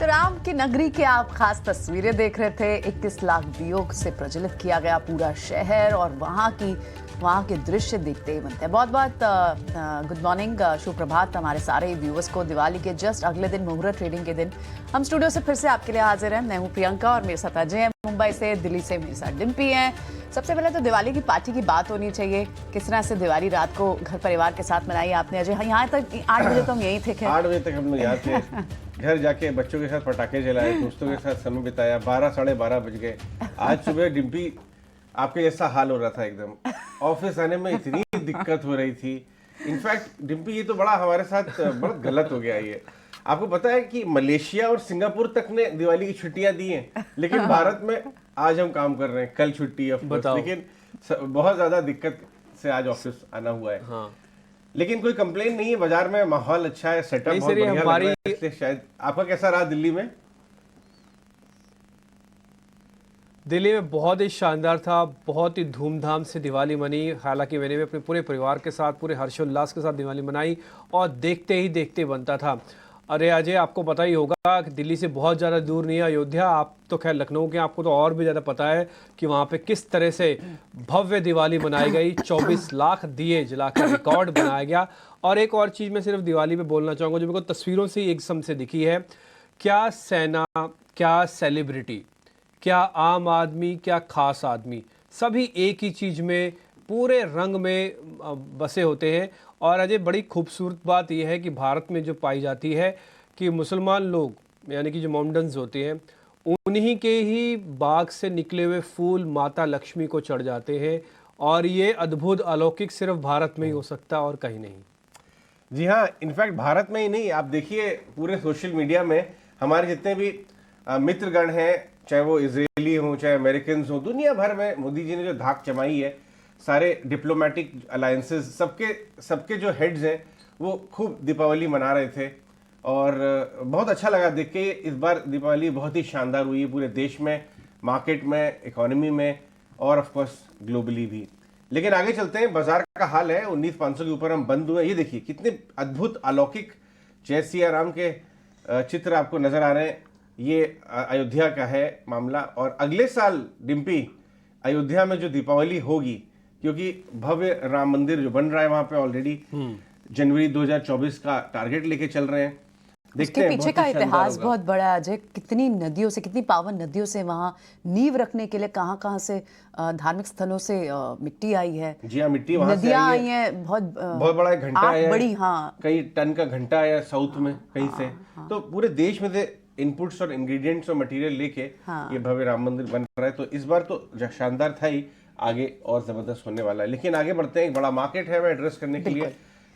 तो राम की नगरी की आप खास तस्वीरें देख रहे थे। 21 लाख दियों से प्रज्वलित किया गया पूरा शहर और वहाँ के दृश्य देखते ही बनते हैं। बहुत बहुत गुड मॉर्निंग, सुप्रभात हमारे सारे व्यूअर्स को। दिवाली के जस्ट अगले दिन मुहूर्त ट्रेडिंग के दिन हम स्टूडियो से फिर से आपके लिए हाजिर हैं। मैं हूँ प्रियंका और मेरे साथ अजय हैं मुंबई से, दिल्ली से मेरे साथ डिम्पी हैं। सबसे पहले तो दिवाली की पार्टी की बात होनी चाहिए। किस तरह से दिवाली रात को घर परिवार के साथ मनाई आपने अजय? यहाँ तक 8 बजे तो हम यहीं थे। 8 बजे तक हम लोग यहाँ थे। घर जाके बच्चों के साथ पटाखे जलाए, दोस्तों के साथ समय बिताया। 12 साढ़े 12 बज गए। आज सुबह डिम्पी आपके जैसा हाल हो रहा था एकदम। ऑफिस आने में इतनी दिक्कत हो रही थी। इनफैक्ट डिम्पी ये तो बड़ा हमारे साथ बहुत गलत हो गया। ये आपको पता है कि मलेशिया और सिंगापुर तक ने दिवाली की छुट्टियां दी हैं, लेकिन भारत में आज हम काम कर रहे हैं, कल छुट्टी है लेकिन बहुत ज्यादा दिक्कत से आज ऑफिस आना हुआ है। हाँ। लेकिन कोई कंप्लेन नहीं है, बाजार में माहौल अच्छा है, सेटअप बहुत बढ़िया लग रहा है। इसलिए शायद आपका कैसा रहा दिल्ली में? दिल्ली में बहुत ही शानदार था, बहुत ही धूमधाम से दिवाली मनी। हालांकि मैंने भी अपने पूरे परिवार के साथ पूरे हर्षोल्लास के साथ दिवाली मनाई और देखते ही देखते बनता था। अरे अजय, आपको पता ही होगा कि दिल्ली से बहुत ज़्यादा दूर नहीं है अयोध्या। आप तो खैर लखनऊ के, आपको तो और भी ज़्यादा पता है कि वहाँ पे किस तरह से भव्य दिवाली मनाई गई। 24 लाख दिए जलाकर रिकॉर्ड बनाया गया। और एक और चीज़ मैं सिर्फ दिवाली पे बोलना चाहूँगा जो मेरे को तस्वीरों से एकदम से दिखी है। क्या सेना, क्या सेलिब्रिटी, क्या आम आदमी, क्या खास आदमी, सभी एक ही चीज़ में पूरे रंग में बसे होते हैं। और अजय, बड़ी खूबसूरत बात यह है कि भारत में जो पाई जाती है कि मुसलमान लोग यानी कि जो मोमडन्स होते हैं, उन्हीं के ही बाग से निकले हुए फूल माता लक्ष्मी को चढ़ जाते हैं। और ये अद्भुत अलौकिक सिर्फ भारत में ही हो सकता है और कहीं नहीं। जी हाँ, इनफैक्ट भारत में ही नहीं, आप देखिए पूरे सोशल मीडिया में हमारे जितने भी मित्रगण हैं, चाहे वो इजरायली हों चाहे अमेरिकन हों, दुनिया भर में मोदी जी ने जो धाक जमाई है, सारे डिप्लोमेटिक अलायंसेस, सबके जो हेड्स हैं वो खूब दीपावली मना रहे थे। और बहुत अच्छा लगा देख के। इस बार दीपावली बहुत ही शानदार हुई है पूरे देश में, मार्केट में, इकोनॉमी में और ऑफ कोर्स ग्लोबली भी। लेकिन आगे चलते हैं, बाजार का हाल है 19,500 के ऊपर हम बंद हुए। ये देखिए कितने अद्भुत अलौकिक जय सिया राम के चित्र आपको नजर आ रहे हैं। ये अयोध्या का है मामला। और अगले साल डिम्पी अयोध्या में जो दीपावली होगी, क्योंकि भव्य राम मंदिर जो बन रहा है वहां पे ऑलरेडी जनवरी 2024 का टारगेट लेके चल रहे हैं। उसके पीछे का इतिहास बहुत बड़ा है अजय। कितनी नदियों से, कितनी पावन नदियों से वहां नींव रखने के लिए कहां से धार्मिक स्थलों से मिट्टी आई है। जी हाँ, मिट्टी वहां से आई है। बहुत बड़ा घंटा है, बड़ी, हाँ, कई टन का घंटा आया साउथ में कहीं से। तो पूरे देश में से इनपुट्स और इंग्रेडिएंट्स और मटेरियल लेके ये भव्य राम मंदिर बन रहा है। तो इस बार तो शानदार था ही, आगे और जबरदस्त होने वाला है। लेकिन आगे बढ़ते हैं, एक बड़ा मार्केट है हमें एड्रेस करने के लिए।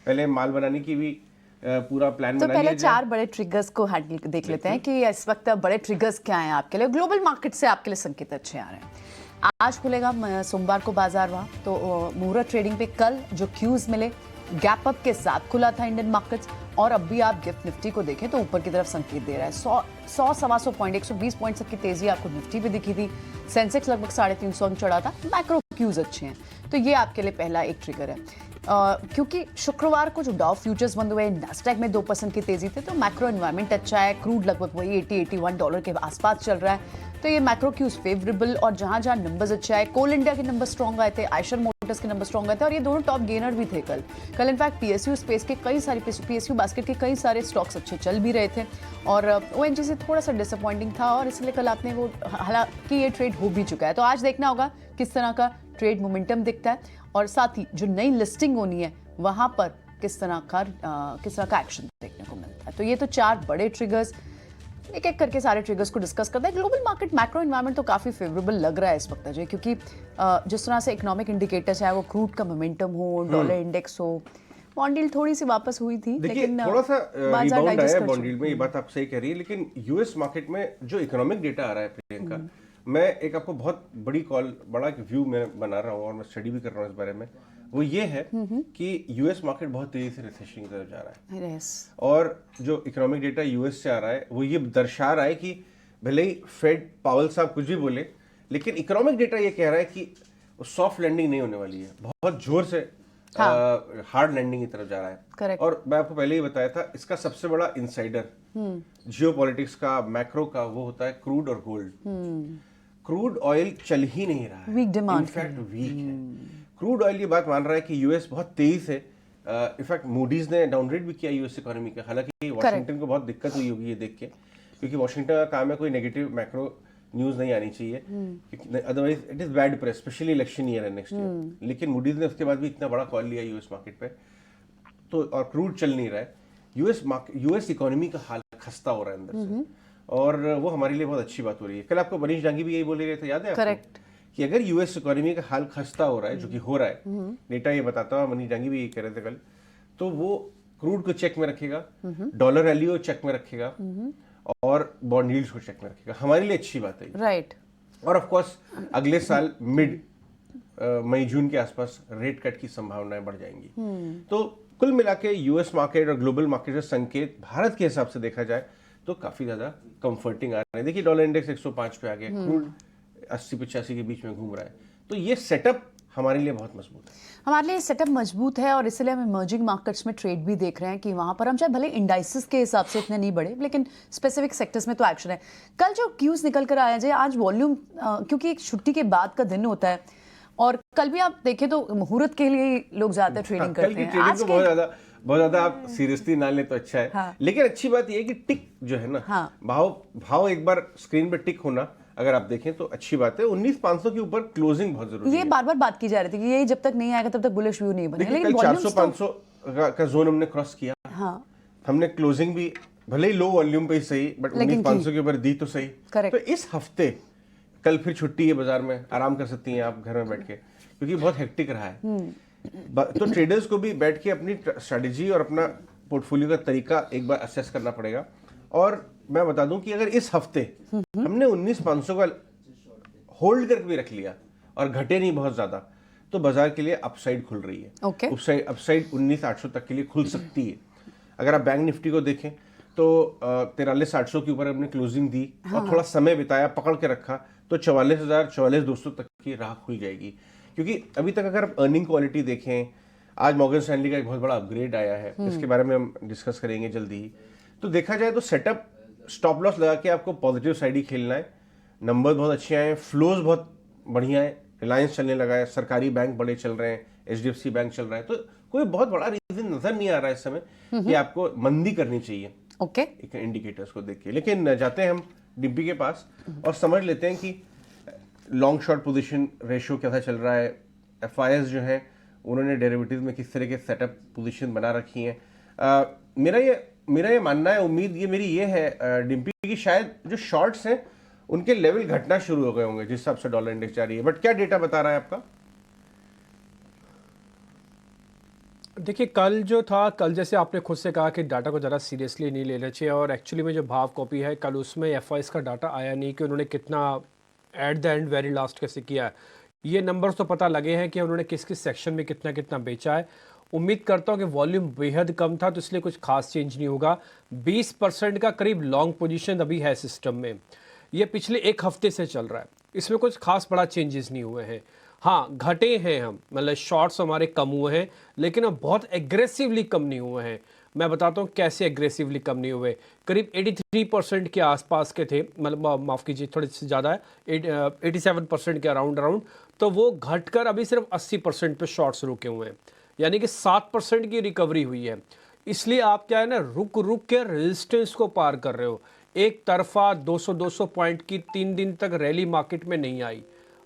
पहले माल बनाने की भी पूरा प्लान तो पहले 4 बड़े ट्रिगर्स को हैंडल देख लेते हैं कि इस वक्त बड़े ट्रिगर्स क्या हैं आपके लिए। ग्लोबल मार्केट से आपके लिए संकेत अच्छे आ रहे हैं। आज खुलेगा सोमवार को बाजार, वहाँ तो मुहूर्त ट्रेडिंग पे कल जो क्यूज मिले, गैप अप के साथ खुला था इंडियन मार्केट्स। और अब भी आप गिफ्ट निफ्टी को देखें तो ऊपर की तरफ संकेत दे रहा है। 100-125 पॉइंट, 120 पॉइंट तक की तेजी आपको निफ्टी भी दिखी थी। सेंसेक्स लगभग 350 अंक चढ़ा था। मैक्रो क्यूज अच्छे हैं, तो ये आपके लिए पहला एक ट्रिगर है। क्योंकि शुक्रवार को जो डाउ फ्यूचर्स बंद हुए, नैस्डैक में 2% की तेजी थी, तो मैक्रो एनवायरनमेंट अच्छा है। क्रूड लगभग वही $80-81 के आसपास चल रहा है, तो ये मैक्रो क्यूज फेवरेबल। और जहां जहां नंबर्स अच्छे आए, कोल इंडिया के नंबर स्ट्रॉन्ग आए थे, आयशर मोटर्स के नंबर स्ट्रॉन्ग आए थे, और ये दोनों टॉप गेनर भी थे कल इनफैक्ट पीएसयू स्पेस के कई सारे पीएसयू बास्केट के कई सारे स्टॉक्स अच्छे चल भी रहे थे। और ओएनजीसी थोड़ा सा डिसअपॉइंटिंग था और इसलिए कल आपने वो, हालांकि ये ट्रेड हो भी चुका है, तो आज देखना होगा किस तरह का ट्रेड मोमेंटम दिखता है। और साथ ही जो नई लिस्टिंग होनी है वहां पर किस तरह का एक्शन देखने को मिलता है। तो ये तो 4 बड़े ट्रिगर्स, एक एक करके सारे ट्रिगर्स को डिस्कस करते हैं। ग्लोबल मार्केट मैक्रो एनवायरनमेंट तो काफी फेवरेबल लग रहा है इस वक्त अजय, क्योंकि जिस तरह से इकोनॉमिक इंडिकेटर्स है, वो क्रूड का मोमेंटम हो, डॉलर इंडेक्स हो, बॉन्ड यील्ड थोड़ी सी वापस हुई थी, लेकिन थोड़ा सा रिबाउंड आया है बॉन्ड यील्ड में। ये बात आप सही कह रही है। लेकिन यूएस मार्केट में जो इकोनॉमिक डेटा आ रहा है प्रियंका, मैं एक आपको बहुत बड़ा व्यू मैं बना रहा हूँ और मैं स्टडी भी कर रहा हूँ इस बारे में। वो ये है कि यूएस मार्केट बहुत तेजी से रिसेशन की तरफ जा रहा है। और जो इकोनॉमिक डेटा यूएस से आ रहा है वो ये दर्शा रहा है कि भले ही फेड पावल साहब कुछ भी बोले, लेकिन इकोनॉमिक डेटा ये कह रहा है कि सॉफ्ट लैंडिंग नहीं होने वाली है, बहुत जोर से हार्ड लैंडिंग की तरफ जा रहा है। Correct. और मैं आपको पहले ही बताया था, इसका सबसे बड़ा इंसाइडर जियोपॉलिटिक्स का, मैक्रो का, वो होता है क्रूड और गोल्ड। क्रूड ऑयल चल ही नहीं रहा है, Weak demand इनफैक्ट वीक है। क्रूड ऑयल ये बात मान रहा है कि यूएस बहुत तेजी से, इनफैक्ट मूडीज ने डाउनग्रेड भी किया यूएस इकोनॉमी का। हालांकि वॉशिंगटन को बहुत दिक्कत हुई होगी ये देख के, क्योंकि वॉशिंगटन का काम है कोई नेगेटिव मैक्रो न्यूज नहीं आनी चाहिए, otherwise it is bad press, specially election year है नेक्स्ट ईयर। लेकिन मूडीज ने उसके बाद भी इतना बड़ा कॉल लिया यूएस मार्केट पे, तो और क्रूड चल नहीं रहा है। यूएस इकोनॉमी का हाल खस्ता हो रहा है अंदर से, और वो हमारे लिए बहुत अच्छी बात हो रही है। कल आपको मनीष डांगी भी यही बोल रहे थे, याद है आपको? करेक्ट। कि अगर यूएस इकोनॉमी का हाल खस्ता हो रहा है, जो कि हो रहा है, डेटा ये बताता है, मनीष डांगी भी यही कह रहे थे कल, तो वो क्रूड को चेक में रखेगा, डॉलर रैली को चेक में रखेगा, और बॉन्ड यील्ड्स को चेक में रखेगा। हमारे लिए अच्छी बात है। राइट। और ऑफ कोर्स अगले साल मिड मई जून के आसपास रेट कट की संभावनाएं बढ़ जाएंगी। तो कुल मिला के यूएस मार्केट और ग्लोबल मार्केट का संकेत भारत के हिसाब से देखा जाए तो काफी ज्यादा कंफर्टिंग आ रहे हैं। देखिए डॉलर इंडेक्स 105 पे आ गया, क्रूड 80-85 के बीच में घूम रहा है, तो ये सेटअप हमारे लिए बहुत मजबूत है। हमारे लिए सेटअप मजबूत है, और इसलिए हम इमर्जिंग मार्केट्स में ट्रेड भी देख रहे हैं कि वहां पर हम चाहे भले इंडाइसिस के हिसाब से इतने नहीं बढ़े, लेकिन स्पेसिफिक सेक्टर्स में तो एक्शन है। कल जो क्यूज निकल कर आया जाए, आज वॉल्यूम क्योंकि एक छुट्टी के बाद का दिन होता है, और कल भी आप देखें तो मुहूर्त के लिए लोग ज्यादा ट्रेडिंग कल करते की हैं। ट्रेडिंग आज को बहुत ज्यादा आप सीरियसली ना ले तो अच्छा है। हाँ। लेकिन अच्छी बात यह है कि टिक जो है ना, हाँ। भाव एक बार स्क्रीन पे टिक होना अगर आप देखें तो अच्छी बात है। 19,500 के ऊपर क्लोजिंग बहुत जरूरी ये है। बार बार बात की जा रही थी कि ये जब तक नहीं आएगा तब तक बुलिश व्यू नहीं बनेगा, देखिए लेकिन कल volumes 400-500 का जोन हमने क्रॉस किया। हाँ। हमने क्लोजिंग भी भले ही लो वॉल्यूम पे ही सही, बट लेकिन 19,500 के ऊपर दी तो सही। Correct. तो इस हफ्ते कल फिर छुट्टी है, बाजार में आराम कर सकती हैं आप घर में बैठ के, क्योंकि बहुत हेक्टिक रहा है। तो ट्रेडर्स को भी बैठ के अपनी स्ट्रेटेजी और अपना पोर्टफोलियो का तरीका एक बार असेस करना पड़ेगा। और मैं बता दूं कि अगर इस हफ्ते हमने 19,500 का होल्ड करके भी रख लिया और घटे नहीं बहुत ज्यादा, तो बाजार के लिए अपसाइड खुल रही है। Okay. अपसाइड 19,800 तक के लिए खुल सकती है। अगर आप बैंक निफ्टी को देखें तो 43,800 के ऊपर हमने क्लोजिंग दी, और थोड़ा समय बिताया, पकड़ के रखा, तो 44,000 44,200 तक की राह खुल जाएगी। क्योंकि अभी तक अगर आप अर्निंग क्वालिटी देखें, आज मॉर्गन स्टैनली का एक बहुत बड़ा अपग्रेड आया है, इसके बारे में हम डिस्कस करेंगे जल्दी ही। तो देखा जाए तो सेटअप स्टॉप लॉस लगा के आपको पॉजिटिव साइड ही खेलना है। नंबर बहुत अच्छे आए हैं, फ्लोज बहुत बढ़िया है, रिलायंस चलने लगा है, सरकारी बैंक बड़े चल रहे हैं, एचडीएफसी बैंक चल रहा है, तो कोई बहुत बड़ा रीजन नजर नहीं आ रहा है इस समय कि आपको मंदी करनी चाहिए ओके। इंडिकेटर्स को देख के। लेकिन जाते हैं हम डिम्पी के पास और समझ लेते हैं कि लॉन्ग शॉर्ट पोजीशन रेशियो कैसा चल रहा है, एफआईएस जो है उन्होंने डेरिवेटिव में किस तरह के सेटअप पोजीशन बना रखी हैं। मेरा ये मानना है, उम्मीद ये मेरी ये है डिम्पी की, शायद जो शॉर्ट्स हैं उनके लेवल घटना शुरू हो गए होंगे जिस हिसाब से डॉलर इंडेक्स जा रही है। बट क्या डेटा बता रहा है आपका? देखिए कल जो था, कल जैसे आपने खुद से कहा कि डाटा को ज़रा सीरियसली नहीं लेना चाहिए, और एक्चुअली में जो भाव कॉपी है कल उसमें एफआईएस का डाटा आया नहीं कि उन्होंने कितना at the end very last कैसे किया है। ये नंबर्स तो पता लगे हैं कि उन्होंने किस किस सेक्शन में कितना कितना बेचा है। उम्मीद करता हूँ कि वॉल्यूम बेहद कम था, तो इसलिए कुछ खास चेंज नहीं होगा। 20% का करीब लॉन्ग पोजीशन अभी है सिस्टम में, ये पिछले एक हफ्ते से चल रहा है, इसमें कुछ खास बड़ा चेंजेस नहीं हुए हैं। हाँ घटे हैं हम, मतलब शॉर्ट्स हमारे कम हुए हैं, लेकिन अब बहुत एग्रेसिवली कम नहीं हुए हैं। मैं बताता हूँ कैसे एग्रेसिवली कम नहीं हुए। करीब 83% के आसपास के थे, मतलब माफ़ कीजिए थोड़े से ज़्यादा है, 87% के अराउंड, तो वो घटकर अभी सिर्फ 80% पे शॉर्ट्स रुके हुए हैं, यानी कि 7% की रिकवरी हुई है। इसलिए आप क्या है ना, रुक के रेजिस्टेंस को पार कर रहे हो। एक तरफा 200 पॉइंट की 3 दिन तक रैली मार्केट में नहीं आई।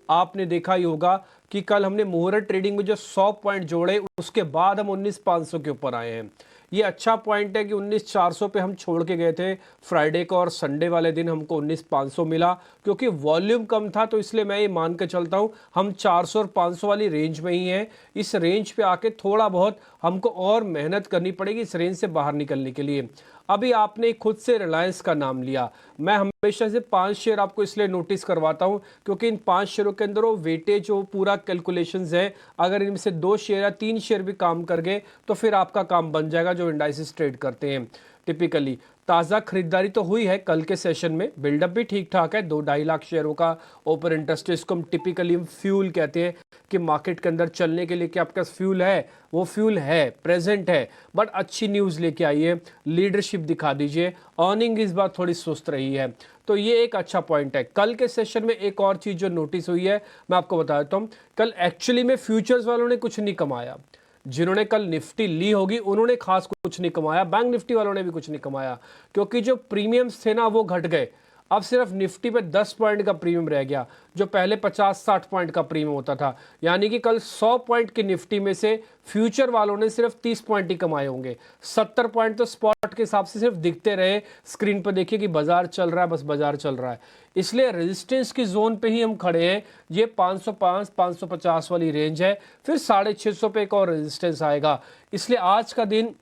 आपने देखा ही होगा कि कल हमने मुहूर्त ट्रेडिंग में जो 100 पॉइंट जोड़े, उसके बाद हम 19,500 के ऊपर आए हैं। ये अच्छा पॉइंट है कि 19,400 पे हम छोड़ के गए थे फ्राइडे को, और संडे वाले दिन हमको 19,500 मिला, क्योंकि वॉल्यूम कम था। तो इसलिए मैं ये मान के चलता हूँ हम 400 और 500 वाली रेंज में ही हैं। इस रेंज पे आके थोड़ा बहुत हमको और मेहनत करनी पड़ेगी इस रेंज से बाहर निकलने के लिए। अभी आपने खुद से रिलायंस का नाम लिया, मैं हमेशा से 5 शेयर आपको इसलिए नोटिस करवाता हूं क्योंकि इन 5 शेयरों के अंदर वो वेटेज, वो पूरा कैलकुलेशंस है। अगर इनमें से 2 शेयर या 3 शेयर भी काम कर गए तो फिर आपका काम बन जाएगा जो इंडाइसिस ट्रेड करते हैं। टिपिकली। ताज़ा खरीदारी तो हुई है कल के सेशन में, बिल्डअप भी ठीक ठाक है, 2-2.5 लाख शेयरों का ओपन इंटरेस्ट है। इसको हम टिपिकली फ्यूल कहते हैं कि मार्केट के अंदर चलने के लिए कि आपके पास फ्यूल है, वो फ्यूल है, प्रेजेंट है, बट अच्छी न्यूज़ लेके आइए, लीडरशिप दिखा दीजिए। अर्निंग इस बार थोड़ी सुस्त रही है, तो ये एक अच्छा पॉइंट है। कल के सेशन में एक और चीज़ जो नोटिस हुई है मैं आपको बता देता हूँ, कल एक्चुअली में फ्यूचर्स वालों ने कुछ नहीं कमाया। जिन्होंने कल निफ्टी ली होगी उन्होंने खास कुछ नहीं कमाया, बैंक निफ्टी वालों ने भी कुछ नहीं कमाया, क्योंकि जो प्रीमियम्स थे ना वो घट गए। अब सिर्फ निफ्टी पे 10 पॉइंट का प्रीमियम रह गया, जो पहले 50-60 पॉइंट का प्रीमियम होता था। यानी कि कल 100 पॉइंट की निफ्टी में से फ्यूचर वालों ने सिर्फ 30 पॉइंट ही कमाए होंगे। 70 पॉइंट तो स्पॉट के हिसाब से सिर्फ दिखते रहे। स्क्रीन पर देखिए कि बाजार चल रहा है, बस बाजार चल रहा है। इसलिए रेजिस्टेंस की जोन पे ही हम खड़े हैं। ये 505-550 वाली रेंज है, फिर 650 पे एक और रेजिस्टेंस आएगा। इसलिए आज का दिन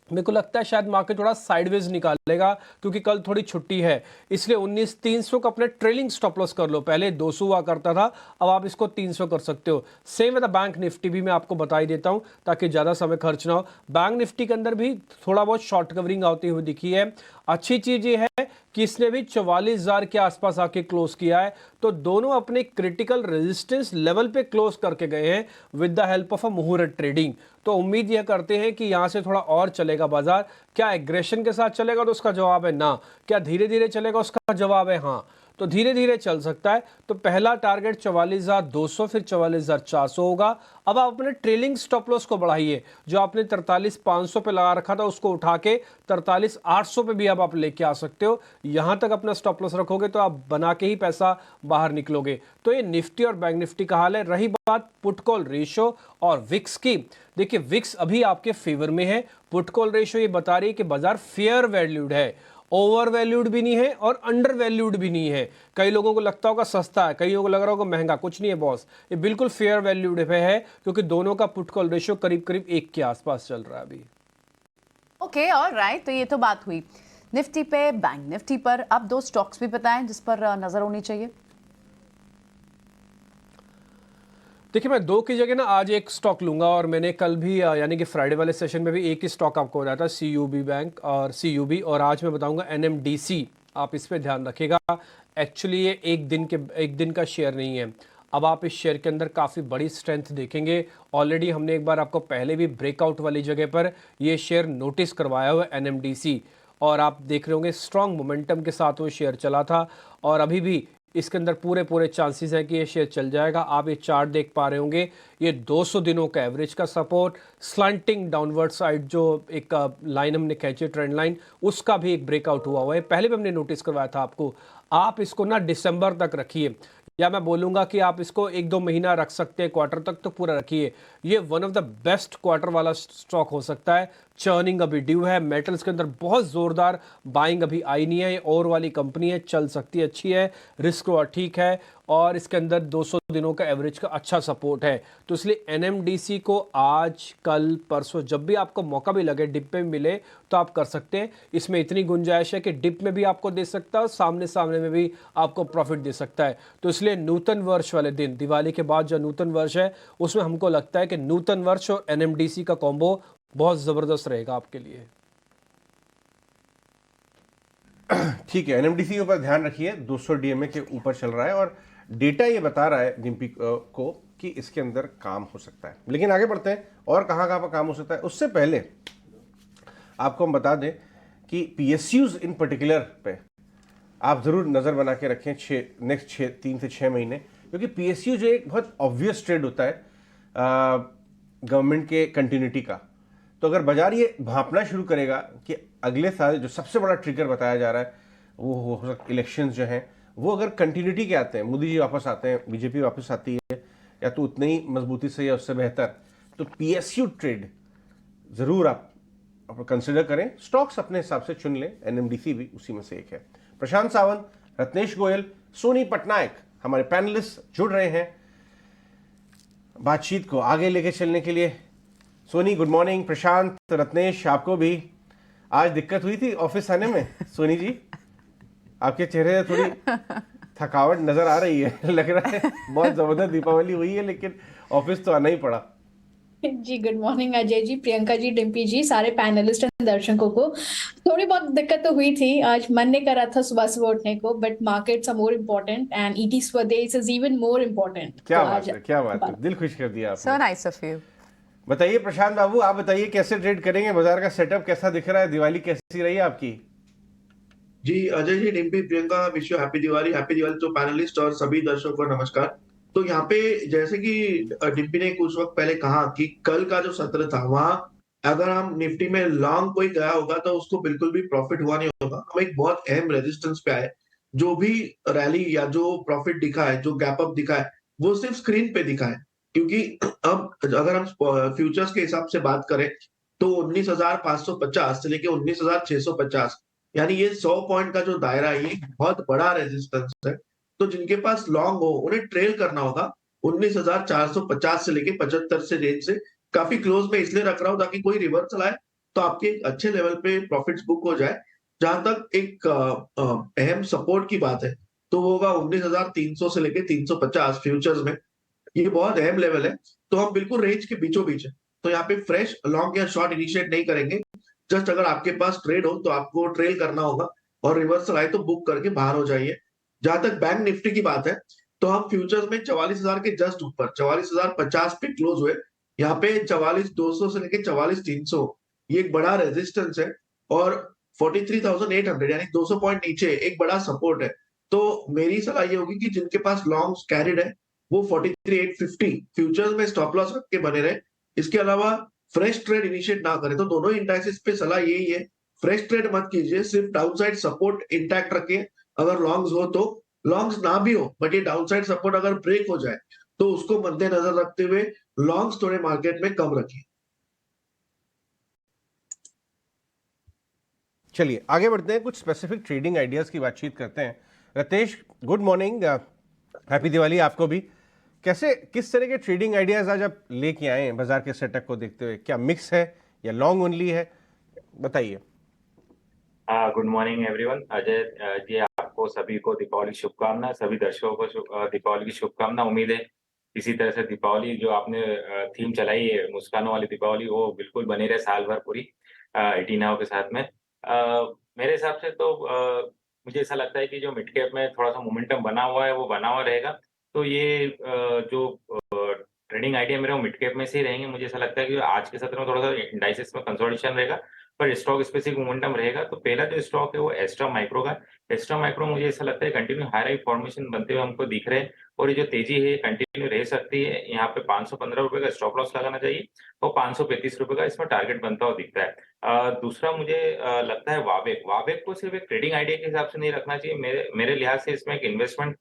मेरे को लगता है शायद मार्केट थोड़ा साइडवेज निकालेगा, क्योंकि कल थोड़ी छुट्टी है। इसलिए 19,300 का अपने ट्रेलिंग स्टॉप लॉस कर लो। पहले 200 हुआ करता था, अब आप इसको 300 कर सकते हो। सेम विद बैंक निफ्टी भी मैं आपको बता ही देता हूं ताकि ज़्यादा समय खर्च ना हो। बैंक निफ्टी के अंदर भी थोड़ा बहुत शॉर्ट कवरिंग आती हुई दिखी है। अच्छी चीज़ ये है कि इसने भी 44,000 के आसपास आके क्लोज किया है, तो दोनों अपने क्रिटिकल रेजिस्टेंस लेवल पे क्लोज करके गए हैं with the help of a मुहूर्त ट्रेडिंग। तो उम्मीद यह करते हैं कि यहां से थोड़ा और चलेगा बाजार। क्या एग्रेशन के साथ चलेगा, तो उसका जवाब है ना। क्या धीरे धीरे चलेगा, उसका जवाब है हाँ। तो धीरे धीरे चल सकता है। तो पहला टारगेट 44,200, फिर 44,400 होगा। अब आप अपने ट्रेलिंग स्टॉप लॉस को बढ़ाइए, जो आपने 43,500 पे लगा रखा था उसको उठा के 43,800 पे भी अब आप लेके आ सकते हो। यहां तक अपना स्टॉप लॉस रखोगे तो आप बना के ही पैसा बाहर निकलोगे। तो ये निफ्टी और बैंक निफ्टी का हाल है। रही बात पुट कॉल रेशियो और विक्स की, देखिए विक्स अभी आपके फेवर में है। पुट कॉल रेशियो ये बता रही है कि बाजार फेयर वैल्यूड है, ओवर वैल्यूड भी नहीं है और अंडर वैल्यूड भी नहीं है। कई लोगों को लगता होगा सस्ता है, कई लोगों को लग रहा होगा महंगा। कुछ नहीं है बॉस, ये बिल्कुल फेयर वैल्यूड पे है, क्योंकि दोनों का पुट कॉल रेशियो करीब करीब 1 के आसपास चल रहा है अभी। ओके, ऑलराइट, तो ये तो बात हुई निफ्टी पे, बैंक निफ्टी पर। अब दो स्टॉक्स भी बताएं जिस पर नजर होनी चाहिए। देखिए मैं दो की जगह ना आज एक स्टॉक लूंगा, और मैंने कल भी यानी कि फ्राइडे वाले सेशन में भी एक ही स्टॉक आपको बताया था, CUB बैंक और CUB, और आज मैं बताऊंगा NMDC। आप इस पे ध्यान रखिएगा। एक्चुअली ये एक दिन का शेयर नहीं है। अब आप इस शेयर के अंदर काफ़ी बड़ी स्ट्रेंथ देखेंगे। ऑलरेडी हमने एक बार आपको पहले भी ब्रेकआउट वाली जगह पर ये शेयर नोटिस करवाया हुआ है NMDC, और आप देख रहे होंगे स्ट्रॉन्ग मोमेंटम के साथ वो शेयर चला था, और अभी भी इसके अंदर पूरे चांसेस हैं कि ये शेयर चल जाएगा। आप ये चार्ट देख पा रहे होंगे, ये 200 दिनों का एवरेज का सपोर्ट, स्लंटिंग डाउनवर्ड साइड जो एक लाइन हमने खींची ट्रेंड लाइन, उसका भी एक ब्रेकआउट हुआ है। पहले भी हमने नोटिस करवाया था आपको। आप इसको ना दिसंबर तक रखिए, या मैं बोलूँगा कि आप इसको 1-2 महीना रख सकते हैं, क्वार्टर तक तो पूरा रखिए। ये one of the best quarter वाला स्टॉक हो सकता है। चर्निंग अभी ड्यू है, मेटल्स के अंदर बहुत ज़ोरदार बाइंग अभी आई नहीं है। ये और वाली कंपनी है, चल सकती है, अच्छी है, रिस्क ठीक है, और इसके अंदर 200 दिनों का एवरेज का अच्छा सपोर्ट है। तो इसलिए NMDC को आज कल परसों जब भी आपको मौका भी लगे, डिप पे मिले तो आप कर सकते हैं। इसमें इतनी गुंजाइश है कि डिप में भी आपको दे सकता है और सामने में भी आपको प्रॉफिट दे सकता है। तो इसलिए नूतन वर्ष वाले दिन, दिवाली के बाद जो नूतन वर्ष है, उसमें हमको लगता है कि नूतन वर्ष और NMDC का कॉम्बो बहुत ज़बरदस्त रहेगा आपके लिए। ठीक है, NMDC के ऊपर ध्यान रखिए, 200 DMA के ऊपर चल रहा है, और डेटा ये बता रहा है जिम्पी को कि इसके अंदर काम हो सकता है। लेकिन आगे बढ़ते हैं, और कहाँ पर काम हो सकता है। उससे पहले आपको हम बता दें कि PSUs इन पर्टिकुलर पे आप ज़रूर नज़र बना के रखें नेक्स्ट 3 से 6 महीने, क्योंकि PSU जो एक बहुत ऑब्वियस ट्रेड होता है गवर्नमेंट के कंटिन्यूटी का। तो अगर बाजार ये भांपना शुरू करेगा कि अगले साल जो सबसे बड़ा ट्रिगर बताया जा रहा है वो हो सकता, इलेक्शंस जो हैं वो अगर कंटिन्यूटी के आते हैं, मोदी जी वापस आते हैं, बीजेपी वापस आती है, या तो उतनी ही मजबूती से या उससे बेहतर, तो PSU ट्रेड ज़रूर आप कंसिडर करें। स्टॉक्स अपने हिसाब से चुन लें, NMDC भी उसी में से एक है। प्रशांत सावंत, रत्नेश गोयल, सोनी पटनायक हमारे पैनलिस्ट जुड़ रहे हैं बातचीत को आगे लेके चलने के लिए। सोनी गुड मॉर्निंग, प्रशांत, रत्नेश आपको भी। आज दिक्कत हुई थी ऑफिस आने में सोनी जी? आपके चेहरे थोड़ी थकावट नजर आ रही है, लग रहा है बहुत जबरदस्त दीपावली हुई है, लेकिन ऑफिस तो आना ही पड़ा। जी गुड मॉर्निंग अजय जी, प्रियंका जी, डिम्पी जी, सारे पैनलिस्ट एंड दर्शकों को। थोड़ी बहुत दिक्कत तो हुई थी, आज मन नहीं कर रहा था सुबह सुबह उठने को, but markets are more important and ET Swadesh is even more important. तो क्या आज बात है, क्या बात है, दिल खुश कर दिया सो आपने। Nice of you. बताइए प्रशांत बाबू, आप बताइए कैसे ट्रेड करेंगे, बाजार का सेटअप कैसा दिख रहा है, दिवाली कैसी रही आपकी? जी Ajay ji, Dimpy, Priyanka, wish you happy Diwali तो पैनलिस्ट और सभी दर्शकों को नमस्कार। तो यहाँ पे जैसे कि डिम्पी ने कुछ वक्त पहले कहा कि कल का जो सत्र था वहां अगर हम निफ्टी में लॉन्ग कोई गया होगा तो उसको बिल्कुल भी प्रॉफिट हुआ नहीं होगा। हम एक बहुत अहम रेजिस्टेंस पे आए। जो भी रैली या जो प्रॉफिट दिखा है, जो गैप अप दिखा है, वो सिर्फ स्क्रीन पे दिखा है। क्योंकि अब अगर हम फ्यूचर्स के हिसाब से बात करें तो 19,550 से लेके 19,650, यानी ये 100 पॉइंट का जो दायरा है ये बहुत बड़ा रेजिस्टेंस है। तो जिनके पास लॉन्ग हो उन्हें ट्रेल करना होगा 19,450 से लेके 75 से रेंज से। काफी क्लोज में इसलिए रख रहा हूं ताकि कोई रिवर्सल आए तो आपके एक अच्छे लेवल पे प्रॉफिट्स बुक हो जाए। जहां तक एक अहम सपोर्ट की बात है तो वो होगा 19,300 से लेके 350 फ्यूचर्स में। ये बहुत अहम लेवल है। तो हम बिल्कुल रेंज के बीचों बीच है। तो यहाँ पे फ्रेश लॉन्ग या शॉर्ट इनिशिएट नहीं करेंगे। जस्ट अगर आपके पास ट्रेड हो तो आपको ट्रेल करना होगा और रिवर्सल आए तो बुक करके बाहर हो जाइए। जहां तक बैंक निफ्टी की बात है तो हम फ्यूचर्स में 44,000 के जस्ट ऊपर 44,050 पे क्लोज हुए। यहाँ पे 44,200 से लेके 44,300 ये एक बड़ा रेजिस्टेंस है। और 43,800 यानी 200 पॉइंट नीचे एक बड़ा सपोर्ट है। तो मेरी सलाह ये होगी कि जिनके पास लॉन्ग कैरिड है वो 43,850 फ्यूचर्स में स्टॉप लॉस रख के बने रहे। इसके अलावा फ्रेश ट्रेड इनिशिएट ना करें। तो दोनों इंडाइसिस पे सलाह यही है, फ्रेश ट्रेड मत कीजिए, सिर्फ डाउनसाइड सपोर्ट इंटैक्ट रखिए। अगर लॉन्ग्स हो तो, लॉन्ग्स ना भी हो बट ये डाउनसाइड सपोर्ट अगर ब्रेक हो जाए तो उसको मद्देनजर रखते हुए लॉन्ग्स थोड़े मार्केट में कम रखिए। चलिए आगे बढ़ते हैं, कुछ स्पेसिफिक ट्रेडिंग आइडियाज की बातचीत करते हैं। Ratesh, good morning, happy Diwali आपको भी। कैसे, किस तरह के ट्रेडिंग आइडियाज आज आप लेके आए हैं बाजार के सेटअप को देखते हुए? क्या मिक्स है या लॉन्ग ओनली है, बताइए। Good morning everyone. Ajay ji, आपको सभी को दीपावली की शुभकामना, सभी दर्शकों को दीपावली की शुभकामना। उम्मीद है इसी तरह से दीपावली जो आपने थीम चलाई है, मुस्कानों वाली दीपावली, वो बिल्कुल बनी रहे साल भर पूरी 18 के साथ में। मेरे हिसाब से तो मुझे ऐसा लगता है कि जो मिड कैप में थोड़ा सा मोमेंटम बना हुआ है वो बना हुआ रहेगा। तो ये जो ट्रेडिंग आइडिया मेरे वो मिड कैप में से ही रहेंगे। मुझे ऐसा लगता है कि आज के सत्र में थोड़ा सा इंडाइसेस में कंसोलिडेशन रहेगा पर स्टॉक स्पेसिफिक मोमेंटम रहेगा। तो पहला जो स्टॉक है वो एस्ट्रा माइक्रो का। एस्ट्रा माइक्रो मुझे ऐसा लगता है कंटिन्यू हाई राइट फॉर्मेशन बनते हुए हमको दिख रहे हैं और ये जो तेजी है कंटिन्यू रह सकती है। यहाँ पे 515 रुपए का स्टॉप लॉस लगाना चाहिए और 535 रुपए का इसमें टारगेट बनता हुआ दिखता है। दूसरा मुझे लगता है वावेक। वावेक को सिर्फ एक ट्रेडिंग आइडिया के हिसाब से नहीं रखना चाहिए। मेरे लिहाज से इसमें एक इन्वेस्टमेंट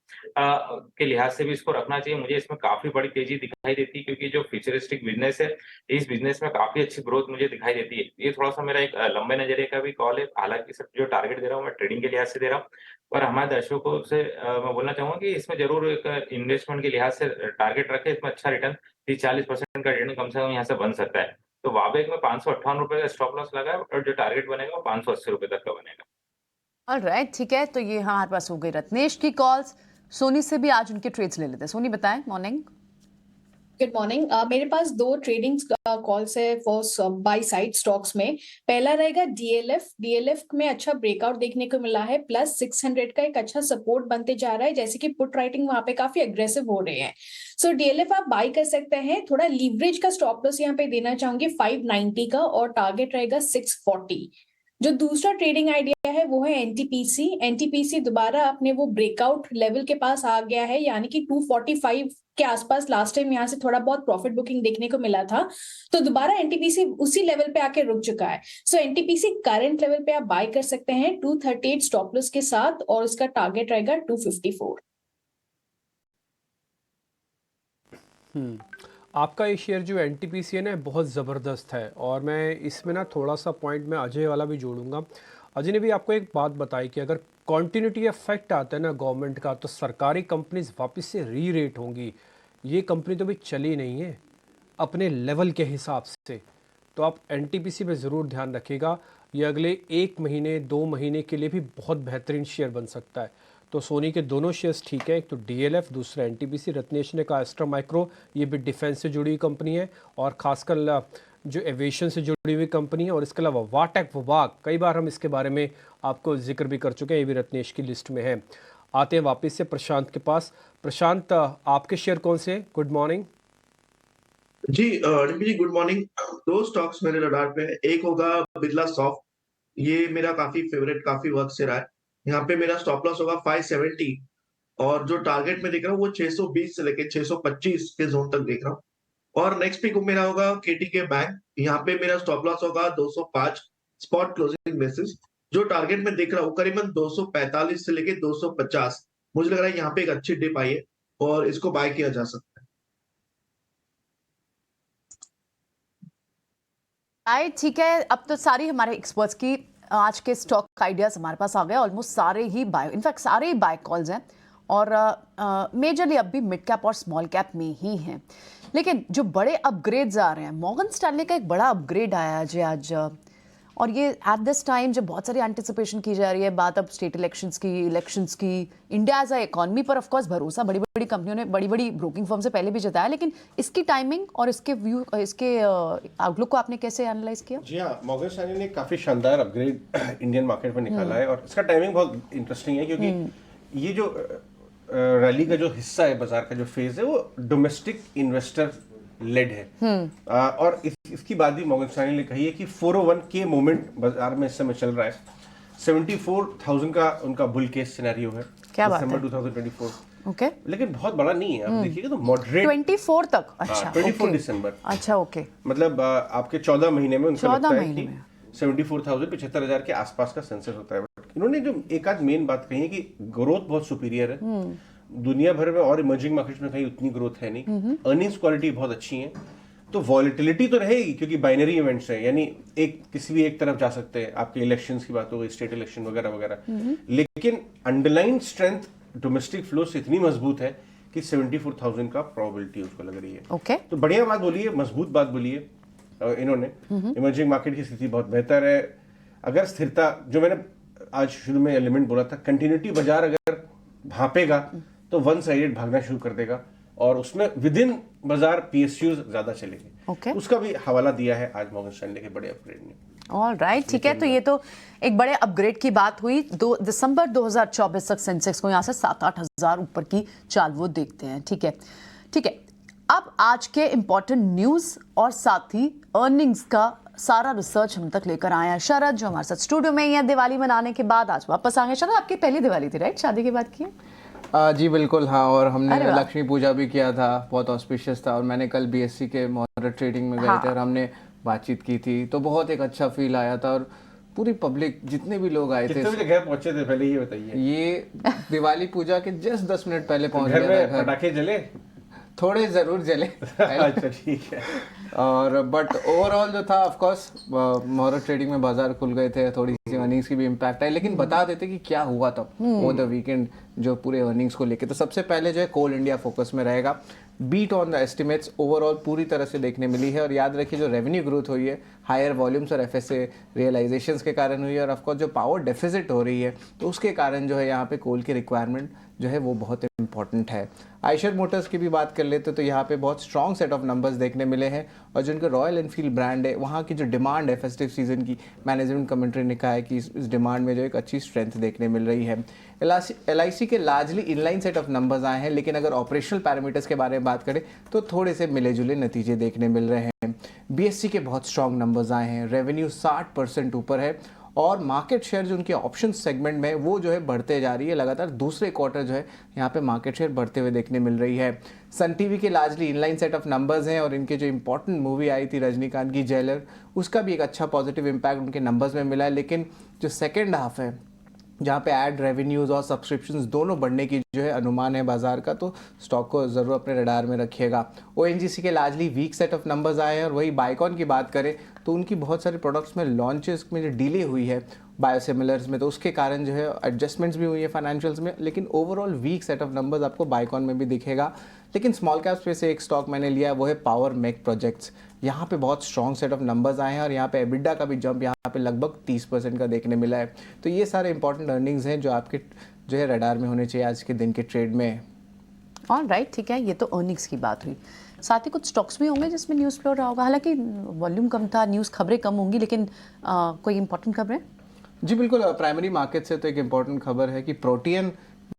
के लिहाज से भी इसको रखना चाहिए। मुझे इसमें काफी बड़ी तेजी दिखाई देती है क्योंकि जो फ्यूचरिस्टिक बिजनेस है इस बिजनेस में काफी अच्छी ग्रोथ मुझे दिखाई देती है। ये थोड़ा सा मेरा एक लंबे नजरिए का भी कॉल है। हालांकि सब जो टारगेट दे रहा हूँ मैं ट्रेडिंग के लिहाज से दे रहा हूँ, पर हमारे दर्शकों से मैं बोलना चाहूंगा कि इसमें जरूर एक इन्वेस्टमेंट के लिहाज से टारगेट रखे। इसमें अच्छा रिटर्न 30-40% का रिटर्न कम से कम यहाँ से बन सकता है। तो वावेक में 558 रुपए का स्टॉप लॉस लगा है और जो टारगेट बनेगा वो 580 रुपए तक का बनेगा। ऑलराइट, ठीक है, तो ये हमारे पास हो गई रत्नेश की कॉल्स। सोनी से भी आज उनके ट्रेड्स ले लेते हैं। सोनी बताएं। मॉर्निंग। Good morning. मेरे पास दो ट्रेडिंग कॉल्स है फॉर बाई साइड स्टॉक्स में। पहला रहेगा डीएलएफ। डीएलएफ में अच्छा ब्रेकआउट देखने को मिला है, प्लस 600 का एक अच्छा सपोर्ट बनते जा रहा है, जैसे कि पुट राइटिंग वहां पे काफी अग्रेसिव हो रहे हैं। सो डीएलएफ आप बाई कर सकते हैं। थोड़ा लीवरेज का स्टॉप लॉस यहाँ पे देना चाहूंगी 590 का और टारगेट रहेगा 640। जो दूसरा ट्रेडिंग आइडिया है वो है एनटीपीसी। एनटीपीसी दोबारा अपने वो ब्रेकआउट लेवल के पास आ गया है, यानी कि 245 के आसपास लास्ट टाइम यहाँ से थोड़ा बहुत प्रॉफिट बुकिंग देखने को मिला था। तो दोबारा एनटीपीसी उसी लेवल पे आके रुक चुका है। सो एनटीपीसी करंट लेवल पे आप बाय कर सकते हैं 238 स्टॉप लॉस के साथ और उसका टारगेट रहेगा 254। आपका ये शेयर जो एनटीपीसी है ना बहुत ज़बरदस्त है और मैं इसमें ना थोड़ा सा पॉइंट में अजय वाला भी जोड़ूंगा। अजय ने भी आपको एक बात बताई कि अगर कॉन्टिन्यूटी इफेक्ट आता है ना गवर्नमेंट का तो सरकारी कंपनीज वापस से री रेट होंगी। ये कंपनी तो भी चली नहीं है अपने लेवल के हिसाब से, तो आप एनटीपीसी पे ज़रूर ध्यान रखिएगा। ये अगले 1 महीने 2 महीने के लिए भी बहुत बेहतरीन शेयर बन सकता है। तो सोनी के दोनों शेयर्स ठीक है, एक तो DLF, दूसरा NTPC। रत्नेश ने कहा एस्ट्रा माइक्रो, ये भी डिफेंस से जुड़ी हुई कंपनी है और खासकर जो एविएशन से जुड़ी हुई कंपनी है। और इसके अलावा वाटेक विभाग, कई बार हम इसके बारे में आपको जिक्र भी कर चुके हैं, ये भी रत्नेश की लिस्ट में है। आते हैं वापस से प्रशांत के पास। प्रशांत, आपके शेयर कौन से हैं? Good morning. जी रिम्पी जी, गुड मॉर्निंग। दो स्टॉक्स मेरे रडार पे है। एक होगा बिरला सॉफ्ट, ये मेरा काफी फेवरेट, काफी वक्त से रहा है। यहाँ पे मेरा स्टॉप लॉस होगा 570 और जो टारगेट में देख रहा हूँ वो 620 से लेके 625 के जोन तक देख रहा हूँ। और नेक्स्ट पिक मेरा होगा KTK बैंक, यहाँ पे मेरा स्टॉप लॉस होगा 205 स्पॉट क्लोजिंग बेसिस। जो टारगेट में देख रहा हूँ करीबन 245 से लेके 250। मुझे लग रहा है यहाँ पे एक अच्छी डिप आई है और इसको बाय किया जा सकता है। आए ठीक है। अब तो सारी हमारे एक्सपर्ट्स की आज के स्टॉक आइडियाज हमारे पास आ गए। ऑलमोस्ट सारे ही बाय, इनफैक्ट सारे ही बाय कॉल्स हैं और मेजरली अब भी मिड कैप और स्मॉल कैप में ही हैं। लेकिन जो बड़े अपग्रेड्स आ रहे हैं, मॉर्गन स्टैनली का एक बड़ा अपग्रेड आया है जी आज। और ये एट दिस टाइम जब बहुत सारी एंटिसिपेशन की जा रही है, बात अब स्टेट इलेक्शंस की, इंडिया एज अ इकॉनमी पर ऑफ कोर्स भरोसा बड़ी बड़ी कंपनियों ने, बड़ी बड़ी ब्रोकिंग फर्म से पहले भी जताया, लेकिन इसकी टाइमिंग और इसके व्यू, इसके आउटलुक को आपने कैसे एनालाइज किया? जी हाँ, मॉर्गन स्टैनली ने काफी शानदार अपग्रेड इंडियन मार्केट में निकाला है और इसका टाइमिंग बहुत इंटरेस्टिंग है क्योंकि ये जो रैली का जो हिस्सा है, बाजार का जो फेज है, वो डोमेस्टिक इन्वेस्टर लेड है। और इसकी बात भी मॉर्गन स्टैनली ने कही है कि 401 के मोमेंट बाजार में इस समय चल रहा है। 74,000 का उनका बुल केस सिनेरियो है दिसंबर 2024। ओके, लेकिन बहुत बड़ा नहीं है। आप देखिएगा तो मॉडरेट 24 तक। अच्छा, 24 दिसंबर। अच्छा, ओके, मतलब आपके 14 महीने में उनको 14 लगता है महीने कि में 74,000 75,000 के आसपास का सेंसस होता है। बट इन्होंने जो एक आध मेन बात कही है कि ग्रोथ बहुत सुपीरियर है। दुनिया भर में और इमर्जिंग मार्केट्स में कहीं उतनी ग्रोथ है नहीं। अर्निंग्स क्वालिटी बहुत अच्छी है। तो वॉलेटिलिटी तो रहेगी क्योंकि बाइनरी इवेंट्स है, यानी एक किसी भी एक तरफ जा सकते हैं। आपके इलेक्शंस की बात हो गई, स्टेट इलेक्शन वगैरह वगैरह, लेकिन अंडरलाइन स्ट्रेंथ डोमेस्टिक फ्लो से इतनी मजबूत है कि 74,000 का प्रोबेबिलिटी उसको लग रही है। ओके, तो बढ़िया बात बोली है, मजबूत बात बोली है इन्होंने। इमर्जिंग मार्केट की स्थिति बहुत बेहतर है। अगर स्थिरता, जो मैंने आज शुरू में एलिमेंट बोला था, कंटिन्यूटी बाजार अगर भापेगा तो वन साइडेड भागना शुरू कर देगा और उसमें विद इन बाजार PSUs ज्यादा चलेंगे। Okay. उसका भी हवाला दिया है आज मॉर्गन स्टैनली के बड़े अपग्रेड ने। ऑल राइट, ठीक है। तो ये तो एक बड़े अपग्रेड की बात हुई। 2 दिसंबर 2024 तक सेंसेक्स को यहाँ से 7-8 हजार ऊपर की चाल वो देखते हैं। ठीक है, ठीक है। अब आज के इंपॉर्टेंट न्यूज और साथ ही अर्निंग्स का सारा रिसर्च हम तक लेकर आए हैं शरद, जो हमारे साथ स्टूडियो में ही है। दिवाली मनाने के बाद आज वापस आ गए। शरद, आपकी पहली दिवाली थी राइट, शादी के बाद की? जी बिल्कुल, हाँ। और हमने अरे वाह। लक्ष्मी पूजा भी किया था, बहुत ऑस्पिशियस था। और मैंने कल BSC के मॉडरेट ट्रेडिंग में गए थे और हमने बातचीत की थी, तो बहुत एक अच्छा फील आया था। और पूरी पब्लिक, जितने भी लोग आए थे, कितने बजे घर पहुंचे थे पहले ये बताइए? ये दिवाली पूजा के जस्ट 10 मिनट पहले पहुंच घर गया में था। पटाखे जले? थोड़े जरूर जले अच्छा, ठीक है। और बट ओवरऑल जो था, ऑफ कोर्स मॉडरेट ट्रेडिंग में बाजार खुल गए थे, थोड़ी सी अर्निंग्स की भी इम्पैक्ट आई। लेकिन बता देते कि क्या हुआ तब ओवर द वीकेंड जो पूरे अर्निंग्स को लेके। तो सबसे पहले जो है कोल इंडिया फोकस में रहेगा। Beat on the estimates overall पूरी तरह से देखने मिली है। और याद रखिए, जो रेवेन्यू ग्रोथ हुई है हायर वॉल्यूम्स और FSA रियलाइजेशंस के कारण हुई है। और ऑफकोर्स जो पावर डेफिसिट हो रही है, तो उसके कारण जो है यहाँ पे कोल की रिक्वायरमेंट जो है वो बहुत इंपॉर्टेंट है। आइशर मोटर्स की भी बात कर लेते तो यहाँ पे बहुत स्ट्रॉन्ग सेट ऑफ नंबर्स देखने मिले हैं। और जो उनका रॉयल एनफील्ड ब्रांड है, वहाँ की जो डिमांड है फेस्टिव सीजन की, मैनेजमेंट कमेंट्री ने कहा है कि इस डिमांड में जो एक अच्छी स्ट्रेंथ देखने मिल रही है। LIC के largely inline set of numbers आए हैं, लेकिन अगर ऑपरेशनल पैरामीटर्स के बारे में बात करें तो थोड़े से मिले जुले नतीजे देखने मिल रहे हैं। BSC के बहुत स्ट्रॉन्ग नंबर्स आए हैं, रेवेन्यू 60% ऊपर है और मार्केट शेयर जो उनके ऑप्शन सेगमेंट में वो जो है बढ़ते जा रही है। लगातार दूसरे क्वार्टर जो है यहाँ पे मार्केट शेयर बढ़ते हुए देखने मिल रही है। सन टीवी के largely inline set of numbers हैं और इनके जो इंपॉर्टेंट मूवी आई थी रजनीकांत की जेलर, उसका भी एक अच्छा पॉजिटिव इम्पैक्ट उनके नंबर्स में मिला है। लेकिन जो सेकेंड हाफ है, जहाँ पे ऐड रेवेन्यूज और सब्सक्रिप्शंस दोनों बढ़ने की जो है अनुमान है बाजार का, तो स्टॉक को ज़रूर अपने रडार में रखिएगा। ONGC के largely weak set of numbers आए हैं। और वही बाइकॉन की बात करें तो उनकी बहुत सारे प्रोडक्ट्स में लॉन्चेस में जो डिले हुई है बायोसिमिलर्स में, तो उसके कारण जो है एडजस्टमेंट्स भी हुई है फाइनेंशियल्स में, लेकिन overall weak set of numbers आपको बाइकॉन में भी दिखेगा। लेकिन स्मॉल कैप्स पे से एक स्टॉक मैंने लिया है, वो है पावर मेक प्रोजेक्ट्स। यहाँ पे बहुत स्ट्रॉन्ग सेट ऑफ नंबर्स आए हैं और यहाँ पे एबिडा का भी जंप यहाँ पे लगभग 30% का देखने मिला है। तो ये सारे इंपॉर्टेंट अर्निंग्स हैं जो आपके जो है रडार में होने चाहिए आज के दिन के ट्रेड में। ऑल राइट, ठीक है, ये तो अर्निंग्स की बात हुई। साथ ही कुछ स्टॉक्स भी होंगे जिसमें न्यूज़ फ्लो रहा होगा, हालांकि वॉल्यूम कम था, न्यूज़ खबरें कम होंगी, लेकिन कोई इंपॉर्टेंट खबरें? जी बिल्कुल, प्राइमरी मार्केट से तो एक इम्पॉर्टेंट खबर है कि प्रोटियन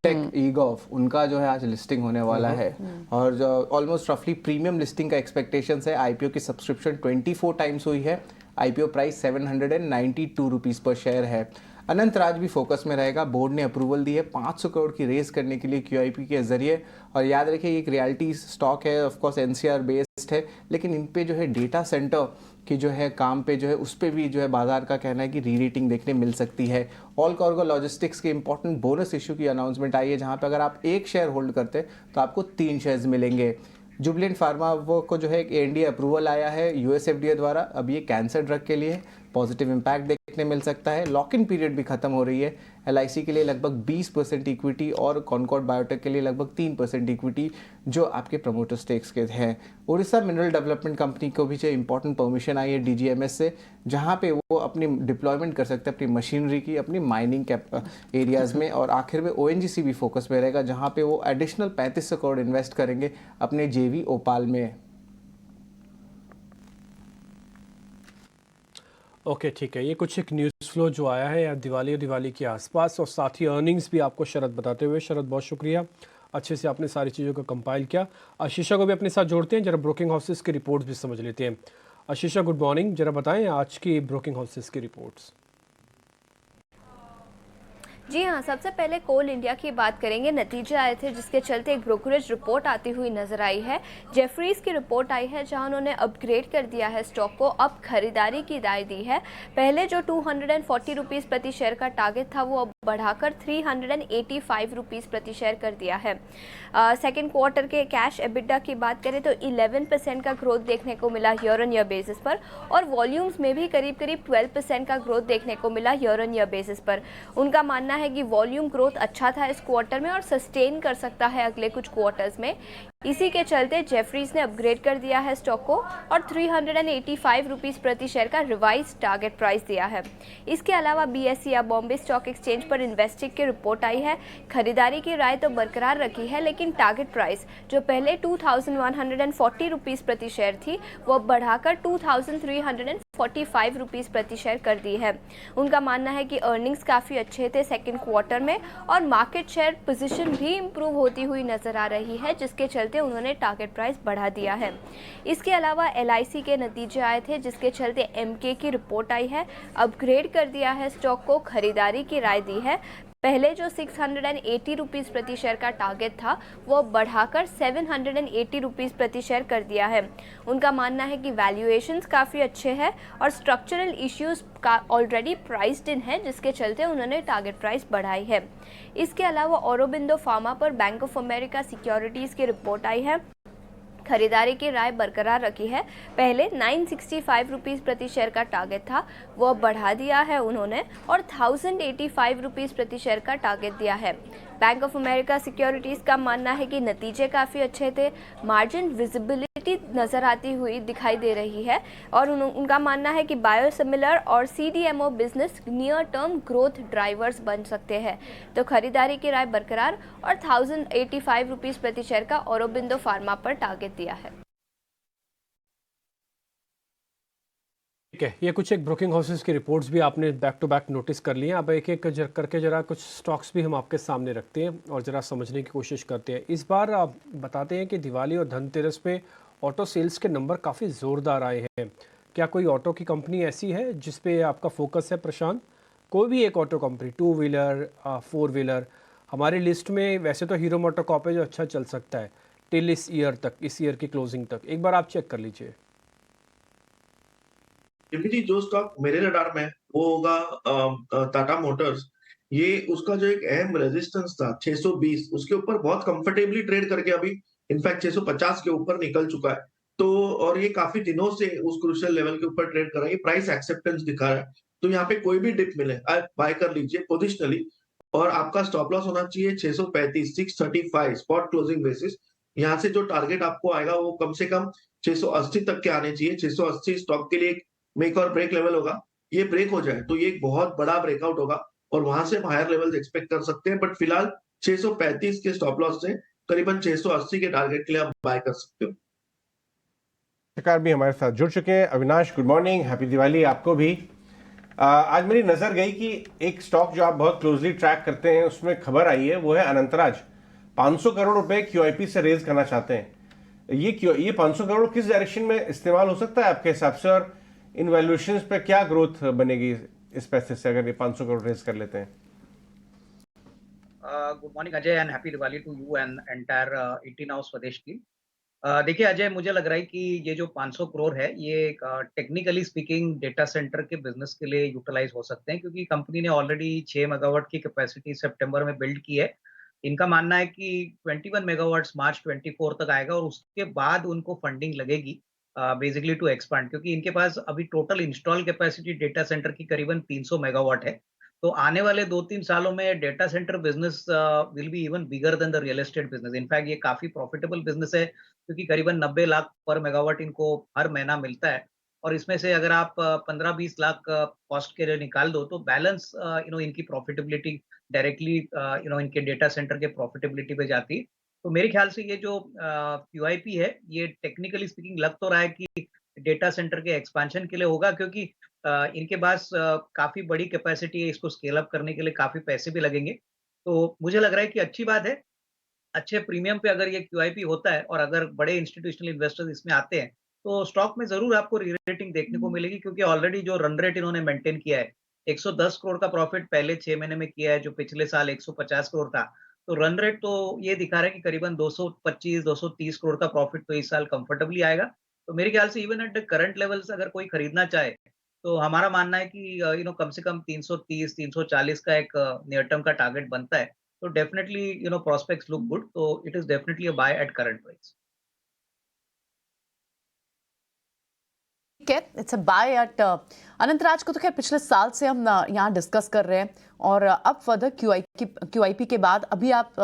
टेक ईगॉफ उनका जो है आज लिस्टिंग होने वाला है और जो ऑलमोस्ट रफली प्रीमियम लिस्टिंग का एक्सपेक्टेशंस है। आईपीओ की सब्सक्रिप्शन 24 टाइम्स हुई है, आईपीओ प्राइस 792 रुपीज़ पर शेयर है। अनंत राज भी फोकस में रहेगा, बोर्ड ने अप्रूवल दी है 500 करोड़ की रेस करने के लिए क्यूआईपी के जरिए। और याद रखिए ये एक रियलिटी स्टॉक है, ऑफ कोर्स एनसीआर बेस्ड है, लेकिन इन पे जो है डेटा सेंटर की जो है काम पे जो है उस पे भी जो है बाजार का कहना है कि री रेटिंग देखने मिल सकती है। ऑल कार्गो लॉजिस्टिक्स के इंपॉर्टेंट बोनस इशू की अनाउंसमेंट आई है, जहां पे अगर आप एक शेयर होल्ड करते तो आपको 3 शेयर्स मिलेंगे। जुबलेंट फार्मा वो को जो है एक एनडीए अप्रूवल आया है यूएस एफडीए द्वारा, अब ये कैंसर ड्रग के लिए पॉजिटिव इम्पैक्ट देखने मिल सकता है। लॉक इन पीरियड भी खत्म हो रही है, एलआईसी के लिए लगभग 20% इक्विटी और कॉनकॉर्ड बायोटेक के लिए लगभग 3% इक्विटी जो आपके प्रमोटर स्टेक्स के हैं। उड़ीसा मिनरल डेवलपमेंट कंपनी को भी जो इंपॉर्टेंट परमिशन आई है डीजीएमएस से, जहां पे वो अपनी डिप्लॉयमेंट कर सकते हैं अपनी मशीनरी की अपनी माइनिंग एरियाज में। और आखिर में ओएनजीसी भी फोकस में रहेगा, जहां पे वो एडिशनल 3500 करोड़ इन्वेस्ट करेंगे अपने जेवी ओपाल में। ओके ठीक है, ये कुछ एक न्यूज़ फ्लो जो आया है या दिवाली और दिवाली के आसपास, और साथ ही अर्निंग्स भी आपको शरद बताते हुए। शरद बहुत शुक्रिया, अच्छे से आपने सारी चीज़ों को कंपाइल किया। आशीषा को भी अपने साथ जोड़ते हैं, जरा ब्रोकिंग हाउसेस की रिपोर्ट्स भी समझ लेते हैं। आशीषा गुड मॉर्निंग, जरा बताएं आज की ब्रोकिंग हाउसेस की रिपोर्ट्स। जी हाँ, सबसे पहले कोल इंडिया की बात करेंगे। नतीजे आए थे जिसके चलते एक ब्रोकरेज रिपोर्ट आती हुई नजर आई है। जेफरीज की रिपोर्ट आई है जहां उन्होंने अपग्रेड कर दिया है स्टॉक को, अब खरीदारी की राय दी है। पहले जो 240 रुपीज़ प्रति शेयर का टारगेट था वो अब बढ़ाकर 385 रुपीज़ प्रति शेयर कर दिया है। सेकेंड क्वार्टर के कैश एबिडा की बात करें तो 11% का ग्रोथ देखने को मिला ईयर ऑन ईयर बेसिस पर, और वॉल्यूम्स में भी करीब करीब 12% का ग्रोथ देखने को मिला ईयर ऑन ईयर बेसिस पर। उनका मानना है कि वॉल्यूम ग्रोथ अच्छा था इस क्वार्टर में और सस्टेन कर सकता है अगले कुछ क्वार्टर्स में। इसी के चलते जेफरीज ने अपग्रेड कर दिया है स्टॉक को और 385 रुपीज़ प्रति शेयर का रिवाइज टारगेट प्राइस दिया है। इसके अलावा बीएसई या बॉम्बे स्टॉक एक्सचेंज पर इन्वेस्टिक की रिपोर्ट आई है। खरीदारी की राय तो बरकरार रखी है, लेकिन टारगेट प्राइस जो पहले 2140 रुपीज़ प्रति शेयर थी वो बढ़ाकर 2345 रुपीज़ प्रति शेयर कर दी है। उनका मानना है कि अर्निंग्स काफ़ी अच्छे थे सेकेंड क्वार्टर में और मार्केट शेयर पोजीशन भी इम्प्रूव होती हुई नजर आ रही है, जिसके चलते उन्होंने टारगेट प्राइस बढ़ा दिया है। इसके अलावा एलआईसी के नतीजे आए थे जिसके चलते एमके की रिपोर्ट आई है, अपग्रेड कर दिया है स्टॉक को, खरीदारी की राय दी है। पहले जो 680 रुपीज़ प्रति शेयर का टारगेट था वो बढ़ाकर 780 रुपीज़ प्रति शेयर कर दिया है। उनका मानना है कि वैल्यूएशंस काफ़ी अच्छे हैं और स्ट्रक्चरल इश्यूज का ऑलरेडी प्राइस्ड इन है, जिसके चलते उन्होंने टारगेट प्राइस बढ़ाई है। इसके अलावा औरोबिंदो फार्मा पर बैंक ऑफ अमेरिका सिक्योरिटीज़ की रिपोर्ट आई है। खरीदारी की राय बरकरार रखी है। पहले 965 रुपीज़ प्रति शेयर का टारगेट था वो अब बढ़ा दिया है उन्होंने और 1085 रुपीज़ प्रति शेयर का टारगेट दिया है। बैंक ऑफ अमेरिका सिक्योरिटीज़ का मानना है कि नतीजे काफ़ी अच्छे थे, मार्जिन विजिबिलिटी नज़र आती हुई दिखाई दे रही है और उनका मानना है कि बायोसिमिलर और CDMO business near term growth drivers बन सकते हैं। तो खरीदारी की राय बरकरार और 1085 रुपीज़ प्रति शेयर का औरोबिंदो फार्मा पर टारगेट दिया है। ठीक है, ये कुछ एक ब्रोकिंग हाउसेस की रिपोर्ट्स भी आपने बैक टू बैक नोटिस कर लिए हैं। अब एक एक करके जरा कुछ स्टॉक्स भी हम आपके सामने रखते हैं और ज़रा समझने की कोशिश करते हैं। इस बार आप बताते हैं कि दिवाली और धनतेरस पे ऑटो सेल्स के नंबर काफ़ी ज़ोरदार आए हैं। क्या कोई ऑटो की कंपनी ऐसी है जिस पे आपका फोकस है प्रशांत? कोई भी एक ऑटो कंपनी, 2 व्हीलर 4 व्हीलर। हमारी लिस्ट में वैसे तो हीरो मोटोकॉर्प है जो अच्छा चल सकता है टिल इस ईयर तक, इस ईयर की क्लोजिंग तक। एक बार आप चेक कर लीजिए। जी, जो स्टॉक मेरे रडार में वो होगा टाटा मोटर्स। ये उसका जो एक अहम रेजिस्टेंस था 620, उसके ऊपर बहुत कंफर्टेबली ट्रेड करके अभी इनफैक्ट 650 के ऊपर निकल चुका है। तो और ये काफी दिनों से उस क्रूशियल लेवल के ऊपर ट्रेड कर रहा है, ये प्राइस एक्सेप्टेंस दिखा रहा है। तो यहाँ पे कोई भी डिप मिले आप बाय कर लीजिए पोजिशनली, और आपका स्टॉप लॉस होना चाहिए 635, 635 स्पॉट क्लोजिंग बेसिस। यहाँ से जो टारगेट आपको आएगा वो कम से कम 680 तक के आने चाहिए। 680 स्टॉक के लिए एक मेक और ब्रेक लेवल होगा। ये ब्रेक हो जाए तो ये एक बहुत बड़ा ब्रेकआउट होगा और वहां से हायर लेवल्स एक्सपेक्ट कर सकते हैं, बट फिलहाल 635 के स्टॉप लॉस से करीबन 680 के टारगेट के लिए आप बाय कर सकते हो। शिकार भी हमारे साथ जुड़ चुके हैं। Avinash, good morning, happy Diwali आपको भी। आज मेरी नजर गई कि एक स्टॉक जो आप बहुत क्लोजली ट्रैक करते हैं उसमें खबर आई है, वो है अनंतराज। 500 करोड़ रुपए QIP से रेज करना चाहते हैं। ये 500 करोड़ किस डायरेक्शन में इस्तेमाल हो सकता है आपके हिसाब से, और इन वैल्यूएशंस पे क्या ग्रोथ बनेगी इस पैसे से अगर ये 500 करोड़ रेज कर लेते हैं? Good morning Ajay and happy Diwali to you and entire 18 hours Swadesh team. देखिए अजय, मुझे लग रहा है कि ये जो 500 करोड़ है ये टेक्निकली स्पीकिंग डेटा सेंटर के बिजनेस के लिए यूटिलाइज हो सकते हैं, क्योंकि कंपनी ने ऑलरेडी 6 मेगावाट की कैपेसिटी सितंबर में बिल्ड की है। इनका मानना है कि 21 मेगावाट्स मार्च 24 तक आएगा और उसके बाद उनको फंडिंग लगेगी बेसिकली टू एक्सपांड, क्योंकि इनके पास अभी total install capacity data centre की करीबन 300 मेगावाट है। तो आने वाले 2-3 सालों में data centre business will be even bigger than the real estate business. In fact ये काफी प्रॉफिटेबल बिजनेस है, क्योंकि करीबन 90 लाख पर मेगावाट इनको हर महीना मिलता है, और इसमें से अगर आप 15-20 लाख कॉस्ट के लिए निकाल दो तो बैलेंस इनकी प्रॉफिटेबिलिटी डायरेक्टली इनके डेटा सेंटर के प्रॉफिटेबिलिटी पे जाती है। तो मेरे ख्याल से ये जो QIP है ये टेक्निकली स्पीकिंग लग तो रहा है कि डेटा सेंटर के एक्सपेंशन के लिए होगा, क्योंकि इनके पास काफी बड़ी कैपेसिटी है, इसको स्केल अप करने के लिए काफी पैसे भी लगेंगे। तो मुझे लग रहा है कि अच्छी बात है, अच्छे प्रीमियम पे अगर ये QIP होता है और अगर बड़े इंस्टीट्यूशनल इन्वेस्टर्स इसमें आते हैं तो स्टॉक में जरूर आपको री-रेटिंग देखने को मिलेगी, क्योंकि ऑलरेडी जो रन रेट इन्होंने मेंटेन किया है 110 करोड़ का प्रॉफिट पहले 6 महीने में किया है, जो पिछले साल 150 करोड़ था। तो रन रेट तो ये दिखा रहा है कि करीबन 225-230 करोड़ का प्रॉफिट तो इस साल कंफर्टेबली आएगा। तो मेरे ख्याल से even at the current levels अगर कोई खरीदना चाहे तो हमारा मानना है कि कम से कम 330-340 का एक नियर टर्म का टारगेट बनता है। तो definitely prospects look good, so it is definitely a buy at current price. ठीक है, it's a buy at Anantraj को तो खैर पिछले साल से हम यहाँ डिस्कस कर रहे हैं, और अब फर्दर QIP के बाद अभी आप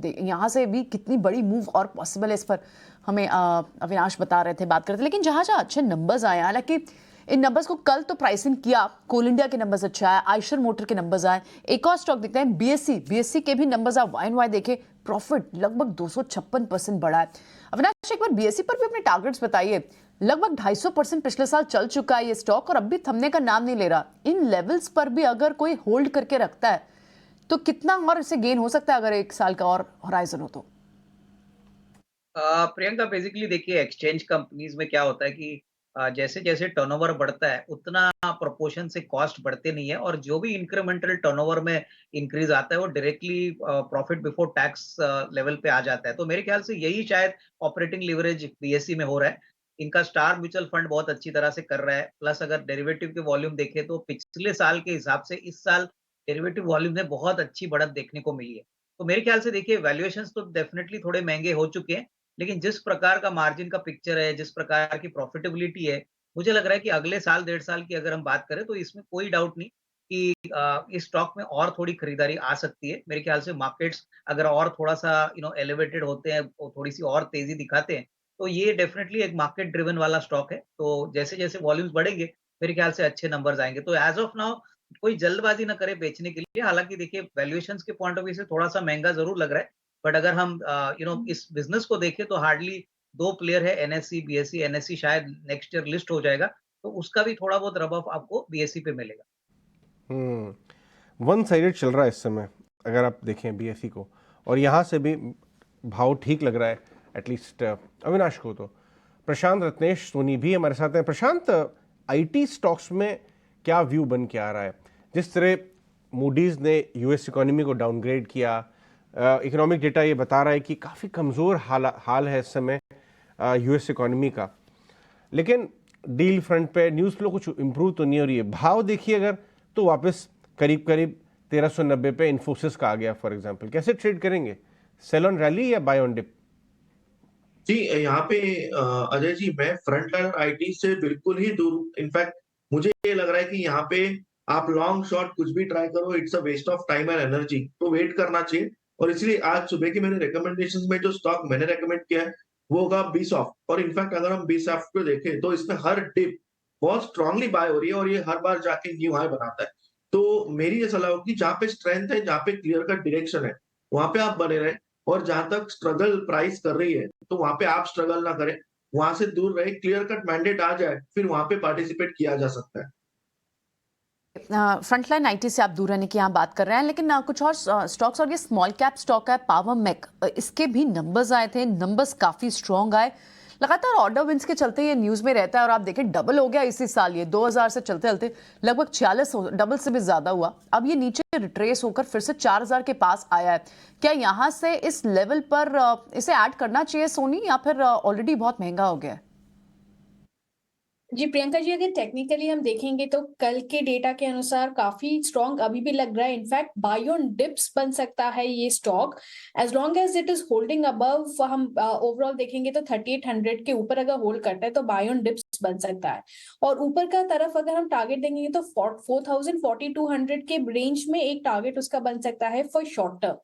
यहाँ से भी कितनी बड़ी मूव और पॉसिबल है इस पर हमें अविनाश बता रहे थे, बात करते थे। लेकिन जहाँ जहाँ अच्छे नंबर्स आए, हालांकि इन नंबर्स को कल तो प्राइसिंग किया, कोल इंडिया के नंबर्स अच्छे आए, आयशर मोटर के नंबर्स आए, एक और स्टॉक दिखता है BSE के भी नंबर्स आप वाई देखे, प्रॉफिट लगभग 256% बढ़ा है। अविनाश, एक बार BSE पर भी अपने टारगेट्स बताइए। लगभग 250% पिछले साल चल चुका है ये स्टॉक और अब भी थमने का नाम नहीं ले रहा। इन लेवल्स पर भी अगर कोई होल्ड करके रखता है तो कितना और इसे गेन हो सकता है अगर एक साल का और होराइजन हो तो? प्रियंका, बेसिकली देखिए एक्सचेंज कंपनीज में क्या होता है कि जैसे जैसे टर्नओवर बढ़ता है उतना प्रोपोर्शन से कॉस्ट बढ़ते नहीं है, और जो भी इंक्रीमेंटल टर्नओवर में इंक्रीज आता है वो directly profit before tax level पे आ जाता है। तो मेरे ख्याल से यही शायद ऑपरेटिंग लीवरेज BSE में हो रहा है। इनका स्टार म्यूचुअल फंड बहुत अच्छी तरह से कर रहा है, प्लस अगर डेरिवेटिव के वॉल्यूम देखें तो पिछले साल के हिसाब से इस साल डेरिवेटिव वॉल्यूम में बहुत अच्छी बढ़त देखने को मिली है। तो मेरे ख्याल से देखिए वैल्यूएशंस तो डेफिनेटली थोड़े महंगे हो चुके हैं, लेकिन जिस प्रकार का मार्जिन का पिक्चर है, जिस प्रकार की प्रॉफिटेबिलिटी है, मुझे लग रहा है कि अगले साल 1.5 साल की अगर हम बात करें तो इसमें कोई डाउट नहीं कि इस स्टॉक में और थोड़ी खरीदारी आ सकती है। मेरे ख्याल से मार्केट्स अगर और थोड़ा सा एलिवेटेड होते हैं, थोड़ी सी और तेजी दिखाते हैं, तो ये डेफिनेटली एक मार्केट ड्रिवन वाला स्टॉक है। तो जैसे जैसे वॉल्यूम्स बढ़ेंगे मेरे ख्याल से अच्छे नंबर्स आएंगे। तो एज ऑफ नाउ कोई जल्दबाजी ना करे बेचने के लिए। हालांकि देखिए वैल्यूएशंस के पॉइंट ऑफ व्यू से थोड़ा सा महंगा जरूर लग रहा है, बट अगर हम इस बिजनेस को देखें तो हार्डली 2 प्लेयर है, NSE BSE। NSE शायद नेक्स्ट ईयर लिस्ट हो जाएगा, तो उसका भी थोड़ा बहुत रब ऑफ आपको BSE पे मिलेगा। वन साइडेड चल रहा है इस समय अगर आप देखें BSE को, और यहाँ से भी भाव ठीक लग रहा है एटलीस्ट अविनाश को। तो प्रशांत रत्नेश सोनी भी हमारे साथ हैं। प्रशांत, IT स्टॉक्स में क्या व्यू बन के आ रहा है? जिस तरह मूडीज़ ने US इकोनॉमी को डाउनग्रेड किया, इकोनॉमिक डेटा ये बता रहा है कि काफ़ी कमज़ोर हाल है इस समय US इकोनॉमी का, लेकिन डील फ्रंट पे न्यूज़ फ्लो कुछ इम्प्रूव तो नहीं हो रही है। भाव देखिए अगर तो वापस करीब 1390 पे इन्फोसिस का आ गया फॉर एग्जांपल। कैसे ट्रेड करेंगे, सेल ऑन रैली या बाय ऑन डिप? जी, यहाँ पे अजय जी मैं फ्रंट लाइन IT से बिल्कुल ही दूर हूँ। इनफैक्ट मुझे ये लग रहा है कि यहाँ पे आप लॉन्ग शॉर्ट कुछ भी ट्राई करो, it's a waste of time and energy. तो वेट करना चाहिए। और इसलिए आज सुबह की मेरे रिकमेंडेशंस में जो स्टॉक मैंने रेकमेंड किया है वो होगा बीसॉफ्ट। और इनफैक्ट अगर हम बीसॉफ्ट को देखें तो इसमें हर डिप बहुत स्ट्रांगली बाय हो रही है और ये हर बार जाके न्यू हाई बनाता है। तो मेरी ये सलाह होगी, जहाँ पे स्ट्रेंथ है, जहाँ पे क्लियर कट डायरेक्शन है, वहां पे आप बने रहें। और जहां तक स्ट्रगल प्राइस कर रही है तो वहां पे आप स्ट्रगल ना करें, वहां से दूर रहे। क्लियर कट मैंडेट आ जाए फिर वहां पे पार्टिसिपेट किया जा सकता है। फ्रंटलाइन आईटी से आप दूर रहने की यहाँ बात कर रहे हैं, लेकिन कुछ और स्टॉक्स, और ये स्मॉल कैप स्टॉक है पावर मेक, इसके भी नंबर्स आए थे, नंबर्स काफी स्ट्रॉन्ग आए। लगातार ऑर्डर विंस के चलते ये न्यूज में रहता है, और आप देखें डबल हो गया इसी साल, ये 2000 से चलते चलते लगभग 46, डबल से भी ज्यादा हुआ। अब ये नीचे रिट्रेस होकर फिर से 4000 के पास आया है। क्या यहाँ से इस लेवल पर इसे ऐड करना चाहिए सोनी, या फिर ऑलरेडी बहुत महंगा हो गया है? जी प्रियंका जी, अगर टेक्निकली हम देखेंगे तो कल के डेटा के अनुसार काफी स्ट्रॉन्ग अभी भी लग रहा है। इनफैक्ट बाय ऑन डिप्स बन सकता है ये stock, as long as it is holding above. हम ओवरऑल देखेंगे तो 3800 के ऊपर अगर होल्ड करता है तो बाय ऑन डिप्स बन सकता है। और ऊपर का तरफ अगर हम टारगेट देंगे तो 4000 4200 के रेंज में एक टारगेट उसका बन सकता है फॉर शॉर्ट टर्म।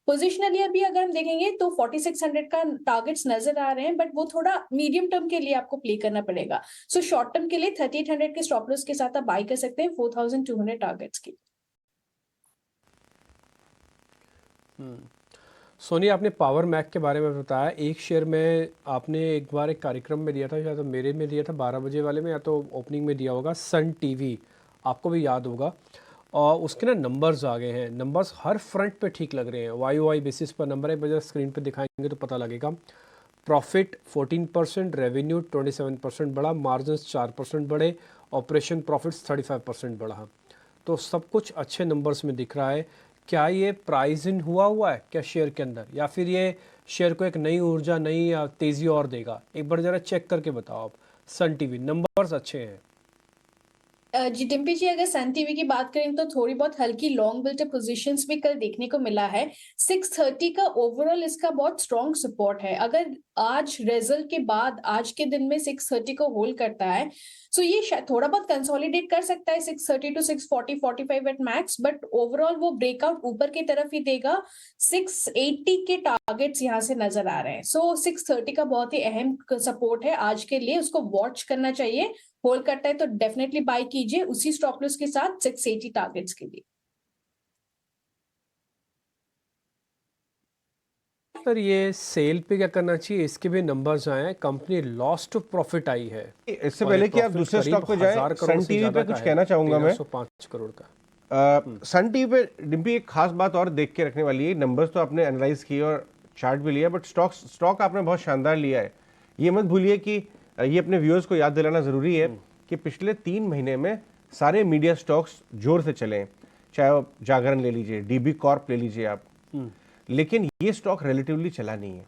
पोजिशनली अभी अगर हम देखेंगे तो 4600 का टारगेट्स नजर आ रहे हैं, बट वो थोड़ा मीडियम टर्म के लिए आपको प्ले करना पड़ेगा। सो शॉर्ट टर्म के लिए 3800 के स्टॉप लॉस के साथ आप बाय कर सकते हैं 4200 टारगेट्स की। सोनी, आपने पावर मैक के बारे में बताया, एक शेयर में आपने एक बार एक कार्यक्रम में दिया था, या तो मेरे में दिया था 12 बजे वाले में, या तो ओपनिंग में दिया होगा, सन टीवी, आपको भी याद होगा। और उसके ना नंबर्स आ गए हैं, नंबर्स हर फ्रंट पे ठीक लग रहे हैं, वाई बेसिस पर नंबर है, बजाय स्क्रीन पे दिखाएंगे तो पता लगेगा। प्रॉफिट 14%, रेवेन्यू 27% बढ़ा, मार्जिन्स 4% बढ़े, ऑपरेशन प्रॉफिट्स 35% बढ़ा। तो सब कुछ अच्छे नंबर्स में दिख रहा है। क्या ये प्राइस इन हुआ है क्या शेयर के अंदर, या फिर ये शेयर को एक नई ऊर्जा, नई तेज़ी और देगा? एक बार ज़रा चेक करके बताओ आप। सन टीवी नंबर्स अच्छे हैं। जी डिम्पी जी, अगर सन टीवी की बात करें तो थोड़ी बहुत हल्की लॉन्ग बिल्ट पोजीशंस भी कल देखने को मिला है। 630 का ओवरऑल इसका बहुत स्ट्रॉन्ग सपोर्ट है। अगर आज रिजल्ट के बाद आज के दिन में 630 को होल्ड करता है सो ये शायद थोड़ा बहुत कंसोलिडेट कर सकता है 630 to 640 45 at max, but overall वो ब्रेकआउट ऊपर की तरफ ही देगा। 680 के टारगेट्स यहाँ से नजर आ रहे हैं। सो 630 का बहुत ही अहम सपोर्ट है आज के लिए, उसको वॉच करना चाहिए। होल्ड करता है तो डेफिनेटली बाय कीजिए उसी स्टॉप लॉस के साथ 680 टारगेट्स के लिए। सर, ये सेल पे क्या करना चाहिए? इसके भी नंबर्स आए हैं, company loss to profit I है। इससे और पहले ये कि आप profit दूसरे करीब स्टॉक पे जाएं, 1000 करोड़ सन से टीवी ज्यादा पे कुछ का कहना है, चाहूंगा मैं। 1305 करोड़ का। सन टीवी पे डिम्पी एक खास बात और देख के रखने वाली है। नंबर्स तो आपने एनालाइज किए और चार्ट भी लिया, बट स्टॉक आपने बहुत शानदार लिया है। ये मत भूलिए कि ये अपने व्यूअर्स को याद दिलाना ज़रूरी है कि पिछले 3 महीने में सारे मीडिया स्टॉक्स जोर से चले हैं, चाहे वो जागरण ले लीजिए, डीबी कॉर्प ले लीजिए आप, लेकिन ये स्टॉक रिलेटिवली चला नहीं है।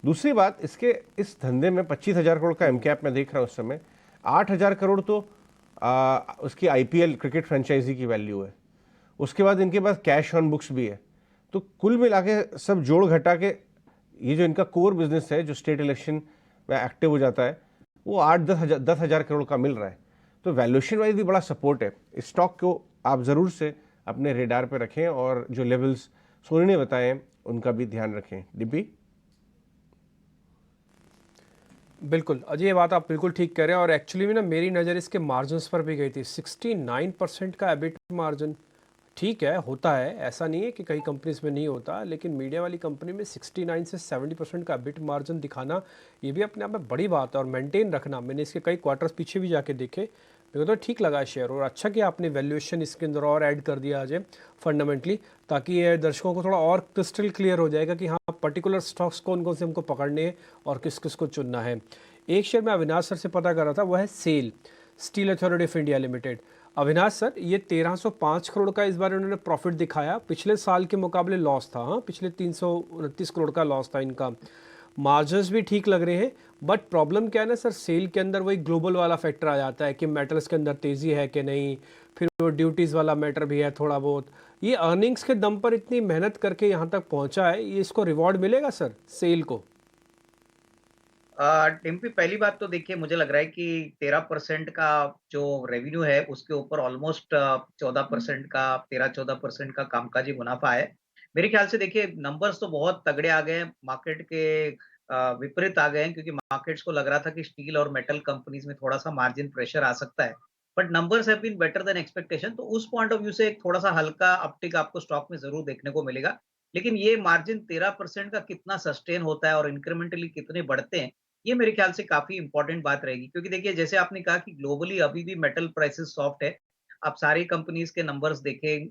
दूसरी बात, इसके इस धंधे में 25,000 करोड़ का एमकैप मैं देख रहा हूँ उस समय, 8,000 करोड़ तो उसकी आईपीएल क्रिकेट फ्रेंचाइजी की वैल्यू है। उसके बाद इनके पास कैश ऑन बुक्स भी है। तो कुल मिला के सब जोड़ घटा के ये जो इनका कोर बिजनेस है, जो स्टेट इलेक्शन में एक्टिव हो जाता है, वो 8-10 हज़ार करोड़ का मिल रहा है। तो वैल्यूएशन वाइज भी बड़ा सपोर्ट है। इस स्टॉक को आप ज़रूर से अपने रेडार पे रखें और जो लेवल्स सोनी ने बताए हैं उनका भी ध्यान रखें। डिब्बी बिल्कुल अजय, ये बात आप बिल्कुल ठीक कह रहे हैं। और एक्चुअली में ना मेरी नज़र इसके मार्जिन्स पर भी गई थी। 69% का एबिट मार्जिन ठीक है, होता है, ऐसा नहीं है कि कई कंपनीज में नहीं होता, लेकिन मीडिया वाली कंपनी में 69 से 70% का एबिट मार्जिन दिखाना ये भी अपने आप में बड़ी बात है। और मेंटेन रखना, मैंने इसके कई क्वार्टर्स पीछे भी जाके देखे, मेरे को तो ठीक लगा शेयर। और अच्छा कि आपने वैल्यूएशन इसके अंदर और ऐड कर दिया अजय फंडामेंटली, ताकि ये दर्शकों को थोड़ा और क्रिस्टल क्लियर हो जाएगा कि हाँ पर्टिकुलर स्टॉक्स कौन कौन से हमको पकड़ने हैं और किस किस को चुनना है। एक शेयर मैं अविनाश सर से पता कर रहा था, वह है SAIL, steel authority of India limited. Avinash sir, ये 1305 करोड़ का इस बार उन्होंने प्रॉफिट दिखाया, पिछले साल के मुकाबले लॉस था। हाँ, पिछले 329 करोड़ का लॉस था इनका। मार्जिन्स भी ठीक लग रहे हैं, बट प्रॉब्लम क्या है ना सर, सेल के अंदर वही ग्लोबल वाला फैक्टर आ जाता है कि मेटल्स के अंदर तेज़ी है कि नहीं, फिर वो ड्यूटीज़ वाला मैटर भी है थोड़ा बहुत। ये अर्निंग्स के दम पर इतनी मेहनत करके यहाँ तक पहुँचा है, ये इसको रिवॉर्ड मिलेगा सर सेल को? डिम्पी, पहली बात तो देखिए मुझे लग रहा है कि 13% का जो रेवेन्यू है उसके ऊपर ऑलमोस्ट 14% का 13-14% का कामकाजी मुनाफा है। मेरे ख्याल से देखिए नंबर्स तो बहुत तगड़े आ गए हैं, मार्केट के विपरीत आ गए हैं, क्योंकि मार्केट्स को लग रहा था कि स्टील और मेटल कंपनीज में थोड़ा सा मार्जिन प्रेशर आ सकता है, but numbers have been better than expectation. तो उस पॉइंट ऑफ व्यू से एक थोड़ा सा हल्का अपटिक आपको स्टॉक में जरूर देखने को मिलेगा। लेकिन ये मार्जिन 13% का कितना सस्टेन होता है और इंक्रीमेंटली कितने बढ़ते हैं, ये मेरे ख्याल से काफ़ी इम्पोर्टेंट बात रहेगी, क्योंकि देखिए जैसे आपने कहा कि ग्लोबली अभी भी मेटल प्राइसेस सॉफ्ट है। आप सारी कंपनीज के नंबर्स देखें,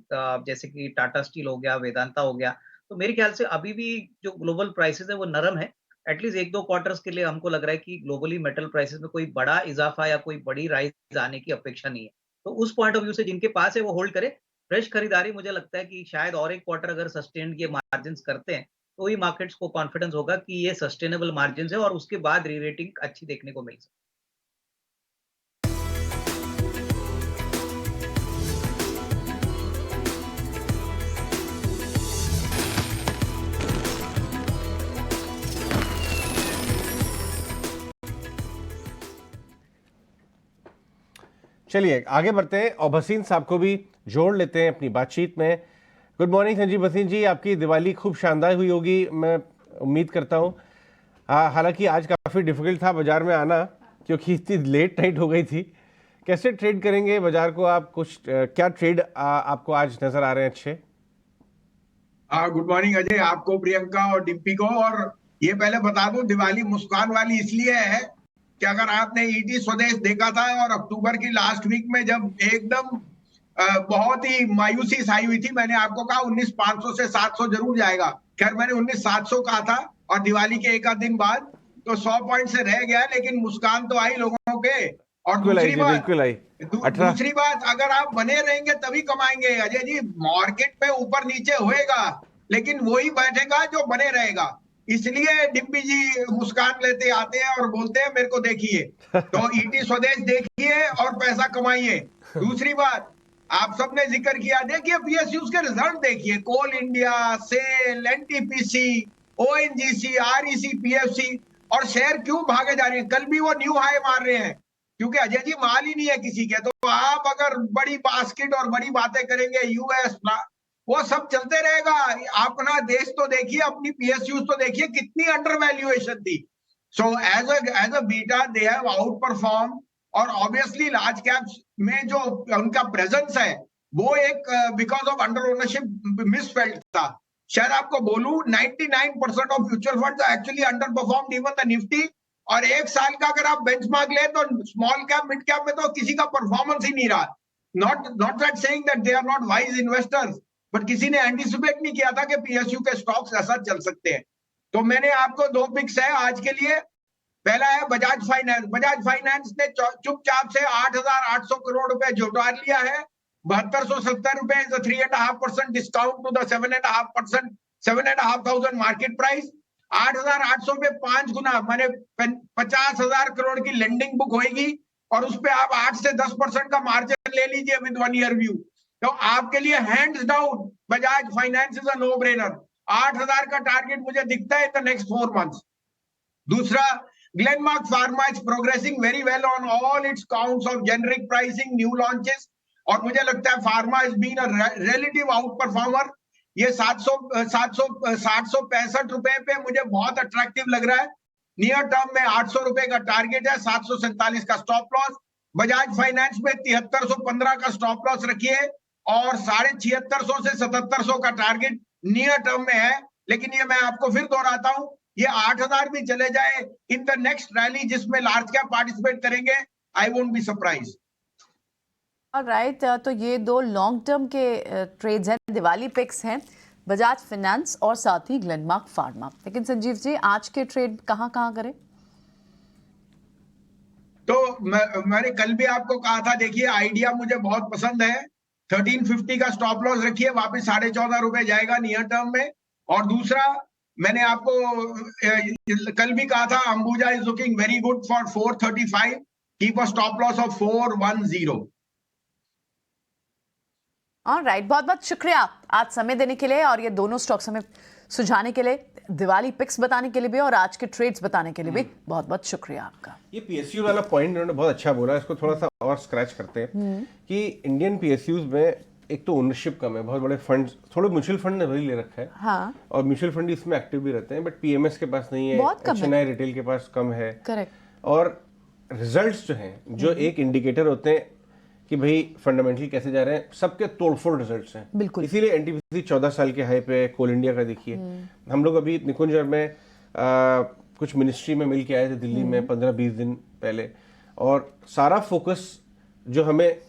जैसे कि टाटा स्टील हो गया, वेदांता हो गया, तो मेरे ख्याल से अभी भी जो ग्लोबल प्राइसेस है वो नरम है। एटलीस्ट 1-2 क्वार्टर्स के लिए हमको लग रहा है कि ग्लोबली मेटल प्राइसेस में कोई बड़ा इज़ाफ़ा या कोई बड़ी राइज़ आने की अपेक्षा नहीं है। तो उस पॉइंट ऑफ व्यू से जिनके पास है वो होल्ड करें। फ्रेश खरीदारी मुझे लगता है कि शायद और 1 क्वार्टर अगर सस्टेन्ड ये मार्जिन्स करते हैं, तो ही मार्केट्स को कॉन्फिडेंस होगा कि ये सस्टेनेबल मार्जिन्स है और उसके बाद री-रेटिंग अच्छी देखने को मिल सकती है। चलिए आगे बढ़ते हैं और भसीन साहब को भी जोड़ लेते हैं अपनी बातचीत में। गुड मॉर्निंग संजीव भसीन जी, आपकी दिवाली खूब शानदार हुई होगी, मैं उम्मीद करता हूँ। हालांकि आज काफ़ी डिफिकल्ट था बाजार में आना, क्योंकि इतनी लेट नाइट हो गई थी। कैसे ट्रेड करेंगे बाजार को आप? कुछ क्या ट्रेड आपको आज नजर आ रहे हैं अच्छे? गुड मॉर्निंग अजय, आपको, प्रियंका और डिम्पी को। और ये पहले बता दूं, दिवाली मुस्कान वाली इसलिए है कि अगर आपने ईटी स्वदेश देखा था और अक्टूबर की लास्ट वीक में जब एकदम बहुत ही मायूसी छाई हुई थी, मैंने आपको कहा 19,500 से 700 जरूर जाएगा। खैर मैंने 19,700 कहा था और दिवाली के एक आध दिन बाद तो 100 पॉइंट से रह गया, लेकिन मुस्कान तो आई लोगों के। और दूसरी बात, अगर आप बने रहेंगे तभी कमाएंगे अजय जी। मार्केट में ऊपर नीचे होएगा, लेकिन वही बैठेगा जो बने रहेगा। इसलिए डिम्पी जी मुस्कान लेते आते हैं और बोलते हैं मेरे को देखिए। तो ईटी स्वदेश देखिए और पैसा कमाइए। दूसरी बात, आप सबने जिक्र किया, देखिए पीएसयूज के रिजल्ट देखिए, Coal India, SAIL, NTPC, ONGC, REC, PFC, और शेयर क्यों भागे जा रहे हैं? कल भी वो न्यू हाई मार रहे हैं, क्योंकि अजय जी माल ही नहीं है किसी के। तो आप अगर बड़ी बास्केट और बड़ी बातें करेंगे, यूएस वो सब चलते रहेगा। अपना देश तो देखिए, अपनी पीएसयूज तो देखिए कितनी अंडर वैल्यूएशन थी। So as a beta they have out perform. और ऑब्वियसली लार्ज कैप्स में जो उनका प्रेजेंस है वो एक because of under ownership misfelt था। शायद आपको बोलूं 99% of mutual funds actually under performed even the Nifty. और एक साल का अगर आप बेंचमार्क ले तो स्मॉल कैप मिड कैप में तो किसी का परफॉर्मेंस ही नहीं रहा। Not that saying that they are not wise investors, but किसी ने एंटिसिपेट नहीं किया था कि पीएसयू के स्टॉक्स ऐसा चल सकते हैं। तो मैंने आपको 2 पिक्स है आज के लिए। पहला है बजाज फाइनेंस। बजाज फाइनेंस ने चुपचाप से 8,800 करोड़ रुपए जुटा लिया है। 7270 रुपए is 3.5% discount to the 7.5%, 7,500 market price. 8,800 पे 5 गुना माने 50,000 करोड़ की लेंडिंग बुक होगी, और उस पे आप 8 से 10% का मार्जिन ले लीजिए विद 1 ईयर व्यू। तो आपके लिए hands down Bajaj finance is a no brainer. 8,000 का टारगेट मुझे दिखता है इन द नेक्स्ट 4 मंथ्स। दूसरा, Glenmark Pharma is progressing very well on all its counts of generic pricing, new launches, और मुझे लगता है pharma has been a relative outperformer। ये 765 रुपए पे मुझे बहुत अट्रैक्टिव लग रहा है। नियर टर्म में 800 रुपए का टारगेट है, 747 का स्टॉप लॉस। बजाज फाइनेंस में 7315 का स्टॉप लॉस रखिए और 7650 से 7700 का टारगेट नियर टर्म में है। लेकिन ये मैं आपको फिर दोहराता हूं, ये 8,000 भी चले जाए इन द नेक्स्ट रैली जिसमें लार्ज कैप पार्टिसिपेट करेंगे, I won't be surprise. Right, तो ये 2 लॉन्ग टर्म के ट्रेड्स हैं, दिवाली पिक्स हैं, बजाज फाइनेंस और साथ ही ग्लेनमार्क फार्मा। लेकिन संजीव जी आज के ट्रेड कहाँ करें? तो मैंने कल भी आपको कहा था, देखिए आइडिया मुझे बहुत पसंद है। 1350 का स्टॉप लॉस रखिए, वापस 14.5 रुपए जाएगा नियर टर्म में। और दूसरा, मैंने आपको कल भी कहा था, Ambuja is looking very good for 435, keep a stop loss of 410। Alright, बहुत बहुत शुक्रिया आज समय देने के लिए, और ये दोनों स्टॉक्स हमें सुझाने के लिए, दिवाली पिक्स बताने के लिए भी और आज के ट्रेड्स बताने के लिए भी बहुत बहुत शुक्रिया आपका। ये पीएसयू वाला पॉइंट उन्होंने बहुत अच्छा बोला, इसको थोड़ा सा और स्क्रैच करते हैं कि इंडियन पीएसयूज में एक तो ओनरशिप कम है, बहुत बड़े फंड, थोड़े म्यूचुअल फंड ने वही ले रखा है। हाँ, और म्यूचुअल फंड इसमें एक्टिव भी रहते हैं, बट पीएमएस के पास नहीं है, बहुत कम है। एचएनआई रिटेल के पास कम है। करेक्ट। और रिजल्ट्स जो हैं, जो एक इंडिकेटर होते हैं कि भाई फंडामेंटली कैसे जा रहे हैं, सबके तोड़फोड़ रिजल्ट्स हैं। बिल्कुल। इसीलिए एनटीपीसी 14 साल के हाई पे, कोल इंडिया का देखिए, हम लोग अभी निकुंज और मैं कुछ मिनिस्ट्री में मिल के आए थे दिल्ली में 15-20 दिन पहले, और सारा फोकस जो हमें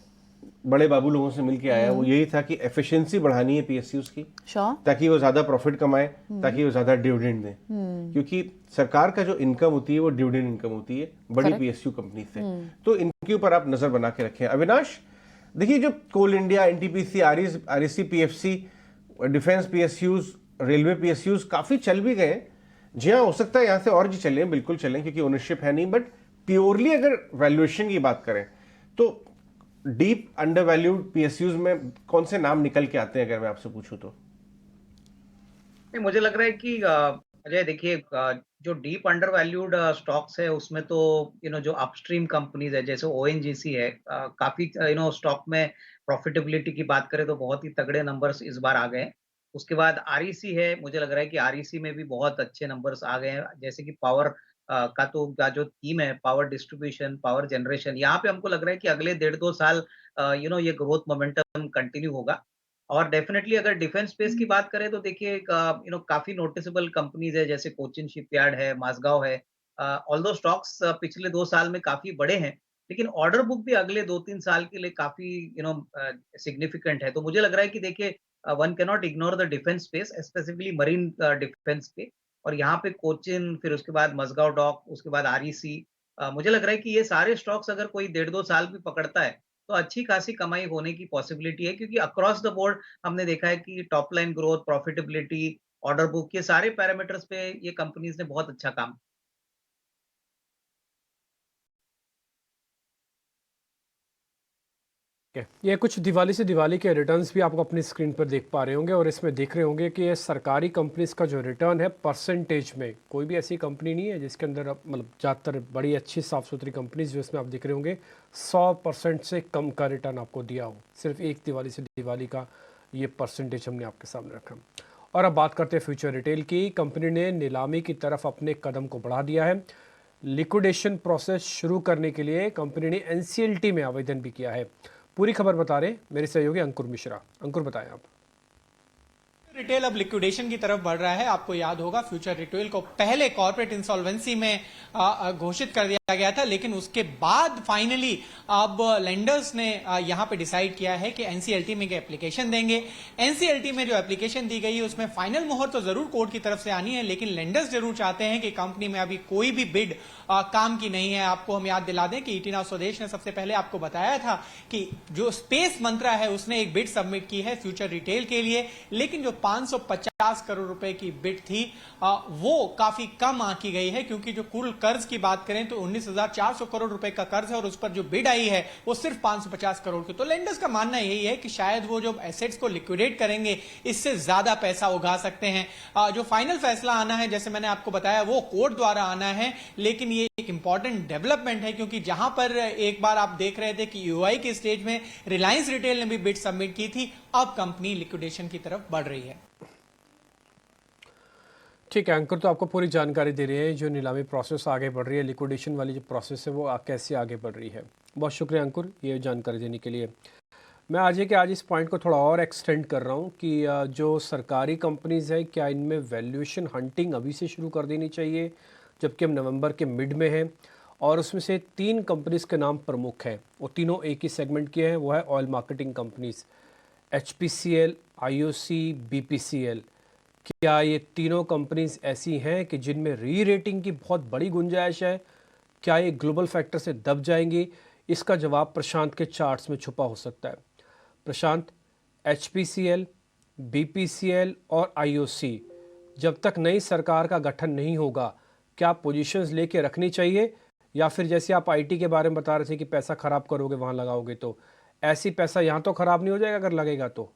बड़े बाबू लोगों से मिलके आया वो यही था कि एफिशिएंसी बढ़ानी है पीएसयूज की, ताकि वो ज्यादा प्रॉफिट कमाए, ताकि वो ज्यादा डिविडेंड दें, क्योंकि सरकार का जो इनकम होती है वो डिविडेंड इनकम होती है बड़ी पीएसयू कंपनी से। तो इनके ऊपर आप नजर बना के रखें। अविनाश, देखिए जो Coal India, NTPC, REC, PFC, defence PSUs, railway PSUs काफी चल भी गए। जी हाँ, हो सकता है यहाँ से और जी चलें, बिल्कुल चलें, क्योंकि ओनरशिप है नहीं, बट प्योरली अगर वैल्यूएशन की बात करें तो डीप अंडर वैल्यूड पीएसयूज में कौन से नाम निकल के आते हैं, अगर मैं आपसे पूछूं तो? नहीं, मुझे लग रहा है कि अजय देखिए, जो डीप अंडर वैल्यूड स्टॉक्स है उसमें तो जो अपस्ट्रीम कंपनीज है जैसे ओएनजीसी है, काफी स्टॉक में प्रॉफिटेबिलिटी की बात करें तो बहुत ही तगड़े नंबर्स इस बार आ गए हैं। उसके बाद आरईसी है, मुझे लग रहा है कि आरईसी में भी बहुत अच्छे नंबर्स आ गए हैं, जैसे कि पावर का जो थीम है, पावर डिस्ट्रीब्यूशन, पावर जनरेशन, यहाँ पे हमको लग रहा है कि अगले 1.5-2 साल ये ग्रोथ मोमेंटम कंटिन्यू होगा। और डेफिनेटली अगर डिफेंस स्पेस की बात करें तो देखिए काफी नोटिसेबल कंपनीज है, जैसे कोचिन शिपयार्ड है, माझगांव है। ऑल्दो स्टॉक्स पिछले 2 साल में काफी बड़े हैं, लेकिन ऑर्डर बुक भी अगले 2-3 साल के लिए काफी सिग्निफिकेंट है। तो मुझे लग रहा है कि देखिए, one can not ignore the defence space, specifically marine defence पे। और यहाँ पे कोचिन, फिर उसके बाद मझगांव डॉक, उसके बाद आरईसी, मुझे लग रहा है कि ये सारे स्टॉक्स अगर कोई 1.5-2 साल भी पकड़ता है तो अच्छी खासी कमाई होने की पॉसिबिलिटी है, क्योंकि अक्रॉस द बोर्ड हमने देखा है कि top line growth, profitability, order book, ये सारे पैरामीटर्स पे ये कंपनीज ने बहुत अच्छा काम। ये कुछ दिवाली से दिवाली के रिटर्न्स भी आपको अपनी स्क्रीन पर देख पा रहे होंगे, और इसमें देख रहे होंगे कि ये सरकारी कंपनीज का जो रिटर्न है परसेंटेज में, कोई भी ऐसी कंपनी नहीं है जिसके अंदर मतलब ज़्यादातर बड़ी अच्छी साफ़ सुथरी कंपनीज जो इसमें आप देख रहे होंगे 100% से कम का रिटर्न आपको दिया हो। सिर्फ एक दिवाली से दिवाली का ये परसेंटेज हमने आपके सामने रखा। और अब बात करते हैं फ्यूचर रिटेल की। कंपनी ने नीलामी की तरफ अपने कदम को बढ़ा दिया है। लिक्विडेशन प्रोसेस शुरू करने के लिए कंपनी ने एनसीएलटी में आवेदन भी किया है। पूरी खबर बता रहे मेरे सहयोगी अंकुर मिश्रा। अंकुर, बताएं आप। रिटेल अब लिक्विडेशन की तरफ बढ़ रहा है। आपको याद होगा फ्यूचर रिटेल को पहले कॉर्पोरेट इंसॉल्वेंसी में घोषित कर दिया गया था, लेकिन उसके बाद फाइनली अब लेंडर्स ने यहां पे डिसाइड किया है कि एनसीएलटी में एप्लीकेशन देंगे। एनसीएलटी में जो एप्लीकेशन दी गई है उसमें फाइनल मोहर तो जरूर कोर्ट की तरफ से आनी है, लेकिन लेंडर्स जरूर चाहते हैं कि कंपनी में अभी कोई भी बिड काम की नहीं है। आपको हम याद दिला दें कि ईटीनाउ स्वदेश ने सबसे पहले आपको बताया था कि जो स्पेस मंत्रा है उसने एक बिड सबमिट की है फ्यूचर रिटेल के लिए, लेकिन जो 550 करोड़ रुपए की बिड थी वो काफी कम आंकी गई है, क्योंकि जो कुल कर्ज की बात करें तो 19,400 करोड़ रुपए का कर्ज है और उस पर जो बिड आई है वो सिर्फ 550 करोड़ की। तो लेंडर्स का मानना यही है कि शायद वो जो एसेट्स को लिक्विडेट करेंगे इससे ज्यादा पैसा उगा सकते हैं। जो फाइनल फैसला आना है, जैसे मैंने आपको बताया, वो कोर्ट द्वारा आना है, लेकिन ये एक इंपॉर्टेंट डेवलपमेंट है, क्योंकि जहां पर एक बार आप देख रहे थे कि यूआई के स्टेज में रिलायंस रिटेल ने भी बिड सबमिट की थी, अब कंपनी लिक्विडेशन की तरफ बढ़ रही है। ठीक है अंकुर, तो आपको पूरी जानकारी दे रहे हैं जो नीलामी प्रोसेस आगे बढ़ रही है, लिक्विडेशन वाली जो प्रोसेस है वो कैसे आगे बढ़ रही है। बहुत शुक्रिया अंकुर ये जानकारी देने के लिए। मैं आज इस पॉइंट को थोड़ा और एक्सटेंड कर रहा हूँ कि जो सरकारी कंपनीज है, क्या इनमें वैल्यूएशन हंटिंग अभी से शुरू कर देनी चाहिए, जबकि हम नवंबर के मिड में हैं। और उसमें से 3 कंपनीज के नाम प्रमुख हैं, वो तीनों एक ही सेगमेंट के हैं, वो है oil marketing companies, HPCL, IOC, BPCL। क्या ये तीनों कंपनीज ऐसी हैं कि जिनमें री रेटिंग की बहुत बड़ी गुंजाइश है? क्या ये ग्लोबल फैक्टर से दब जाएंगी? इसका जवाब प्रशांत के चार्ट्स में छुपा हो सकता है। प्रशांत, HPCL, BPCL और IOC जब तक नई सरकार का गठन नहीं होगा, क्या पोजीशंस लेके रखनी चाहिए, या फिर जैसे आप IT के बारे में बता रहे थे कि पैसा खराब करोगे वहाँ लगाओगे, तो ऐसी पैसा यहाँ तो खराब नहीं हो जाएगा अगर लगेगा तो?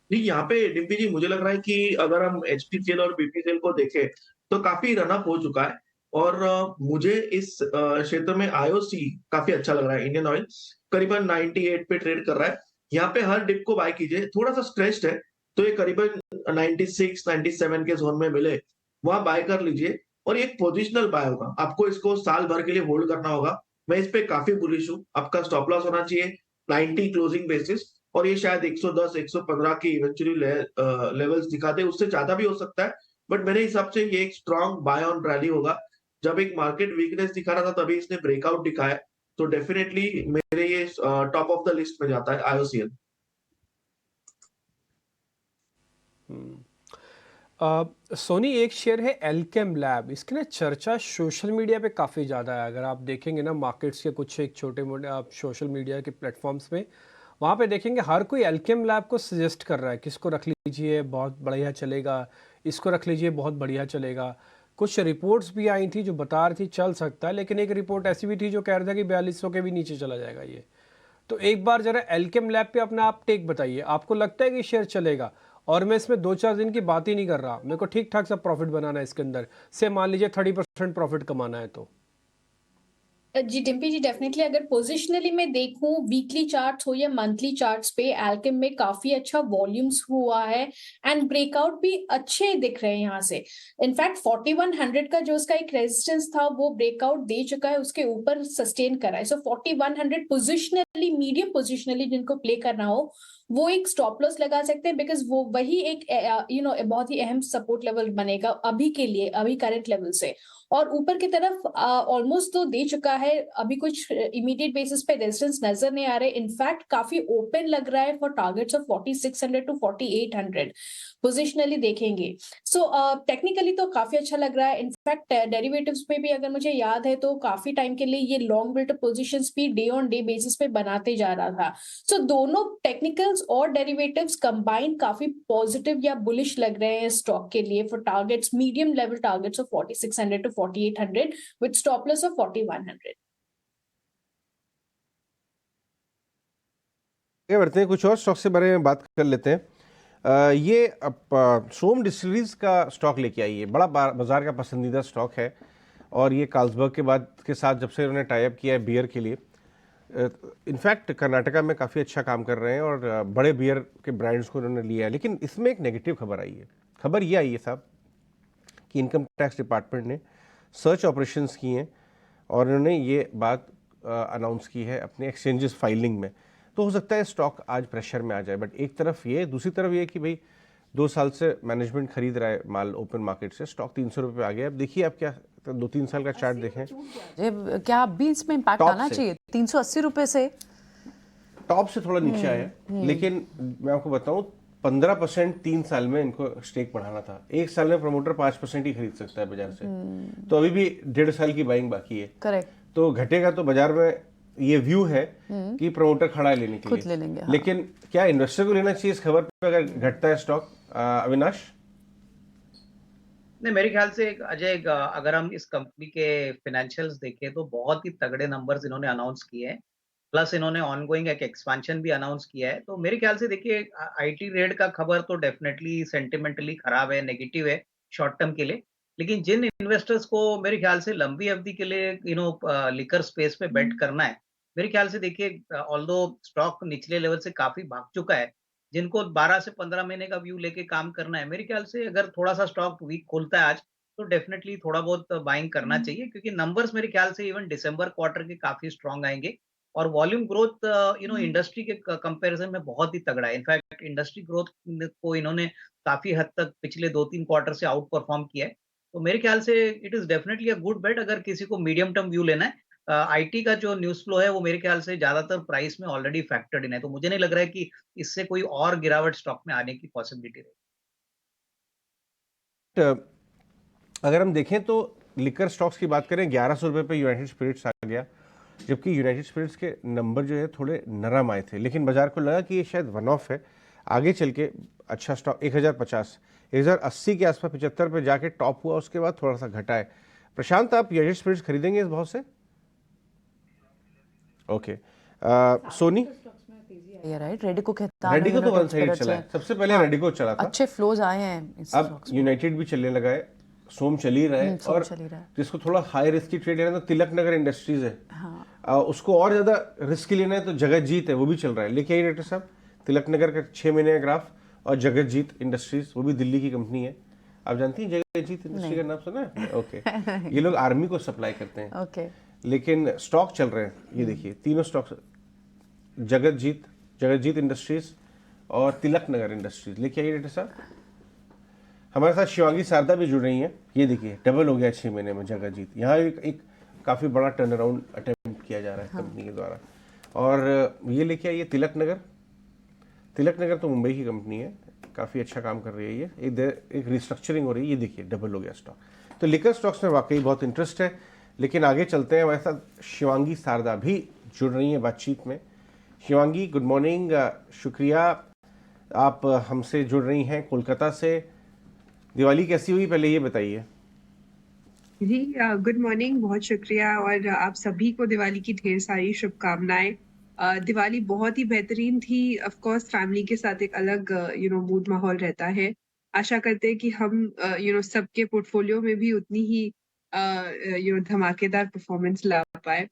जी, यहाँ पे डिम्पी जी मुझे लग रहा है कि अगर हम एचपीसीएल और बीपीसीएल को देखें तो काफी रन अप हो चुका है और मुझे इस क्षेत्र में आईओसी काफी अच्छा लग रहा है। इंडियन ऑयल करीबन 98 पे ट्रेड कर रहा है। यहाँ पे हर डिप को बाय कीजिए, थोड़ा सा स्ट्रेस्ड है तो ये करीबन 96 97 के जोन में मिले वहां बाय कर लीजिए और ये एक पोजिशनल बाय होगा। आपको इसको साल भर के लिए होल्ड करना होगा। मैं इस पे काफी बुलिश हूँ। आपका स्टॉप लॉस होना चाहिए 90 क्लोजिंग बेसिस और ये शायद 110 115 की इवेंचुअली लेवल्स दिखा दे, उससे ज्यादा भी हो सकता है। बट मेरे हिसाब से ये एक स्ट्रॉन्ग बाय ऑन रैली होगा। जब एक मार्केट वीकनेस दिखा रहा था तभी इसने ब्रेकआउट दिखाया, तो डेफिनेटली मेरे ये टॉप ऑफ द लिस्ट में जाता है आईओसीएल। सोनी एक शेयर है एल्केम लैब, इसकी ना चर्चा सोशल मीडिया पे काफ़ी ज़्यादा है। अगर आप देखेंगे ना मार्केट्स के कुछ एक छोटे मोटे आप सोशल मीडिया के प्लेटफॉर्म्स में, वहाँ पे देखेंगे हर कोई एल्केम लैब को सजेस्ट कर रहा है, किसको रख लीजिए बहुत बढ़िया चलेगा, इसको रख लीजिए बहुत बढ़िया चलेगा। कुछ रिपोर्ट्स भी आई थी जो बता रही थी चल सकता है, लेकिन एक रिपोर्ट ऐसी भी थी जो कह रहा था कि 4200 के भी नीचे चला जाएगा ये। तो एक बार जरा एल्केम लैब पे अपना आप टेक बताइए, आपको लगता है कि शेयर चलेगा? और मैं इसमें 2-4 दिन की बात ही नहीं कर रहा, मेरे को ठीक ठाक सा प्रॉफिट बनाना है इसके अंदर से, मान लीजिए 30% प्रॉफिट कमाना है तो। जी डिम्पी जी, डेफिनेटली अगर पोजिशनली मैं देखूं वीकली चार्ट्स हो या मंथली चार्ट्स पे एल्केम में काफी अच्छा वॉल्यूम्स हुआ है एंड ब्रेकआउट भी अच्छे दिख रहे हैं यहाँ से। इनफैक्ट 4100 का जो उसका एक रेजिस्टेंस था वो ब्रेकआउट दे चुका है, उसके ऊपर सस्टेन करा है। सो 4100 पोजिशनली, मीडियम पोजिशनली जिनको प्ले करना हो वो एक स्टॉप लॉस लगा सकते हैं, बिकॉज वो वही एक बहुत ही अहम सपोर्ट लेवल बनेगा अभी के लिए, अभी करंट लेवल से। और ऊपर की तरफ ऑलमोस्ट तो दे चुका है, अभी कुछ इमीडिएट बेसिस पे रेजिस्टेंस नजर नहीं आ रहे। इनफैक्ट काफी ओपन लग रहा है for targets of 4600 to 4800 positionally देखेंगे। सो टेक्निकली तो काफी अच्छा लग रहा है। इनफैक्ट डेरिवेटिव्स में भी अगर मुझे याद है तो काफी टाइम के लिए ये लॉन्ग बिल्ट पोजिशंस भी डे ऑन डे बेसिस पे बनाते जा रहा था। सो दोनों टेक्निकल्स और डेरिवेटिव्स कंबाइंड काफी पॉजिटिव या बुलिश लग रहे हैं स्टॉक के लिए for targets, medium level targets of 4600 to 4800 with stop loss of 4100। आगे बढ़ते हैं, कुछ और स्टॉक के बारे में बात कर लेते हैं। ये सोम डिस्टिलरीज का स्टॉक लेके आई है, बड़ा बाजार का पसंदीदा स्टॉक है और ये कार्लसबर्ग के बाद के साथ जब से उन्होंने टाई अप किया है बियर के लिए, इनफैक्ट कर्नाटका में काफ़ी अच्छा काम कर रहे हैं और बड़े बियर के ब्रांड्स को उन्होंने लिया है। लेकिन इसमें एक नेगेटिव खबर आई है। खबर ये आई है साहब कि इनकम टैक्स डिपार्टमेंट ने सर्च ऑपरेशंस किए हैं और उन्होंने ये बात अनाउंस की है अपने एक्सचेंजेस फाइलिंग में। तो हो सकता है स्टॉक आज प्रेशर में आ जाए, बट एक तरफ ये, दूसरी तरफ ये कि भाई 2 साल से मैनेजमेंट खरीद रहा है माल ओपन मार्केट से, स्टॉक 300 रुपये पे आ गया। अब देखिए आप क्या 2-3 साल का चार्ट देखें, क्या अब भी इसमें इम्पैक्ट आना चाहिए? 380 रुपये से टॉप से थोड़ा नीचे आया, लेकिन मैं आपको बताऊं 15% 3 साल में इनको स्टेक बढ़ाना था। 1 साल में प्रमोटर 5% ही खरीद सकता है बाजार से, तो अभी भी 1.5 साल की बाइंग बाकी है। करेक्ट। तो घटेगा तो बाजार में ये व्यू है कि प्रमोटर खड़ा है लेने के खुद लिए, ले लेंगे, हाँ। लेकिन क्या इन्वेस्टर को लेना चाहिए इस खबर पे अगर घटता है स्टॉक? अविनाश? नहीं, मेरे ख्याल से अजय, अगर हम इस कंपनी के फाइनेंशियल्स देखें तो बहुत ही तगड़े नंबर्स इन्होंने अनाउंस किए हैं, प्लस इन्होंने ऑनगोइंग एक एक्सपेंशन भी अनाउंस किया है। तो मेरे ख्याल से देखिए आईटी रेड का खबर तो डेफिनेटली सेंटिमेंटली खराब है, नेगेटिव है शॉर्ट टर्म के लिए। लेकिन जिन इन्वेस्टर्स को मेरे ख्याल से लंबी अवधि के लिए लिकर स्पेस पे बेट करना है, मेरे ख्याल से देखिए ऑल्दो स्टॉक निचले लेवल से काफी भाग चुका है, जिनको 12 से 15 महीने का व्यू लेके काम करना है, मेरे ख्याल से अगर थोड़ा सा स्टॉक वीक खुलता है आज तो डेफिनेटली थोड़ा बहुत बाइंग करना चाहिए, क्योंकि नंबर्स मेरे ख्याल से इवन दिसंबर क्वार्टर के काफी स्ट्रांग आएंगे और वॉल्यूम ग्रोथ इंडस्ट्री के कंपैरिजन में बहुत ही तगड़ा है। इनफैक्ट इंडस्ट्री ग्रोथ को इन्होंने काफी हद तक पिछले 2-3 क्वार्टर से आउट परफॉर्म किया है। तो मेरे ख्याल से it is definitely a good bet अगर किसी को मीडियम टर्म व्यू लेना है। आईटी का जो न्यूज फ्लो है वो मेरे ख्याल से ज्यादातर प्राइस में ऑलरेडी फैक्टर्ड इन है, तो मुझे नहीं लग रहा है कि इससे कोई और गिरावट स्टॉक में आने की पॉसिबिलिटी रहेगी। अगर हम देखें तो लिकर स्टॉक्स की बात करें, 1100 रुपये पे यूनाइटेड स्पिरिट्स आ गया, जबकि यूनाइटेड स्पिरिट्स के नंबर जो है थोड़े नरम आए थे, लेकिन बाजार को लगा कि ये शायद वन ऑफ है, आगे चल के अच्छा स्टॉक 1050 1080 के आसपास 75 पे जाके टॉप हुआ, उसके बाद थोड़ा सा घटा है। प्रशांत, आप यूनाइटेड स्पिरिट्स खरीदेंगे इस भाव से? ओके। सोनी? है राइट? रेडिको के दाम रेडिको तो वन यूनाइटेड साइड स्पिरिट्स चला है। है, सबसे पहले हाँ, रेडिको चला था, अच्छे फ्लोज आए हैं इस अब स्टॉक्स में। यूनाइटेड भी चलने लगा है, सोम चल ही रहा है, सोम और चल ही रहा है। जिसको थोड़ा हाई रिस्क की ट्रेड लेना है तो तिलक नगर इंडस्ट्रीज है, हाँ, उसको और ज्यादा रिस्क लेना है तो जगतजीत है, वो भी चल रहा है। लेके आइए डॉक्टर साहब, तिलक नगर का 6 महीने का ग्राफ, और जगतजीत इंडस्ट्रीज, वो भी दिल्ली की कंपनी है। आप जानती हैं जगतजीत इंडस्ट्री का नाम सुना है? ओके, ये लोग आर्मी को सप्लाई करते हैं। ओके, लेकिन स्टॉक चल रहे हैं, ये देखिए तीनों स्टॉक, जगतजीत इंडस्ट्रीज और तिलक नगर इंडस्ट्रीज। लेके आइए डॉक्टर साहब। हमारे साथ शिवांगी शारदा भी जुड़ रही हैं, ये देखिए डबल हो गया 6 महीने में जगतजीत। यहाँ एक काफ़ी बड़ा टर्न अराउंड अटेम्प्ट किया जा रहा है कंपनी के द्वारा। और ये लेके आइए तिलक नगर तो मुंबई की कंपनी है, काफ़ी अच्छा काम कर रही है ये, एक रिस्ट्रक्चरिंग हो रही है, ये देखिए डबल हो गया स्टॉक। तो लिकर स्टॉक्स में वाकई बहुत इंटरेस्ट है। लेकिन आगे चलते हैं, हमारे साथ शिवांगी शारदा भी जुड़ रही हैं बातचीत में। शिवांगी, गुड मॉर्निंग, शुक्रिया आप हमसे जुड़ रही हैं कोलकाता से। दिवाली कैसी हुई पहले ये बताइए। जी गुड मॉर्निंग, बहुत शुक्रिया, और आप सभी को दिवाली की ढेर सारी शुभकामनाएं। दिवाली बहुत ही बेहतरीन थी। ऑफ कोर्स फैमिली के साथ एक अलग मूड माहौल रहता है। आशा करते हैं कि हम सबके पोर्टफोलियो में भी उतनी ही धमाकेदार परफॉर्मेंस ला पाए।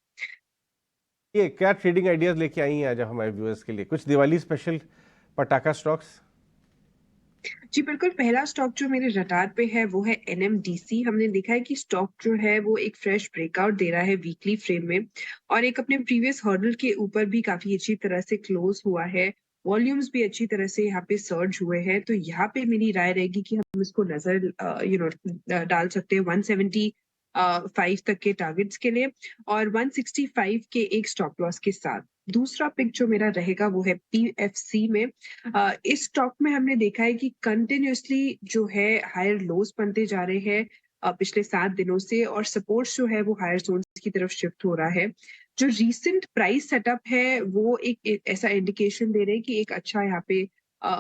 ये क्या ट्रेडिंग आइडियाज लेके आई हैं आज हमारे व्यूअर्स के लिए, कुछ दिवाली स्पेशल पटाखा स्टॉक्स? जी बिल्कुल, पहला स्टॉक जो मेरे रडार पे है वो है NMDC। हमने देखा है कि स्टॉक जो है वो एक फ्रेश ब्रेकआउट दे रहा है वीकली फ्रेम में, और एक अपने प्रीवियस हर्डल के ऊपर भी काफी अच्छी तरह से क्लोज हुआ है। वॉल्यूम्स भी अच्छी तरह से यहाँ पे सर्ज हुए हैं, तो यहाँ पे मेरी राय रहेगी कि हम इसको नजर डाल सकते हैं 175 तक के टारगेट्स के लिए, और 165 के एक स्टॉप लॉस के साथ। दूसरा पिक जो मेरा रहेगा वो है PFC में। इस स्टॉक में हमने देखा है कि कंटिन्यूसली जो है हायर लोज बनते जा रहे हैं पिछले 7 दिनों से, और सपोर्ट जो है वो हायर जोन्स की तरफ शिफ्ट हो रहा है। जो रीसेंट प्राइस सेटअप है वो एक ऐसा इंडिकेशन दे रहे हैं कि एक अच्छा यहाँ पे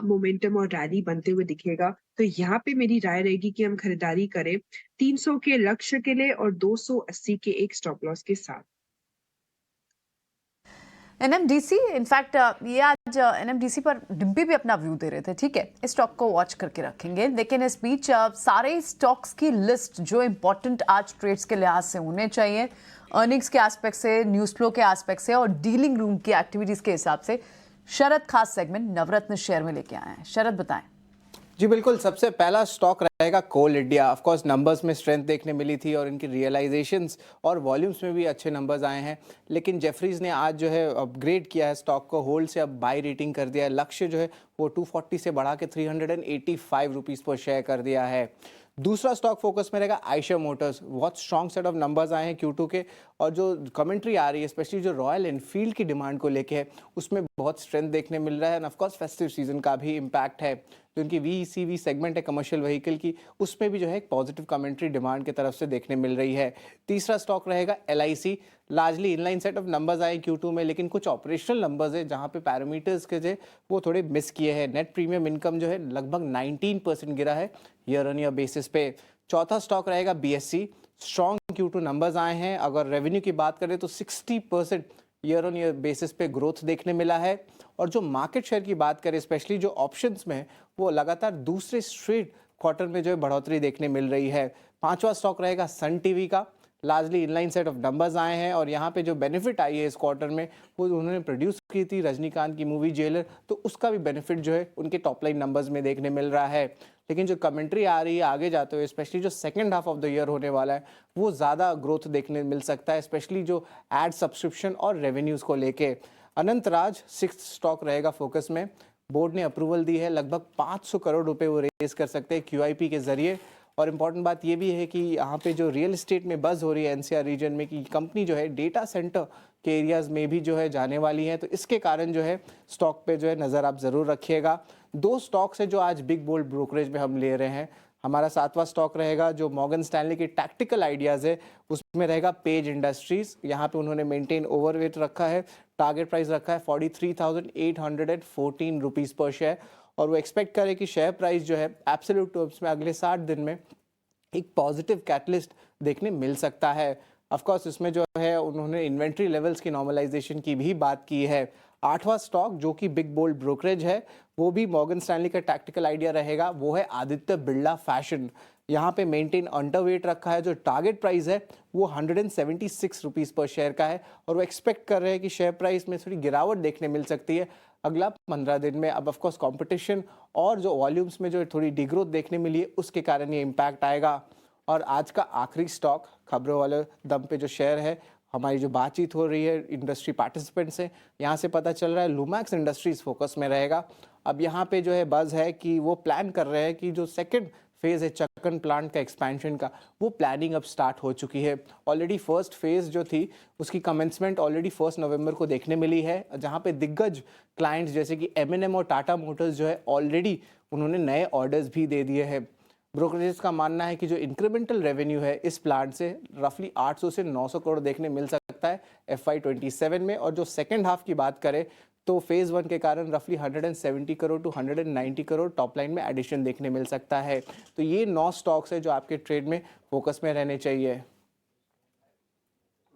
मोमेंटम और रैली बनते हुए दिखेगा। तो यहाँ पे मेरी राय रहेगी कि हम खरीदारी करें 300 के लक्ष्य के लिए और 280 के एक स्टॉप लॉस के साथ। NMDC, इनफैक्ट ये आज NMDC पर डिम्पी भी अपना व्यू दे रहे थे। ठीक है, इस स्टॉक को वॉच करके रखेंगे, लेकिन इस बीच सारे स्टॉक्स की लिस्ट जो इंपॉर्टेंट आज ट्रेड्स के लिहाज से होने चाहिए, अर्निंग्स के एस्पेक्ट से, न्यूज़ फ्लो के एस्पेक्ट से और डीलिंग रूम की एक्टिविटीज के हिसाब से, शरद खास सेगमेंट नवरत्न शेयर में लेके आए हैं। शरद बताएं। जी बिल्कुल, सबसे पहला स्टॉक रहेगा कोल इंडिया। ऑफ कोर्स नंबर्स में स्ट्रेंथ देखने मिली थी और इनकी रियलाइजेशंस और वॉल्यूम्स में भी अच्छे नंबर्स आए हैं, लेकिन जेफरीज ने आज जो है अपग्रेड किया है स्टॉक को, होल्ड से अब बाय रेटिंग कर दिया है। लक्ष्य जो है वो 240 से बढ़ा के 385 रुपीज़ पर शेयर कर दिया है। दूसरा स्टॉक फोकस में रहेगा आयशर मोटर्स। बहुत स्ट्रॉन्ग सेट ऑफ नंबर्स आए हैं Q2 के, और जो कमेंट्री आ रही है स्पेशली जो रॉयल एनफील्ड की डिमांड को लेके है उसमें बहुत स्ट्रेंथ देखने मिल रहा है, end of course festive season का भी इम्पैक्ट है। जो उनकी VECV सेगमेंट है कमर्शियल व्हीकल की, उसमें भी जो है एक पॉजिटिव कमेंट्री डिमांड की तरफ से देखने मिल रही है। तीसरा स्टॉक रहेगा LIC। Largely inline set of numbers आए Q2 में, लेकिन कुछ ऑपरेशनल नंबर्स है जहां पे पैरामीटर्स के जो वो थोड़े मिस किए हैं। नेट प्रीमियम इनकम जो है लगभग 19% गिरा है ईयर ऑन ईयर बेसिस पे। चौथा स्टॉक रहेगा BSC। स्ट्रॉन्ग Q2 नंबर्स आए हैं, अगर रेवेन्यू की बात करें तो 60% ईयर ऑन ईयर बेसिस पे ग्रोथ देखने मिला है, और जो मार्केट शेयर की बात करें स्पेशली जो ऑप्शंस में वो लगातार दूसरे स्ट्रेट क्वार्टर में जो है बढ़ोतरी देखने मिल रही है। पांचवा स्टॉक रहेगा सन टीवी का। Largely inline set of numbers आए हैं, और यहाँ पे जो बेनिफिट आई है इस क्वार्टर में वो उन्होंने प्रोड्यूस की थी रजनीकांत की मूवी जेलर, तो उसका भी बेनिफिट जो है उनके टॉप लाइन नंबर्स में देखने मिल रहा है। लेकिन जो कमेंट्री आ रही है आगे जाते हुए, स्पेशली जो second half of the year होने वाला है वो ज़्यादा ग्रोथ देखने मिल सकता है, स्पेशली जो एड सब्सक्रिप्शन और रेवेन्यूज़ को लेके। अनंतराज 6th स्टॉक रहेगा फोकस में। बोर्ड ने अप्रूवल दी है, लगभग 500 करोड़ रुपए वो रेज कर सकते हैं QIP के जरिए। और इम्पॉर्टेंट बात ये भी है कि यहाँ पे जो रियल एस्टेट में बज़ हो रही है NCR रीजन में कि कंपनी जो है डेटा सेंटर के एरियाज़ में भी जो है जाने वाली है, तो इसके कारण जो है स्टॉक पे जो है नज़र आप ज़रूर रखिएगा। दो स्टॉक्स है जो आज बिग बोल्ड ब्रोकरेज में हम ले रहे हैं। हमारा 7वां स्टॉक रहेगा जो मॉर्गन स्टैनली की टैक्टिकल आइडियाज़ है, उसमें रहेगा पेज इंडस्ट्रीज़। यहाँ पे उन्होंने मेंटेन ओवरवेट रखा है, टारगेट प्राइस रखा है 43,814 रुपीज़ पर शेयर, और वो एक्सपेक्ट करें कि शेयर प्राइस जो है एब्सोल्यूट टर्म्स में अगले 60 दिन में एक पॉजिटिव कैटलिस्ट देखने मिल सकता है। ऑफ कोर्स इसमें जो है उन्होंने इन्वेंट्री लेवल्स की नॉर्मलाइजेशन की भी बात की है। 8वां स्टॉक जो कि बिग बोल्ड ब्रोकरेज है, वो भी मॉर्गन स्टैनली का टैक्टिकल आइडिया रहेगा, वो है आदित्य बिरला फैशन। यहाँ पे मेंटेन अंडरवेट रखा है। जो टारगेट प्राइस है वो 176 रुपीज़ पर शेयर का है और वो एक्सपेक्ट कर रहे हैं कि शेयर प्राइस में थोड़ी गिरावट देखने मिल सकती है अगला 15 दिन में। अब ऑफकोर्स कंपटीशन और जो वॉल्यूम्स में जो थोड़ी डिग्रोथ देखने मिली है उसके कारण ये इम्पैक्ट आएगा। और आज का आखिरी स्टॉक खबरों वाले दम पे जो शेयर है, हमारी जो बातचीत हो रही है इंडस्ट्री पार्टिसिपेंट से, यहाँ से पता चल रहा है लुमैक्स इंडस्ट्रीज फोकस में रहेगा। अब यहाँ पे जो है बज़ है कि वो प्लान कर रहे हैं कि जो सेकंड फेज़ है चक्कन प्लांट का एक्सपेंशन का, वो प्लानिंग अब स्टार्ट हो चुकी है। ऑलरेडी फर्स्ट फेज़ जो थी उसकी कमेंसमेंट ऑलरेडी 1 नवंबर को देखने मिली है, जहाँ पे दिग्गज क्लाइंट्स जैसे कि M&M और टाटा मोटर्स जो है ऑलरेडी उन्होंने नए ऑर्डर्स भी दे दिए हैं। ब्रोकरेज का मानना है कि जो इंक्रीमेंटल रेवेन्यू है इस प्लांट से रफली 800 से 900 करोड़ देखने मिल सकता है FY27 में। और जो सेकेंड हाफ की बात करें तो फेज़ 1 के कारण रफली 170 crore to 190 crore top line में एडिशन देखने मिल सकता है। तो ये 9 स्टॉक्स है जो आपके ट्रेड में फोकस में रहने चाहिए।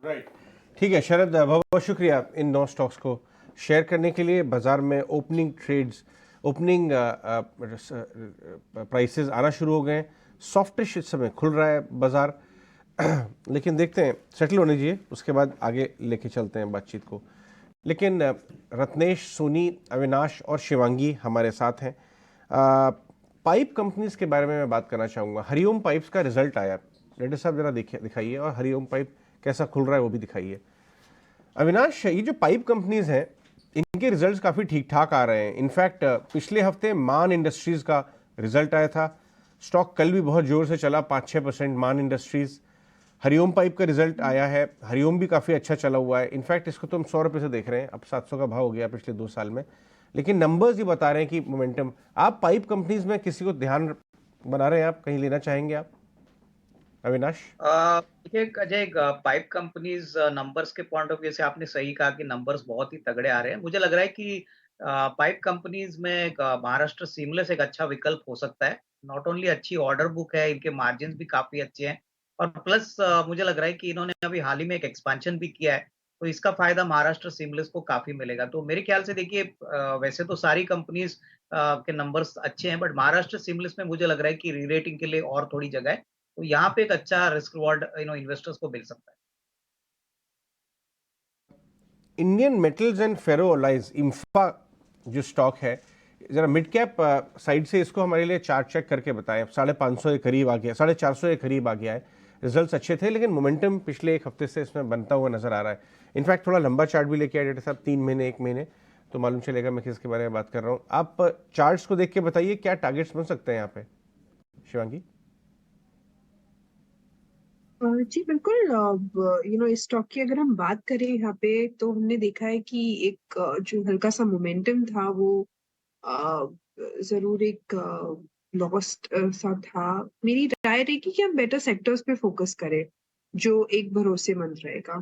राइट, ठीक है शरद, बहुत बहुत शुक्रिया इन 9 स्टॉक्स को शेयर करने के लिए। बाजार में ओपनिंग प्राइसेस आना शुरू हो गए, सॉफ्टिश इस समय खुल रहा है बाजार लेकिन देखते हैं, सेटल होने दीजिए, उसके बाद आगे लेके चलते हैं बातचीत को। लेकिन रत्नेश, सोनी, अविनाश और शिवांगी हमारे साथ हैं। पाइप कंपनीज के बारे में मैं बात करना चाहूँगा। हरिओम पाइप्स का रिजल्ट आया, रेड्डी साहब जरा दिखाइए, और हरिओम पाइप कैसा खुल रहा है वो भी दिखाइए। अविनाश, ये जो पाइप कंपनीज हैं इनके रिजल्ट्स काफ़ी ठीक ठाक आ रहे हैं। इनफैक्ट पिछले हफ्ते मान इंडस्ट्रीज़ का रिजल्ट आया था, स्टॉक कल भी बहुत ज़ोर से चला, 5-6% मान इंडस्ट्रीज़। हरिओम पाइप का रिजल्ट आया है, हरिओम भी काफ़ी अच्छा चला हुआ है। इनफैक्ट इसको तो हम 100 रुपये से देख रहे हैं, अब 700 का भाव हो गया पिछले 2 साल में, लेकिन नंबर्स ही बता रहे हैं कि मोमेंटम। आप पाइप कंपनीज में किसी को ध्यान बना रहे हैं, आप कहीं लेना चाहेंगे आप अविनाश? देखिए अजय, पाइप कंपनीज नंबर्स के पॉइंट ऑफ व्यू से आपने सही कहा कि नंबर्स बहुत ही तगड़े आ रहे हैं। मुझे लग रहा है कि पाइप कंपनीज में महाराष्ट्र सीमलेस एक अच्छा विकल्प हो सकता है। नॉट ओनली अच्छी ऑर्डर बुक है, इनके मार्जिन भी काफी अच्छे हैं, और प्लस मुझे लग रहा है कि इन्होंने अभी हाल ही में एक एक्सपेंशन भी किया है, तो इसका फायदा महाराष्ट्र सीमलेस को काफी मिलेगा। तो मेरे ख्याल से देखिए, वैसे तो सारी कंपनीज के नंबर्स अच्छे हैं, बट महाराष्ट्र सीमलेस में मुझे लग रहा है कि री रेटिंग के लिए और थोड़ी जगह है, तो यहाँ पे एक अच्छा रिस्क रिवॉर्ड इन्वेस्टर्स को मिल सकता है। इंडियन मेटल्स एंड फेरोअलाइज, इंफा जो स्टॉक है, जरा मिड कैप साइड से इसको हमारे लिए चार्ट चेक करके बताएं। 550 के करीब आ गया, 450 के करीब आ गया है। रिजल्ट्स अच्छे थे लेकिन मोमेंटम पिछले एक हफ्ते से इसमें बनता हुआ नजर आ रहा है। इनफैक्ट थोड़ा लंबा चार्ट भी लेके आए डेटा साहब, 3 महीने 1 महीने, तो मालूम चलेगा मैं किसके बारे में बात कर रहा हूँ। आप चार्ट्स को देख के बताइए क्या टारगेट्स बन सकते हैं यहाँ पे, शिवांगी? जी बिल्कुल। इस स्टॉक की अगर हम बात करें यहाँ पे, तो हमने देखा है कि एक जो हल्का सा मोमेंटम था वो अ, जरूर एक लॉस्ट सा था। मेरी राय रहेगी कि हम बेटर सेक्टर्स पे फोकस करें जो एक भरोसेमंद रहेगा।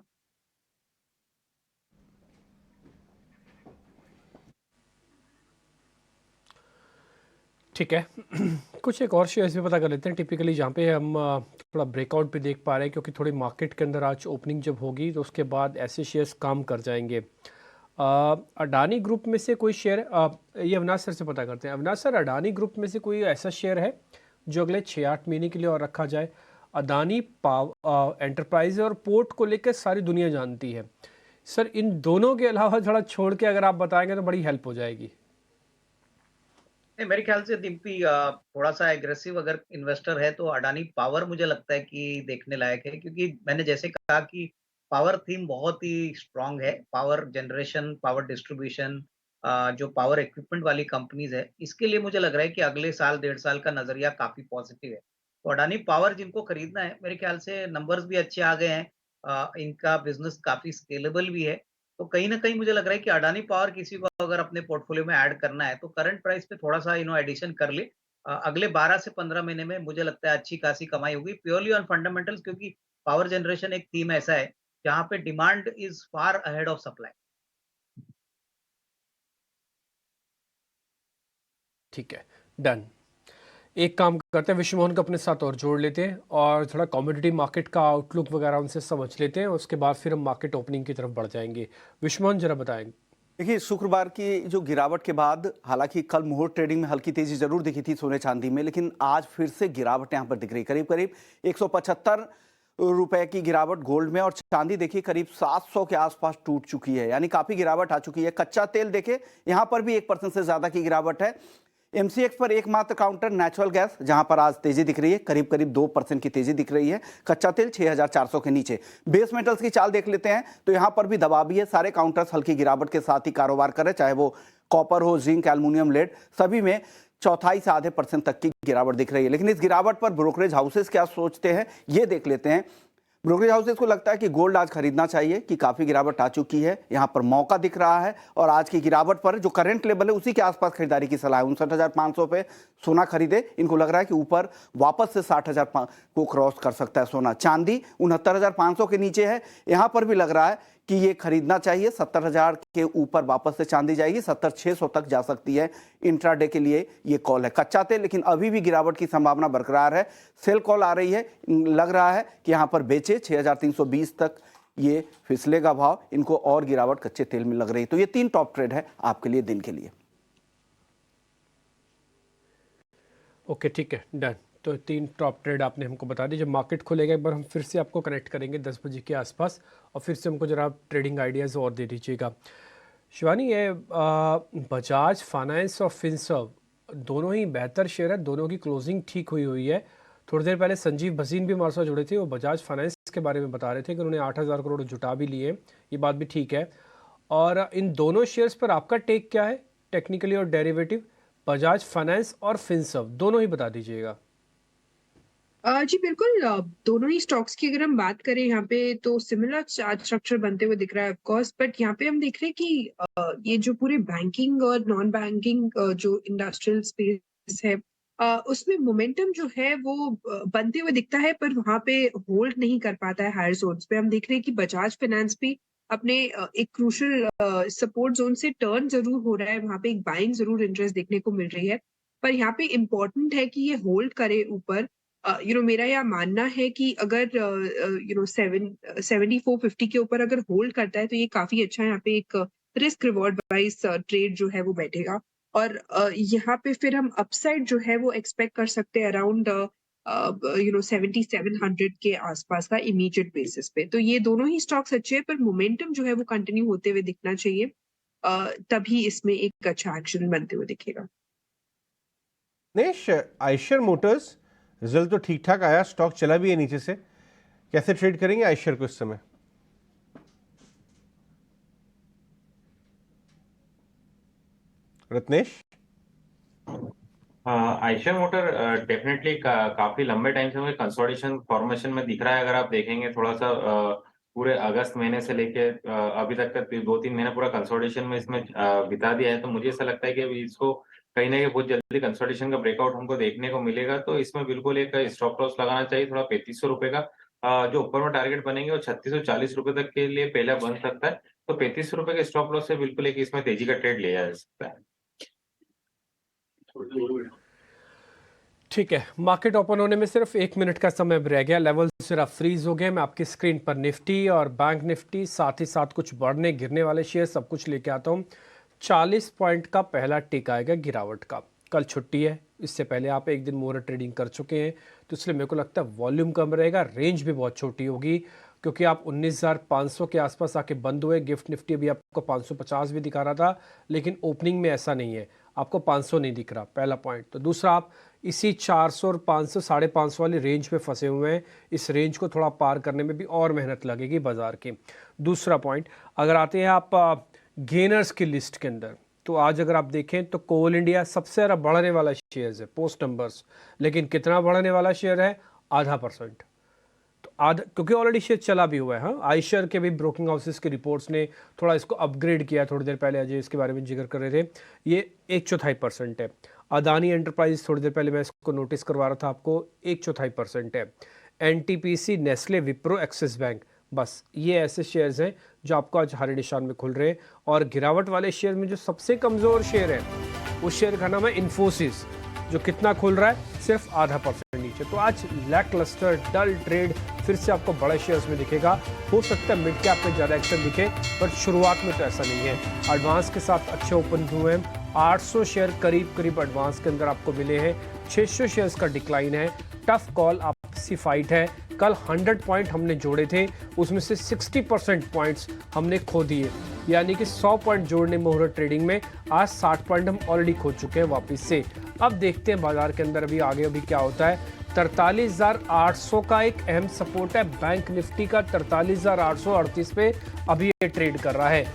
ठीक है कुछ एक और शेयर्स भी पता कर लेते हैं टिपिकली, जहाँ पे हम थोड़ा ब्रेकआउट भी देख पा रहे हैं, क्योंकि थोड़ी मार्केट के अंदर आज ओपनिंग जब होगी तो उसके बाद ऐसे शेयर्स काम कर जाएंगे। अडानी ग्रुप में से कोई शेयर, ये अविनाश सर से पता करते हैं। अविनाश सर, अडानी ग्रुप में से कोई ऐसा शेयर है जो अगले 6-8 महीने के लिए और रखा जाए? अडानी एंटरप्राइज और पोर्ट को लेकर सारी दुनिया जानती है सर, इन दोनों के अलावा थोड़ा छोड़ के अगर आप बताएंगे तो बड़ी हेल्प हो जाएगी। नहीं, मेरे ख्याल से दिम्पी थोड़ा सा एग्रेसिव अगर इन्वेस्टर है तो अडानी पावर मुझे लगता है कि देखने लायक है, क्योंकि मैंने जैसे कहा कि पावर थीम बहुत ही स्ट्रांग है। पावर जनरेशन, पावर डिस्ट्रीब्यूशन, जो पावर इक्विपमेंट वाली कंपनीज है, इसके लिए मुझे लग रहा है कि अगले साल 1.5 साल का नजरिया काफी पॉजिटिव है। तो अडानी पावर जिनको खरीदना है, मेरे ख्याल से नंबर्स भी अच्छे आ गए हैं, इनका बिजनेस काफी स्केलेबल भी है, तो कहीं ना कहीं मुझे लग रहा है कि अडानी पावर किसी को अगर अपने पोर्टफोलियो में ऐड करना है तो करंट प्राइस पे थोड़ा सा एडिशन कर ले। अगले 12 से 15 महीने में मुझे लगता है अच्छी खासी कमाई होगी, प्योरली ऑन फंडामेंटल्स, क्योंकि पावर जनरेशन एक थीम ऐसा है जहां पे demand is far ahead of supply. ठीक है, डन। एक काम करते हैं, विश्वमोहन को अपने साथ और जोड़ लेते हैं और थोड़ा कमोडिटी मार्केट का आउटलुक वगैरह उनसे समझ लेते हैं, उसके बाद फिर हम मार्केट ओपनिंग की तरफ बढ़ जाएंगे। विश्वमोहन जरा बताएं। देखिए, शुक्रवार की जो गिरावट के बाद हालांकि कल मुहूर्त ट्रेडिंग में हल्की तेजी जरूर दिखी थी सोने चांदी में, लेकिन आज फिर से गिरावट यहां पर दिख रही, करीब करीब 175 रुपए की गिरावट गोल्ड में, और चांदी देखिए करीब 700 के आसपास टूट चुकी है, यानी काफी गिरावट आ चुकी है। कच्चा तेल देखे यहां पर भी 1% से ज्यादा की गिरावट है। एमसीएक्स पर एकमात्र काउंटर नेचुरल गैस, जहां पर आज तेजी दिख रही है, करीब करीब 2% की तेजी दिख रही है। कच्चा तेल 6400 के नीचे। बेस मेटल्स की चाल देख लेते हैं तो यहां पर भी दबाव भी है, सारे काउंटर्स हल्की गिरावट के साथ ही कारोबार कर रहे, चाहे वो कॉपर हो, जिंक, एल्युमिनियम, लेड, सभी में चौथाई से आधे % तक की गिरावट दिख रही है। लेकिन इस गिरावट पर ब्रोकरेज हाउसेस क्या सोचते हैं ये देख लेते हैं। ब्रोकरेज हाउसेस को लगता है कि गोल्ड आज खरीदना चाहिए, कि काफी गिरावट आ चुकी है, यहां पर मौका दिख रहा है, और आज की गिरावट पर जो करंट लेवल है उसी के आसपास खरीदारी की सलाह है। 59,500 पे सोना खरीदे, इनको लग रहा है कि ऊपर वापस से 60,000 को क्रॉस कर सकता है सोना। चांदी 69,500 के नीचे है, यहां पर भी लग रहा है कि ये खरीदना चाहिए, 70,000 के ऊपर वापस से चांदी जाएगी, 70,600 तक जा सकती है। इंट्राडे के लिए ये कॉल है। कच्चा तेल लेकिन अभी भी गिरावट की संभावना बरकरार है, सेल कॉल आ रही है, लग रहा है कि यहां पर बेचे, 6,320 तक ये फिसलेगा भाव, इनको और गिरावट कच्चे तेल में लग रही है। तो ये 3 टॉप ट्रेड है आपके लिए दिन के लिए। ओके, ठीक है, डन। तो 3 टॉप ट्रेड आपने हमको बता दी। जब मार्केट खुलेगा एक बार हम फिर से आपको कनेक्ट करेंगे 10 बजे के आसपास, और फिर से हमको जरा ट्रेडिंग आइडियाज़ और दे दीजिएगा। शिवानी, ये बजाज फाइनेंस और फिनसर्व दोनों ही बेहतर शेयर है, दोनों की क्लोजिंग ठीक हुई है। थोड़ी देर पहले संजीव भसीन भी हमारे साथ जुड़े थे, वो बजाज फाइनेंस के बारे में बता रहे थे कि उन्होंने 8,000 करोड़ जुटा भी लिए, ये बात भी ठीक है। और इन दोनों शेयर्स पर आपका टेक क्या है, टेक्निकली और डेरिवेटिव, बजाज फाइनेंस और फिनसर्व दोनों ही बता दीजिएगा। जी बिल्कुल, दोनों ही स्टॉक्स की अगर हम बात करें यहाँ पे तो सिमिलर चार्ट स्ट्रक्चर बनते हुए दिख रहा है ऑफ कोर्स, बट यहाँ पे हम देख रहे हैं कि ये जो पूरे बैंकिंग और नॉन बैंकिंग जो इंडस्ट्रियल स्पेस है उसमें मोमेंटम जो है वो बनते हुए दिखता है, पर वहाँ पे होल्ड नहीं कर पाता है हायर जोन्स पे। हम देख रहे हैं कि बजाज फाइनेंस भी अपने एक क्रूशियल सपोर्ट जोन से टर्न जरूर हो रहा है, वहाँ पे एक बाइंग जरूर इंटरेस्ट देखने को मिल रही है, पर यहाँ पे इम्पोर्टेंट है कि ये होल्ड करे ऊपर। मेरा यह मानना है कि अगर 7450 के ऊपर अगर होल्ड करता है तो ये काफी अच्छा है, यहाँ पे एक रिस्क रिवॉर्ड वाइज ट्रेड जो है वो बैठेगा, और यहाँ पे फिर हम अपसाइड जो है वो एक्सपेक्ट कर सकते हैं अराउंड 7700 के आसपास का इमीडिएट बेसिस पे। तो ये दोनों ही स्टॉक्स अच्छे हैं, पर मोमेंटम जो है वो कंटिन्यू होते हुए दिखना चाहिए, तभी इसमें एक अच्छा एक्शन बनते हुए दिखेगा। नेश, आयशर मोटर्स रिजल्ट तो ठीक ठाक आया, स्टॉक चला भी है नीचे से, कैसे ट्रेड करेंगे आयशर को इस समय? रत्नेश? आयशर मोटर डेफिनेटली काफी लंबे टाइम से मुझे कंसोलिडेशन फॉर्मेशन में दिख रहा है। अगर आप देखेंगे थोड़ा सा पूरे अगस्त महीने से लेके अभी तक का 2-3 महीना पूरा कंसोलिडेशन में इसमें बिता दिया है, तो मुझे ऐसा लगता है कि अभी इसको कहीं ना कहीं बहुत जल्दी कंसोलिडेशन का ब्रेकआउट हमको देखने को मिलेगा। तो इसमें बिल्कुल एक स्टॉप लॉस लगाना चाहिए थोड़ा 3500 रुपए का, जो ऊपर में टारगेट बनेंगे और 3640 रुपए तक के लिए पहला बन सकता है। तो 3500 रुपए के स्टॉप लॉस से बिल्कुल एक इसमें तेजी का ट्रेड लिया जा सकता है। ठीक है, मार्केट ओपन होने में सिर्फ 1 मिनट का समय रह गया, लेवल सिर्फ फ्रीज हो गए। मैं आपकी स्क्रीन पर निफ्टी और बैंक निफ्टी, साथ ही साथ कुछ बढ़ने गिरने वाले शेयर सब कुछ लेके आता हूँ। 40 पॉइंट का पहला टिक आएगा गिरावट का। कल छुट्टी है, इससे पहले आप एक दिन मोर ट्रेडिंग कर चुके हैं, तो इसलिए मेरे को लगता है वॉल्यूम कम रहेगा, रेंज भी बहुत छोटी होगी, क्योंकि आप 19,500 के आसपास आके बंद हुए। गिफ्ट निफ्टी अभी आपको 550 भी दिखा रहा था, लेकिन ओपनिंग में ऐसा नहीं है, आपको 500 नहीं दिख रहा, पहला पॉइंट। तो दूसरा, आप इसी 400 और 500 550 वाली रेंज पे फंसे हुए हैं, इस रेंज को थोड़ा पार करने में भी और मेहनत लगेगी बाजार की। दूसरा पॉइंट, अगर आते हैं आप गेनर्स की लिस्ट के अंदर, तो आज अगर आप देखें तो कोल इंडिया सबसे ज़्यादा बढ़ने वाला शेयर है पोस्ट नंबर्स, लेकिन कितना बढ़ने वाला शेयर है? 0.5%। तो आधा, क्योंकि ऑलरेडी शेयर चला भी हुआ है। हाँ, आयशर के भी ब्रोकिंग हाउसेस की रिपोर्ट्स ने थोड़ा इसको अपग्रेड किया, थोड़ी देर पहले अजय इसके बारे में जिक्र कर रहे थे, ये 1/4% है। अदानी एंटरप्राइज, थोड़ी देर पहले मैं इसको नोटिस करवा रहा था आपको, 1/4% है। NTPC, Nestle, Wipro, axis bank, बस ये ऐसे शेयर्स हैं जो आपको आज हरे निशान में खुल रहे हैं। और गिरावट वाले शेयर में जो सबसे कमज़ोर शेयर है, उस शेयर का नाम है इन्फोसिस, जो कितना खुल रहा है? सिर्फ 0.5% नीचे। नीचे। तो आज लैक क्लस्टर डल ट्रेड फिर से आपको बड़े शेयर्स में दिखेगा। हो सकता है मिड कैप में ज़्यादा एक्शन दिखे, पर शुरुआत में तो ऐसा नहीं है। एडवांस के साथ अच्छे ओपन हुए हैं। 800 शेयर करीब एडवांस के अंदर आपको मिले हैं। 600 शेयर्स का डिक्लाइन है। टफ कॉल, आपसी फाइट है। कल 100 पॉइंट हमने जोड़े थे, उसमें से 60% पॉइंट्स हमने खो दिए, यानी कि 100 पॉइंट जोड़ने मुहूर्त ट्रेडिंग में आज 60 पॉइंट हम ऑलरेडी खो चुके हैं वापस से। अब देखते हैं बाजार के अंदर अभी क्या होता है। 43,800 का एक अहम सपोर्ट है बैंक निफ्टी का। 43,838 पे अभी ये ट्रेड कर रहा है।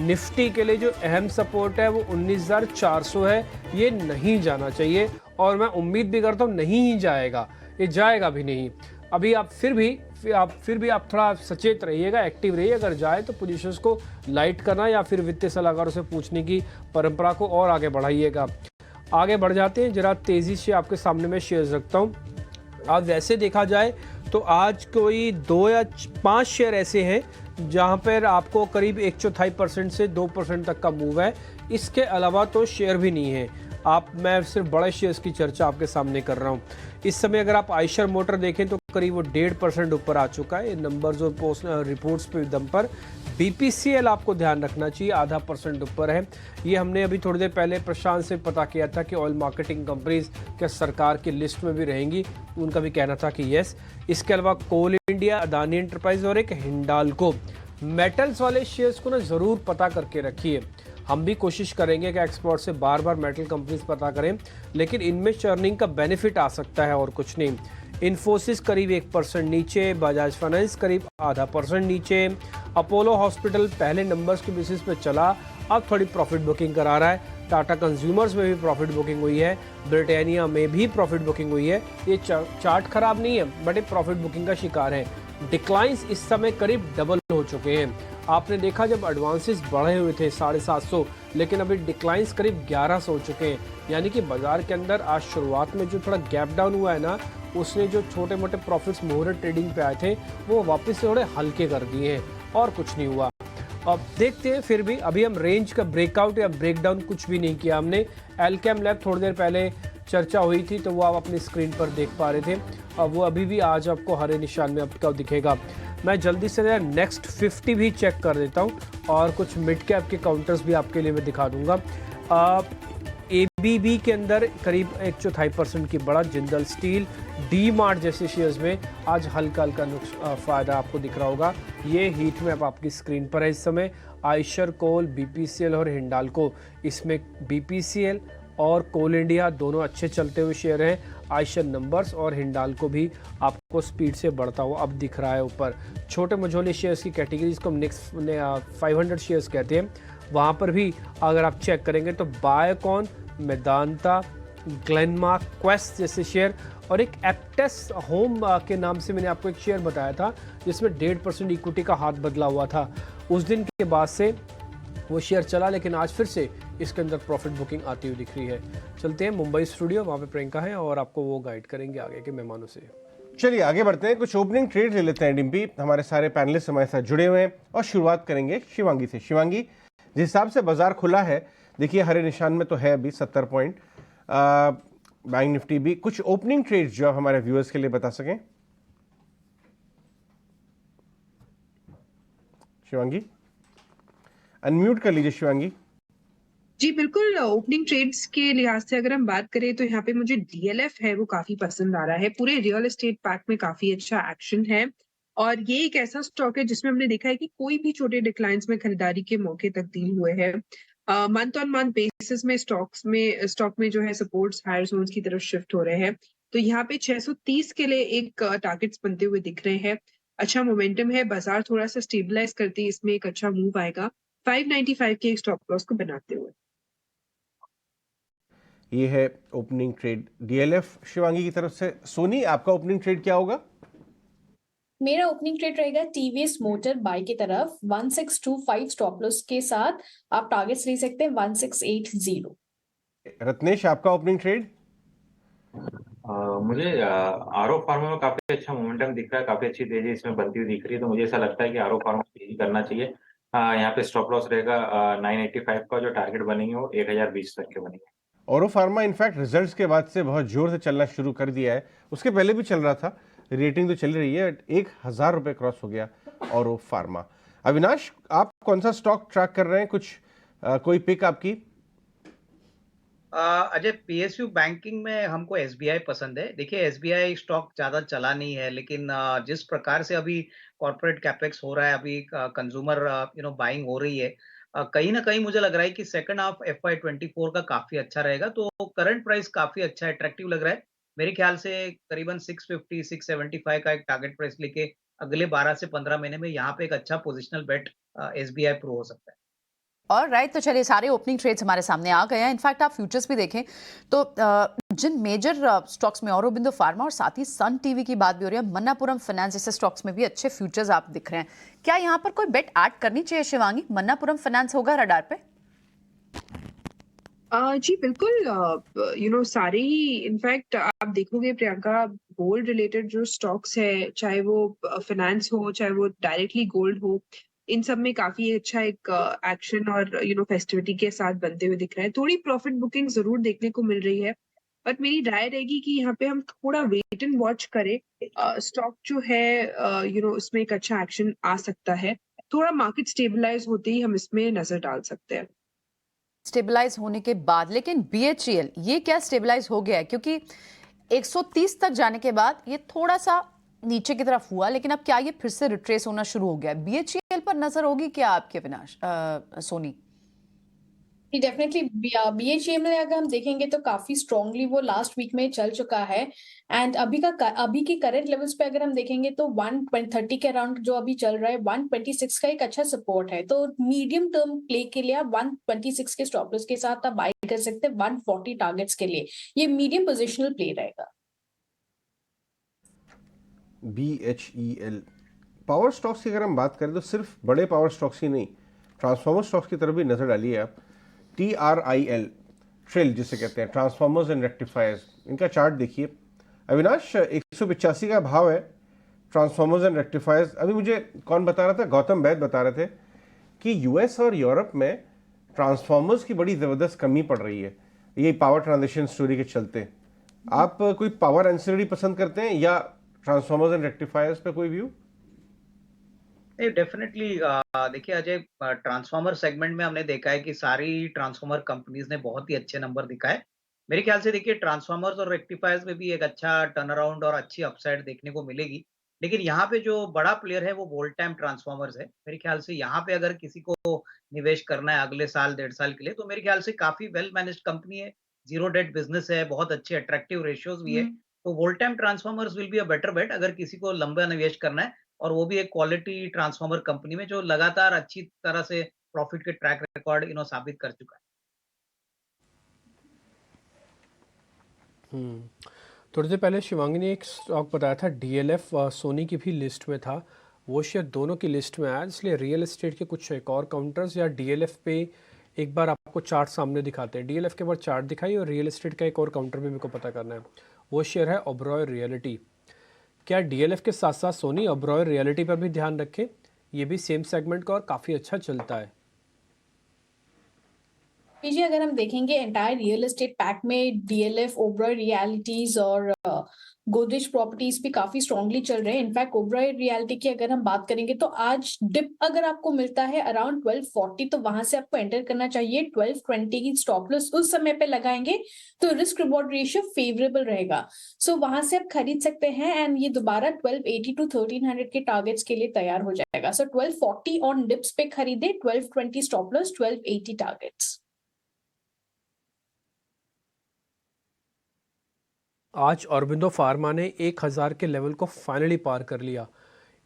निफ्टी के लिए जो अहम सपोर्ट है वो 19,400 है। ये नहीं जाना चाहिए और मैं उम्मीद भी करता हूँ नहीं ही जाएगा, ये जाएगा भी नहीं। अभी आप फिर भी आप थोड़ा सचेत रहिएगा, एक्टिव रहिए। अगर जाए तो पोजीशंस को लाइट करना या फिर वित्तीय सलाहकारों से पूछने की परंपरा को और आगे बढ़ाइएगा। आगे बढ़ जाते हैं, जरा तेजी से आपके सामने मैं शेयर्स रखता हूँ। आज वैसे देखा जाए तो आज कोई 2 या 5 शेयर ऐसे हैं जहां पर आपको करीब 1/4% से 2% तक का मूव है। इसके अलावा तो शेयर भी नहीं है। मैं सिर्फ बड़े शेयर्स की चर्चा आपके सामने कर रहा हूं। इस समय अगर आप आयशर मोटर देखें तो करीब वो 1.5% ऊपर आ चुका है। ये नंबर्स और रिपोर्ट्स पे दम पर। BPCL आपको ध्यान रखना चाहिए, 0.5% ऊपर है। ये हमने अभी थोड़ी देर पहले प्रशांत से पता किया था कि ऑयल मार्केटिंग कंपनीज क्या सरकार की लिस्ट में भी रहेंगी, उनका भी कहना था कि यस। इसके अलावा कोल इंडिया, अदानी एंटरप्राइज और एक हिंडाल्को। मेटल्स वाले शेयर्स को ना ज़रूर पता करके रखिए। हम भी कोशिश करेंगे कि एक्सपोर्ट से बार बार मेटल कंपनीज पता करें, लेकिन इनमें चर्निंग का बेनिफिट आ सकता है और कुछ नहीं। इन्फोसिस करीब 1% नीचे, बजाज फाइनेंस करीब 0.5% नीचे। अपोलो हॉस्पिटल पहले नंबर्स के बेसिस पे चला, अब थोड़ी प्रॉफिट बुकिंग करा रहा है। टाटा कंज्यूमर्स में भी प्रॉफिट बुकिंग हुई है, ब्रिटानिया में भी प्रॉफिट बुकिंग हुई है। ये चार्ट खराब नहीं है, बट ये प्रॉफिट बुकिंग का शिकार है। डिक्लाइंस इस समय करीब डबल हो चुके हैं। आपने देखा जब एडवांसेस बढ़े हुए थे 750, लेकिन अभी डिक्लाइंस करीब 1100 हो चुके हैं। यानी कि बाजार के अंदर आज शुरुआत में जो थोड़ा गैप डाउन हुआ है ना, उसने जो छोटे मोटे प्रॉफिट्स मुहूर्त ट्रेडिंग पे आए थे वो वापस से थोड़े हल्के कर दिए हैं और कुछ नहीं हुआ। अब देखते हैं, फिर भी अभी हम रेंज का ब्रेकआउट या ब्रेकडाउन कुछ भी नहीं किया हमने। एल्केम लैब थोड़ी देर पहले चर्चा हुई थी तो वो आप अपनी स्क्रीन पर देख पा रहे थे। अब वो अभी भी आज आपको हरे निशान में आपका दिखेगा। मैं जल्दी से नेक्स्ट 50 भी चेक कर देता हूँ और कुछ मिड कैप के काउंटर्स भी आपके लिए मैं दिखा दूंगा। ABB के अंदर करीब 1/4% की बढ़त। जिंदल स्टील, डी मार्ट जैसे शेयर्स में आज हल्का फायदा आपको दिख रहा होगा। ये हीट मैप आपकी स्क्रीन पर है इस समय। आयशर, कोल, BPCL और हिंडाल्को, इसमें BPCL और कोल इंडिया दोनों अच्छे चलते हुए शेयर हैं। आयशर नंबर्स और हिंडाल्को भी आपको स्पीड से बढ़ता हुआ अब दिख रहा है ऊपर। छोटे मझोले शेयर्स की कैटेगरीज को हम नेक्स्ट 500 शेयर्स कहते हैं, वहाँ पर भी अगर आप चेक करेंगे तो बायोकॉन, मेदांता, ग्लेनमार्क, क्वेस्ट जैसे शेयर और एक एप्टेस होम के नाम से मैंने आपको एक शेयर बताया था जिसमें 1.5% इक्विटी का हाथ बदला हुआ था। उस दिन के बाद से वो शेयर चला, लेकिन आज फिर से इसके अंदर प्रॉफिट बुकिंग आती हुई दिख रही है। चलते हैं मुंबई स्टूडियो, वहाँ पे प्रियंका है और आपको वो गाइड करेंगे आगे के मेहमानों से। चलिए आगे बढ़ते हैं, कुछ ओपनिंग ट्रेड ले लेते हैं। डिम्पी, हमारे सारे पैनलिस्ट हमारे साथ जुड़े हुए हैं और शुरुआत करेंगे शिवांगी से। शिवांगी, जिस हिसाब से बाजार खुला है, देखिए हरे निशान में तो है अभी 70 पॉइंट, बैंक निफ्टी भी। कुछ ओपनिंग ट्रेड जो आप हमारे व्यूअर्स के लिए बता सकें। शिवांगी, अनम्यूट कर लीजिए शिवांगी। जी बिल्कुल, ओपनिंग ट्रेड्स के लिहाज से अगर हम बात करें तो यहाँ पे मुझे DLF है वो काफी पसंद आ रहा है। पूरे रियल एस्टेट पैक में काफी अच्छा एक्शन है और ये एक ऐसा स्टॉक है जिसमें हमने देखा है कि कोई भी छोटे डिक्लाइंस में खरीदारी के मौके तब्दील हुए हैं। मंथ ऑन मंथ बेसिस में स्टॉक में जो है सपोर्ट्स हायर जोन्स की तरफ शिफ्ट हो रहे हैं। तो यहाँ पे 630 के लिए एक टारगेट्स बनते हुए दिख रहे हैं। अच्छा मोमेंटम है, बाजार थोड़ा सा स्टेबलाइज करती है, इसमें एक अच्छा मूव आएगा 595 के एक स्टॉप लॉस को बनाते हुए। ये है ओपनिंग ट्रेड DLF शिवांगी की तरफ से। सोनी, आपका ओपनिंग ट्रेड क्या होगा? मेरा ओपनिंग ट्रेड रहेगा TVS मोटर बाय की तरफ 1625 स्टॉप लॉस के साथ। आप टारगेट्स ले सकते हैं 1680। रत्नेश, आपका ओपनिंग ट्रेड? मुझे आरो फार्मा में काफी अच्छा मोमेंटम दिख रहा है, काफी अच्छी तेजी इसमें बनती हुई दिख रही है, तो मुझे ऐसा लगता है कि आरो फार्मा तेजी करना चाहिए। यहाँ पे स्टॉप लॉस रहेगा 985 का, जो टारगेट बनेंगे वो 1020 तक के बनेंगे। औरो फार्मा इनफैक्ट रिजल्ट्स के बाद से बहुत जोर से चलना शुरू कर दिया है, उसके पहले भी चल रहा था, रेटिंग तो चल रही है, 1,000 रुपये क्रॉस हो गया औरो फार्मा। अविनाश, आप कौन सा स्टॉक ट्रैक कर रहे हैं, कुछ कोई पिक आपकी? अजय, पीएसयू बैंकिंग में हमको एसबीआई पसंद है। देखिए, एसबीआई स्टॉक ज्यादा चला नहीं है, लेकिन जिस प्रकार से अभी कॉर्पोरेट कैपेक्स हो रहा है, अभी कंज्यूमर बाइंग हो रही है, कहीं ना कहीं मुझे लग रहा है कि सेकंड हाफ FY24 का काफी अच्छा रहेगा। तो करंट प्राइस काफी अच्छा अट्रैक्टिव लग रहा है। मेरे ख्याल से करीबन 650 675 का एक टारगेट प्राइस लेके अगले 12 से 15 महीने में यहाँ पे एक अच्छा पोजिशनल बेट एसबीआई प्रो हो सकता है। और राइट, तो चलिए सारे ओपनिंग ट्रेड्स हमारे सामने आ गए हैं। इनफैक्ट आप फ्यूचर्स भी देखें तो जिन मेजर स्टॉक्स में औरोबिंदो फार्मा और साथ ही सन टीवी की बात भी हो रही है, मन्नापुरम फाइनेंस जैसे स्टॉक्स में भी अच्छे फ्यूचर्स आप दिख रहे हैं। क्या यहाँ पर कोई बेट ऐड करनी चाहिए शिवांगी? मन्नापुरम फाइनेंस होगा रडार पे? जी बिल्कुल, सारे ही इनफैक्ट आप देखोगे प्रियंका, गोल्ड रिलेटेड जो स्टॉक्स है, चाहे वो फाइनेंस हो, चाहे वो डायरेक्टली गोल्ड हो, इन सब में काफी अच्छा एक एक्शन और फेस्टिविटी के साथ बनते हुए दिख रहा है। थोड़ी प्रॉफिट बुकिंग जरूर देखने को मिल रही है, बट मेरी राय रहेगी कि यहाँ पे हम थोड़ा वेट एंड वॉच करें। स्टॉक जो है उसमें एक अच्छा एक्शन आ सकता है। थोड़ा मार्केट स्टेबलाइज होते ही हम इसमें नजर डाल सकते हैं। स्टेबलाइज होने के बाद, लेकिन BHEL ये क्या स्टेबलाइज हो गया है? क्योंकि 130 तक जाने के बाद ये थोड़ा सा नीचे की तरफ हुआ, लेकिन अब क्या ये फिर से रिट्रेस होना शुरू हो गया? BHEL पर नजर होगी क्या आपके, अविनाश, सोनी? डेफिनेटली BHEL में अगर हम देखेंगे तो काफी स्ट्रांगली वो लास्ट वीक में चल चुका है। एंड अभी की करंट लेवल्स पे अगर हम देखेंगे तो 130 के अराउंड जो अभी चल रहा है, 126 का एक अच्छा सपोर्ट है। तो मीडियम टर्म प्ले के लिए आप 126 के स्टॉप लॉस के साथ आप बाय कर सकते हैं 140 टारगेट्स के लिए। ये मीडियम पोजिशनल प्ले रहेगा। BHEL पावर स्टॉक्स की अगर हम बात करें तो सिर्फ बड़े पावर स्टॉक्स ही नहीं, ट्रांसफॉर्मर स्टॉक्स की तरफ भी नजर डालिए आप। TRIL, ट्रिल जिसे कहते हैं, ट्रांसफॉर्मर्स एंड रेक्टिफायर्स, इनका चार्ट देखिए। अविनाश, 185 का भाव है ट्रांसफॉर्मर्स एंड रेक्टिफायर्स। अभी मुझे कौन बता रहा था, गौतम वैद बता रहे थे कि US और यूरोप में ट्रांसफॉर्मर्स की बड़ी ज़बरदस्त कमी पड़ रही है, ये पावर ट्रांजिशन स्टोरी के चलते। आप कोई पावर एंसिलरी पसंद करते हैं या ट्रांसफॉर्मर्स एंड रेक्टिफायर्स पे कोई व्यू? डेफिनेटली देखिए अजय, ट्रांसफार्मर सेगमेंट में हमने देखा है कि सारी ट्रांसफार्मर कंपनीज ने बहुत ही अच्छे नंबर दिखाए। मेरे ख्याल से देखिए ट्रांसफार्मर्स और रेक्टिफायर्स में भी एक अच्छा टर्न अराउंड और अच्छी अपसाइड देखने को मिलेगी। लेकिन यहाँ पे जो बड़ा प्लेयर है वो वोल्ट टाइम ट्रांसफार्मर्स है। मेरे ख्याल से यहाँ पे अगर किसी को निवेश करना है अगले साल 1.5 साल के लिए, तो मेरे ख्याल से काफी वेल मैनेज्ड कंपनी है, जीरो डेट बिजनेस है, बहुत अच्छे अट्रैक्टिव रेशियोज भी है। तो volt time transformers will be a better bet अगर किसी को लंबा निवेश करना है, और वो भी एक क्वालिटी ट्रांसफार्मर कंपनी में जो लगातार अच्छी तरह से प्रॉफिट के ट्रैक रिकॉर्ड साबित कर चुका है। थोड़ी देर पहले शिवांगी ने एक स्टॉक बताया था DLF, सोनी की भी लिस्ट में था, वो शेयर दोनों की लिस्ट में आया, इसलिए रियल एस्टेट के कुछ एक और काउंटर्स या DLF पे एक बार आपको चार्ट सामने दिखाते हैं। DLF के बाद चार्ट दिखाई और रियल एस्टेट का एक और काउंटर भी मेरे को पता करना है। वो शेयर है ओबरॉय रियलिटी। क्या DLF के साथ साथ सोनी ओबरॉय रियलिटी पर भी ध्यान रखें? ये भी सेम सेगमेंट का और काफ़ी अच्छा चलता है। जी, अगर हम देखेंगे एंटायर रियल एस्टेट पैक में DLF, ओबरॉय रियलिटीज और गोदरेज प्रॉपर्टीज भी काफी स्ट्रांगली चल रहे हैं। इनफैक्ट ओबरॉय रियलिटी की अगर हम बात करेंगे तो आज डिप अगर आपको मिलता है अराउंड 1240, तो वहां से आपको एंटर करना चाहिए। 1220 की स्टॉप लॉस उस समय पे लगाएंगे तो रिस्क रिवॉर्ड रेशियो फेवरेबल रहेगा। सो वहां से आप खरीद सकते हैं एंड ये दोबारा 1280 to 1300 के टारगेट्स के लिए तैयार हो जाएगा। सो 1240 ऑन डिप्स पे खरीदे, 1220 स्टॉप लॉस, 1280 टारगेट्स। आज ऑरोबिंदो फार्मा ने 1000 के लेवल को फाइनली पार कर लिया।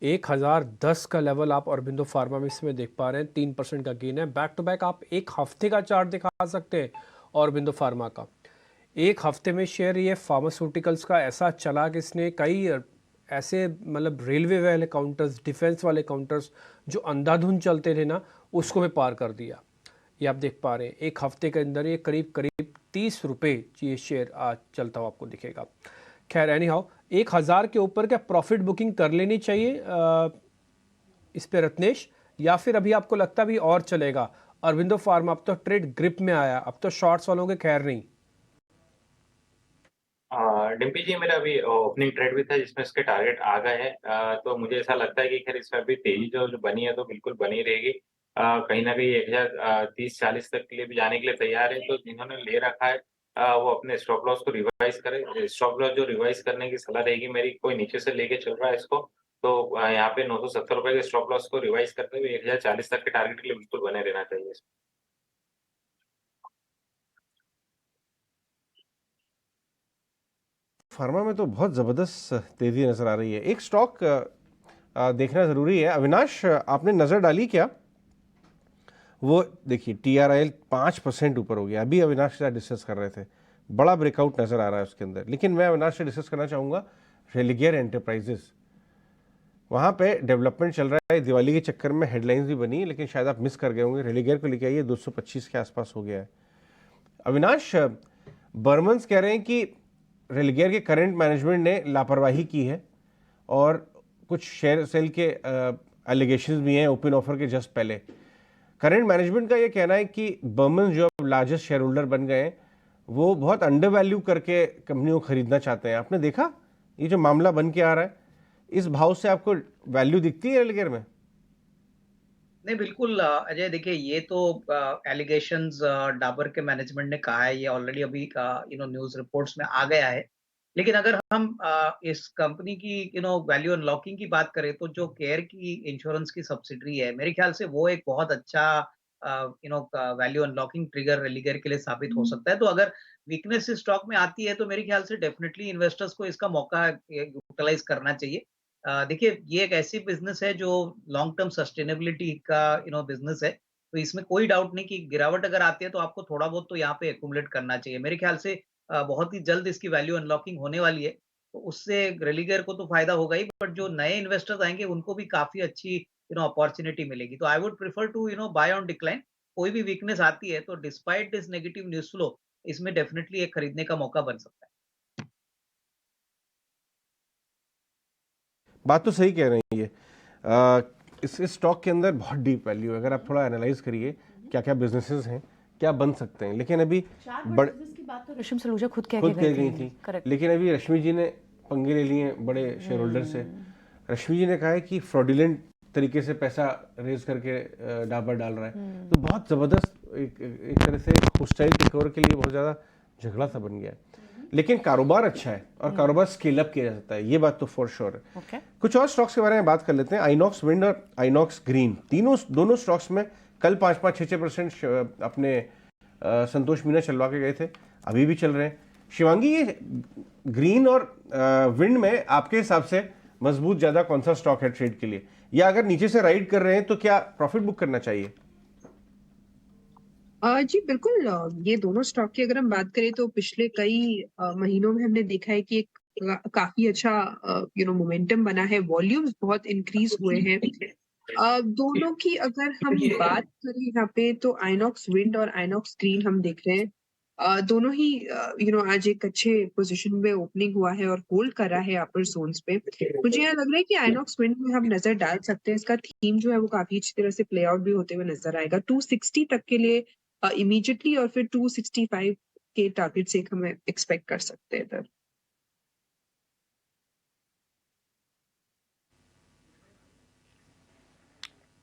1010 का लेवल आप ऑरोबिंदो फार्मा में इसमें देख पा रहे हैं, 3% का गेन है। बैक टू बैक आप एक हफ्ते का चार्ट दिखा सकते हैं ऑरोबिंदो फार्मा का। एक हफ्ते में शेयर ये फार्मास्यूटिकल्स का ऐसा चला कि इसने कई ऐसे मतलब रेलवे वाले काउंटर्स, डिफेंस वाले काउंटर्स जो अंधाधुंध चलते थे ना, उसको भी पार कर दिया। ये आप देख पा रहे हैं एक हफ्ते के अंदर ये करीब 30 रुपये ये शेयर आज चलता हुआ आपको दिखेगा। खैर एनी हाउ, 1000 के ऊपर क्या प्रॉफिट बुकिंग कर लेनी चाहिए इस पे रत्नेश, या फिर अभी आपको लगता भी और चलेगा? अरविंदो फार्मा अब तो ट्रेड ग्रिप में आया, अब तो शॉर्ट्स वालों के खैर नहीं। डिम्पी जी, मेरा अभी ओपनिंग ट्रेड भी था जिसमें इसके टारगेट आ गए हैं, तो मुझे ऐसा लगता है कि खैर इसमें अभी तेजी जो बनी है तो बिल्कुल बनी रहेगी। कहीं ना कहीं 1030-40 तक के लिए भी जाने के लिए तैयार है, तो जिन्होंने ले रखा है वो अपने स्टॉप लॉस को रिवाइज करे। स्टॉप लॉस जो रिवाइज करने की सलाह रहेगी मेरी, कोई नीचे से लेके चल रहा है इसको, तो यहाँ पे 970 रुपए के स्टॉप लॉस को रिवाइज करते हुए 1040 तक के टारगेट के लिए बिल्कुल बने रहना चाहिए। फार्मा में तो बहुत ज़बरदस्त तेज़ी नज़र आ रही है। एक स्टॉक देखना ज़रूरी है। अविनाश, आपने नज़र डाली क्या? वो देखिए TRIL 5% ऊपर हो गया। अभी अविनाश से डिस्कस कर रहे थे, बड़ा ब्रेकआउट नज़र आ रहा है उसके अंदर। लेकिन मैं अविनाश से डिस्कस करना चाहूँगा रेलिगेयर एंटरप्राइजेस। वहाँ पे डेवलपमेंट चल रहा है, दिवाली के चक्कर में हेडलाइंस भी बनी, लेकिन शायद आप मिस कर गए होंगे। रेलिगेयर को लेके आइए, 225 के आसपास हो गया है। अविनाश, बर्मन्स कह रहे हैं कि रेलिगेयर के करंट मैनेजमेंट ने लापरवाही की है और कुछ शेयर सेल के एलिगेशंस भी हैं ओपन ऑफर के जस्ट पहले। करंट मैनेजमेंट का ये कहना है कि बर्मन्स जो अब लार्जेस्ट शेयर होल्डर बन गए हैं, वो बहुत अंडर वैल्यू करके कंपनियों को खरीदना चाहते हैं। आपने देखा ये जो मामला बन के आ रहा है, इस भाव से आपको वैल्यू दिखती है रेलिगेयर में? नहीं, बिल्कुल अजय, देखिए ये तो एलिगेशंस डाबर के मैनेजमेंट ने कहा है, ये ऑलरेडी अभी न्यूज़ रिपोर्ट्स में आ गया है। लेकिन अगर हम इस कंपनी की वैल्यू अनलॉकिंग की बात करें, तो जो केयर की इंश्योरेंस की सब्सिडरी है, मेरे ख्याल से वो एक बहुत अच्छा वैल्यू अनलॉकिंग ट्रिगर रेलिगेयर के लिए साबित हो सकता है। तो अगर वीकनेस इस स्टॉक में आती है तो मेरे ख्याल से डेफिनेटली इन्वेस्टर्स को इसका मौका यूटिलाइज करना चाहिए। देखिए ये एक ऐसी बिजनेस है जो लॉन्ग टर्म सस्टेनेबिलिटी का बिजनेस है, तो इसमें कोई डाउट नहीं कि गिरावट अगर आती है तो आपको थोड़ा बहुत तो यहाँ पे एक्यूमुलेट करना चाहिए। मेरे ख्याल से बहुत ही जल्द इसकी वैल्यू अनलॉकिंग होने वाली है, तो उससे रेलिगेयर को तो फायदा होगा ही, बट जो नए इन्वेस्टर्स आएंगे उनको भी काफी अच्छी अपॉर्चुनिटी मिलेगी। तो I would prefer to buy on decline. कोई भी वीकनेस आती है तो despite this negative news flow, इसमें डेफिनेटली एक खरीदने का मौका बन सकता है। बात तो सही कह रहे हैं ये। इस स्टॉक के अंदर बहुत डीप वैल्यू है। अगर आप थोड़ा एनालाइज करिए क्या क्या बिजनेसेस हैं, क्या बन सकते हैं। लेकिन अभी बिजनेस की बात तो रश्मि सलूजा खुद कह गई थी। करेक्ट। लेकिन अभी रश्मि जी ने पंगे ले लिए हैं बड़े शेयर होल्डर से। रश्मि जी ने कहा है कि फ्रॉडुलेंट तरीके से पैसा रेज करके डाबर डाल रहा है। तो बहुत ज़बरदस्त एक तरह से होस्टाइल टेकओवर के लिए बहुत ज़्यादा झगड़ा सा बन गया है। लेकिन कारोबार अच्छा है और कारोबार स्केल अप किया जा सकता है, ये बात तो फॉर श्योर है। Okay. कुछ और स्टॉक्स के बारे में बात कर लेते हैं। आइनॉक्स विंड और आइनॉक्स ग्रीन, दोनों स्टॉक्स में कल 5-6% अपने संतोष मीना चलवा के गए थे, अभी भी चल रहे हैं। शिवांगी, ये ग्रीन और विंड में आपके हिसाब से मजबूत ज्यादा कौन सा स्टॉक है ट्रेड के लिए, या अगर नीचे से राइड कर रहे हैं तो क्या प्रॉफिट बुक करना चाहिए? जी बिल्कुल, ये दोनों स्टॉक की अगर हम बात करें तो पिछले कई महीनों में हमने देखा है कि एक काफी अच्छा मोमेंटम बना है, वॉल्यूम्स बहुत इंक्रीज हुए हैं। दोनों की अगर हम बात करें यहाँ पे तो आइनॉक्स विंड और आइनॉक्स ग्रीन हम देख रहे हैं दोनों ही आज एक अच्छे पोजीशन में ओपनिंग हुआ है और होल्ड कर रहा है अपर जोन्स पे। मुझे यहाँ लग रहा है कि आइनॉक्स विंड में हम नजर डाल सकते हैं, इसका थीम जो है वो काफी अच्छी तरह से प्ले आउट भी होते हुए नजर आएगा 260 तक के लिए इमीडिएटली, और फिर 265 के टारगेट से हम एक्सपेक्ट कर सकते हैं इधर।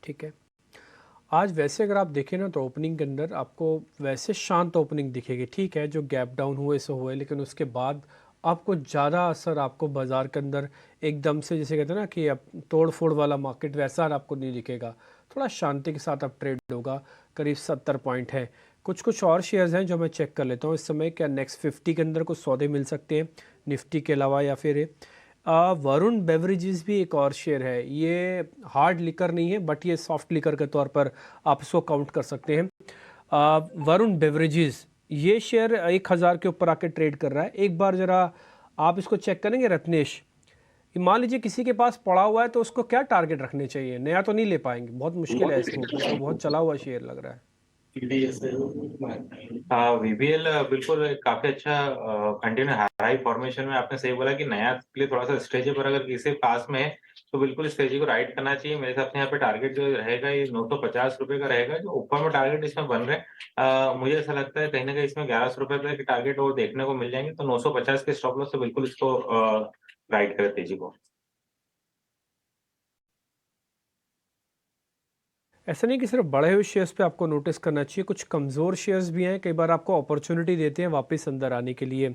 ठीक है। आज वैसे अगर आप देखें ना तो ओपनिंग के अंदर आपको वैसे शांत ओपनिंग दिखेगी। ठीक है, जो गैप डाउन हुए सो हुए, लेकिन उसके बाद आपको ज़्यादा असर आपको बाज़ार के अंदर एकदम से, जैसे कहते हैं ना कि अब तोड़ फोड़ वाला मार्केट, वैसा आपको नहीं दिखेगा। थोड़ा शांति के साथ अब ट्रेड होगा। करीब 70 पॉइंट है। कुछ और शेयर्स हैं जो मैं चेक कर लेता हूँ इस समय। क्या नेक्स्ट 50 के अंदर कुछ सौदे मिल सकते हैं निफ्टी के अलावा, या फिर वरुण बेवरेजेस भी एक और शेयर है। ये हार्ड लिकर नहीं है, बट ये सॉफ्ट लिकर के तौर पर आप इसको काउंट कर सकते हैं। वरुण बेवरेजेस, ये शेयर 1000 के ऊपर आके ट्रेड कर रहा है। एक बार ज़रा आप इसको चेक करेंगे रत्नेश, मान लीजिए किसी के पास पड़ा हुआ है तो उसको क्या टारगेट रखने चाहिए? नया तो नहीं ले पाएंगे, बहुत मुश्किल है इसको, तो बहुत चला हुआ शेयर लग रहा है। वीबीएल बिल्कुल काफी अच्छा कंटिन्यू हाई फॉर्मेशन में। आपने सही बोला कि नया के लिए थोड़ा सा स्टेज है, पर अगर किसी पास में तो बिल्कुल इस तेजी को राइड करना चाहिए। मेरे हिसाब से यहाँ पे टारगेट जो रहेगा ये 950 रुपए का रहेगा, जो ऊपर में टारगेट इसमें बन रहे हैं। मुझे ऐसा लगता है कहीं ना कहीं इसमें 1100 रुपए तक के टारगेट और देखने को मिल जाएंगे, तो 950 के स्टॉप लॉस से बिल्कुल इसको राइड करें तेजी को। ऐसा नहीं कि सिर्फ बढ़े हुए शेयर्स पे आपको नोटिस करना चाहिए, कुछ कमज़ोर शेयर्स भी हैं, कई बार आपको अपॉर्चुनिटी देते हैं वापस अंदर आने के लिए।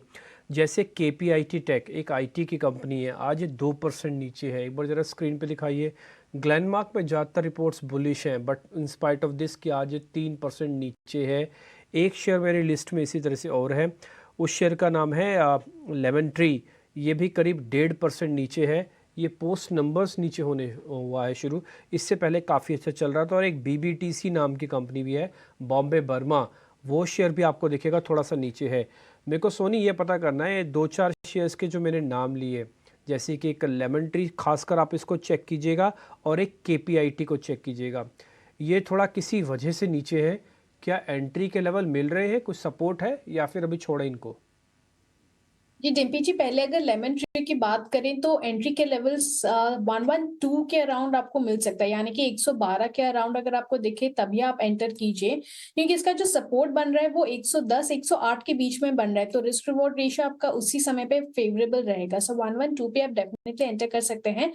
जैसे KPIT टेक, एक IT की कंपनी है, आज ये 2% नीचे है। एक बार ज़रा स्क्रीन पे दिखाइए। ग्लेनमार्क में ज़्यादातर रिपोर्ट्स बुलिश हैं, but in spite of this कि आज ये 3% नीचे है। एक शेयर मेरी लिस्ट में इसी तरह से और है, उस शेयर का नाम है लेमन ट्री, ये भी करीब 1.5% नीचे है। ये पोस्ट नंबर्स नीचे होने हुआ है शुरू, इससे पहले काफ़ी अच्छा चल रहा था। और एक BBTC नाम की कंपनी भी है, बॉम्बे बर्मा, वो शेयर भी आपको दिखेगा थोड़ा सा नीचे है। मेरे को सोनी ये पता करना है 2-4 शेयर्स के जो मैंने नाम लिए, जैसे कि एक लेमन ट्री खासकर आप इसको चेक कीजिएगा और एक KPIT को चेक कीजिएगा। ये थोड़ा किसी वजह से नीचे है, क्या एंट्री के लेवल मिल रहे हैं, कुछ सपोर्ट है, या फिर अभी छोड़े इनको? जी डिम्पी जी, पहले अगर लेमन ट्री की बात करें तो एंट्री के लेवल्स 112 के अराउंड आपको मिल सकता है, यानी कि 112 के अराउंड अगर आपको दिखे तभी आप एंटर कीजिए, क्योंकि इसका जो सपोर्ट बन रहा है वो 110-108 के बीच में बन रहा है, तो रिस्क रिवॉर्ड रेशियो आपका उसी समय पे फेवरेबल रहेगा। सो 112 पे आप डेफिनेटली एंटर कर सकते हैं।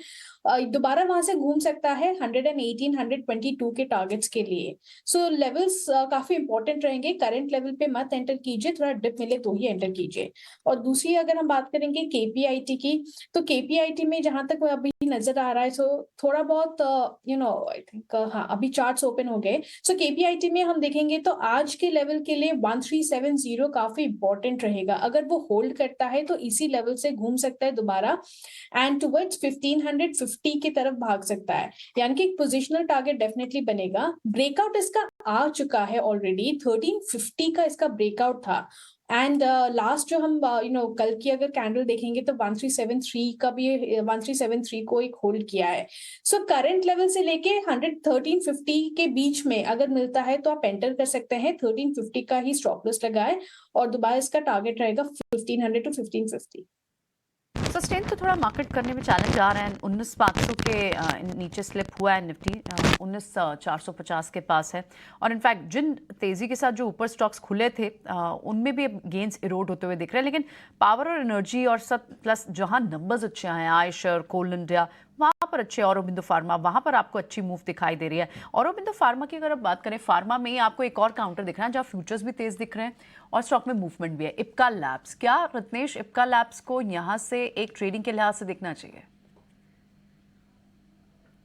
दोबारा वहां से घूम सकता है 118-122 के टारगेट्स के लिए। सो लेवल्स काफी इंपॉर्टेंट रहेंगे। करंट लेवल पे मत एंटर कीजिए, थोड़ा डिप मिले तो ही एंटर कीजिए। और दूसरी अगर हम बात करेंगे KPIT की, तो KPIT में जहां तक अभी नजर आ रहा है, सो थोड़ा बहुत आई थिंक हाँ अभी चार्ट्स ओपन हो गए। सो KPIT में हम देखेंगे तो आज के लेवल के लिए 1370 काफी इंपॉर्टेंट रहेगा। अगर वो होल्ड करता है तो इसी लेवल से घूम सकता है दोबारा एंड टुवर्ड्स 1550 की तरफ भाग सकता है, यानी कि एक पोजिशनल टारगेट डेफिनेटली बनेगा। ब्रेकआउट इसका आ चुका है ऑलरेडी, 1350 का इसका ब्रेकआउट था। एंड लास्ट जो हम कल की अगर कैंडल देखेंगे तो 1373 का भी 1373 को एक होल्ड किया है। सो करंट लेवल से लेके 1350 के बीच में अगर मिलता है तो आप एंटर कर सकते हैं। 1350 का ही स्टॉप लॉस लगाए और दोबारा इसका टारगेट रहेगा 1500 to 1550। सस्टेन तो थोड़ा मार्केट करने में चैलेंज आ रहा है। 19,500 के नीचे स्लिप हुआ है निफ्टी, 19,450 के पास है। और इनफैक्ट जिन तेजी के साथ जो ऊपर स्टॉक्स खुले थे उनमें भी गेंस इरोड होते हुए दिख रहे हैं, लेकिन पावर और एनर्जी और सब प्लस जहां नंबर्स अच्छे हैं, आयशर, कोल इंडिया, वहां पर अच्छे, औरोबिंदो फार्मा, वहां पर आपको अच्छी मूव दिखाई दे रही है। औरोबिंदो फार्मा की अगर आप बात करें, फार्मा में आपको एक और काउंटर दिख रहा है जहां फ्यूचर्स भी तेज दिख रहे हैं और स्टॉक में मूवमेंट भी है, इप्का लैब्स। क्या रत्नेश इप्का लैब्स को यहां से एक ट्रेडिंग के लिहाज से देखना चाहिए?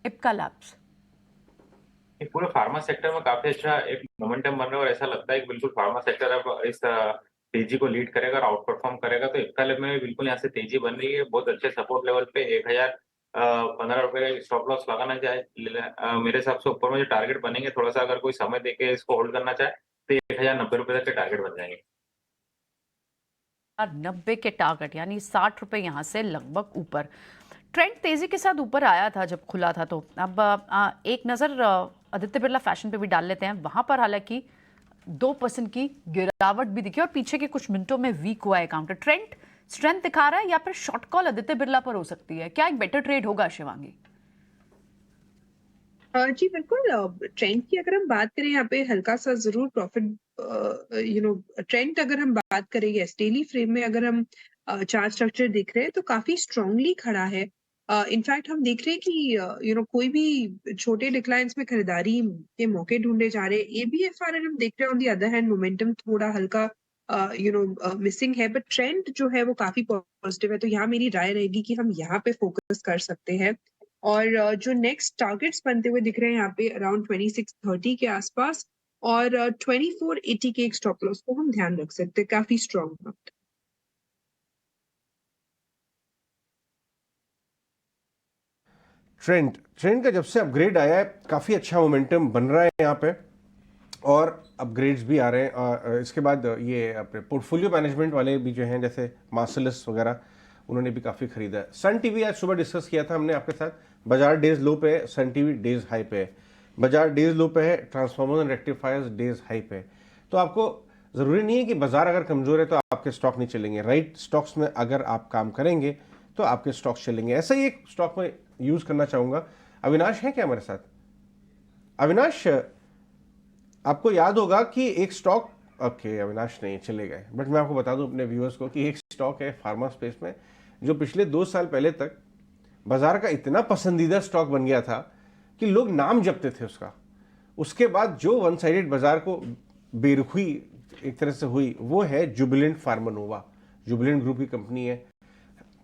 इप्का लैब्स पूरे फार्मा सेक्टर में काफी अच्छा एक मोमेंटम बन रहा है और ऐसा लगता है कि बिल्कुल फार्मा सेक्टर अब इस तेजी को लीड करेगा और आउट परफॉर्म करेगा। तो इप्का लैब में भी बिल्कुल यहाँ से तेजी बन रही है, बहुत अच्छे सपोर्ट लेवल पे 1015 रुपए का स्टॉप लॉस लगाना चाहे। मेरे हिसाब से ऊपर में जो टारगेट बनेंगे, थोड़ा सा अगर कोई समय देके इसको होल्ड करना चाहे तो 1090 रुपए तक के टारगेट बन जाएंगे। 90 के टारगेट, यानी 60 रुपए यहाँ से लगभग ऊपर। ट्रेंड तेजी के साथ ऊपर आया था जब खुला था, तो अब एक नज़र आदित्य बिरला फैशन पे भी डाल लेते हैं। वहां पर हालांकि 2% की गिरावट भी दिखी और पीछे के कुछ मिनटों में वीक हुआ है काउंटर। ट्रेंड स्ट्रेंथ दिखा रहा है या फिर शॉर्ट कॉल आदित्य बिरला पर हो सकती है? क्या एक बेटर ट्रेड होगा शिवांगी? जी बिल्कुल, ट्रेंड की अगर हम बात करें यहाँ पे हल्का सा जरूर प्रॉफिट ट्रेंड अगर हम बात करें, यस डेली फ्रेम में अगर हम चार्ट स्ट्रक्चर देख रहे हैं तो काफी स्ट्रांगली खड़ा है। इनफैक्ट हम देख रहे हैं कि कोई भी छोटे डिक्लाइंस में खरीदारी के मौके ढूंढे जा रहे हैं। ABFR हम देख रहे हैं on the other hand momentum थोड़ा हल्का मिसिंग है, बट ट्रेंड जो है वो काफी पॉजिटिव है। तो यहाँ मेरी राय रहेगी कि हम यहाँ पे फोकस कर सकते हैं। और जो नेक्स्ट टारगेट्स बनते हुए दिख रहे हैं यहाँ पे अराउंड 2630 के आसपास और 2480 के एक स्टॉप लॉस को हम ध्यान रख सकते हैं, काफी स्ट्रॉन्ग। ट्रेंड का जब से अपग्रेड आया है काफ़ी अच्छा मोमेंटम बन रहा है यहाँ पे और अपग्रेड्स भी आ रहे हैं। और इसके बाद ये अपने पोर्टफोलियो मैनेजमेंट वाले भी जो हैं, जैसे मार्सलस वगैरह, उन्होंने भी काफ़ी खरीदा है। सन टीवी आज सुबह डिस्कस किया था हमने आपके साथ, बाजार डेज लो पे है, सन टीवी डेज हाई पे है। बाजार डेज लो पे है, transformers and rectifiers days high पे है। तो आपको ज़रूरी नहीं है कि बाजार अगर कमज़ोर है तो आपके स्टॉक नहीं चलेंगे। राइट स्टॉक्स में अगर आप काम करेंगे तो आपके स्टॉक्स चलेंगे। ऐसा ही एक स्टॉक में यूज करना चाहूंगा। अविनाश है क्या हमारे साथ? अविनाश, आपको याद होगा कि एक स्टॉक, ओके अविनाश नहीं, चले गए, बट मैं आपको बता दूं अपने व्यूअर्स को कि एक स्टॉक है फार्मा स्पेस में जो पिछले 2 साल पहले तक बाजार का इतना पसंदीदा स्टॉक बन गया था कि लोग नाम जपते थे उसका। उसके बाद जो वन साइडेड बाजार को बेरुखी एक तरह से हुई वो है जुबिलेंट फार्मानोवा। जुबिलेंट ग्रुप की कंपनी है,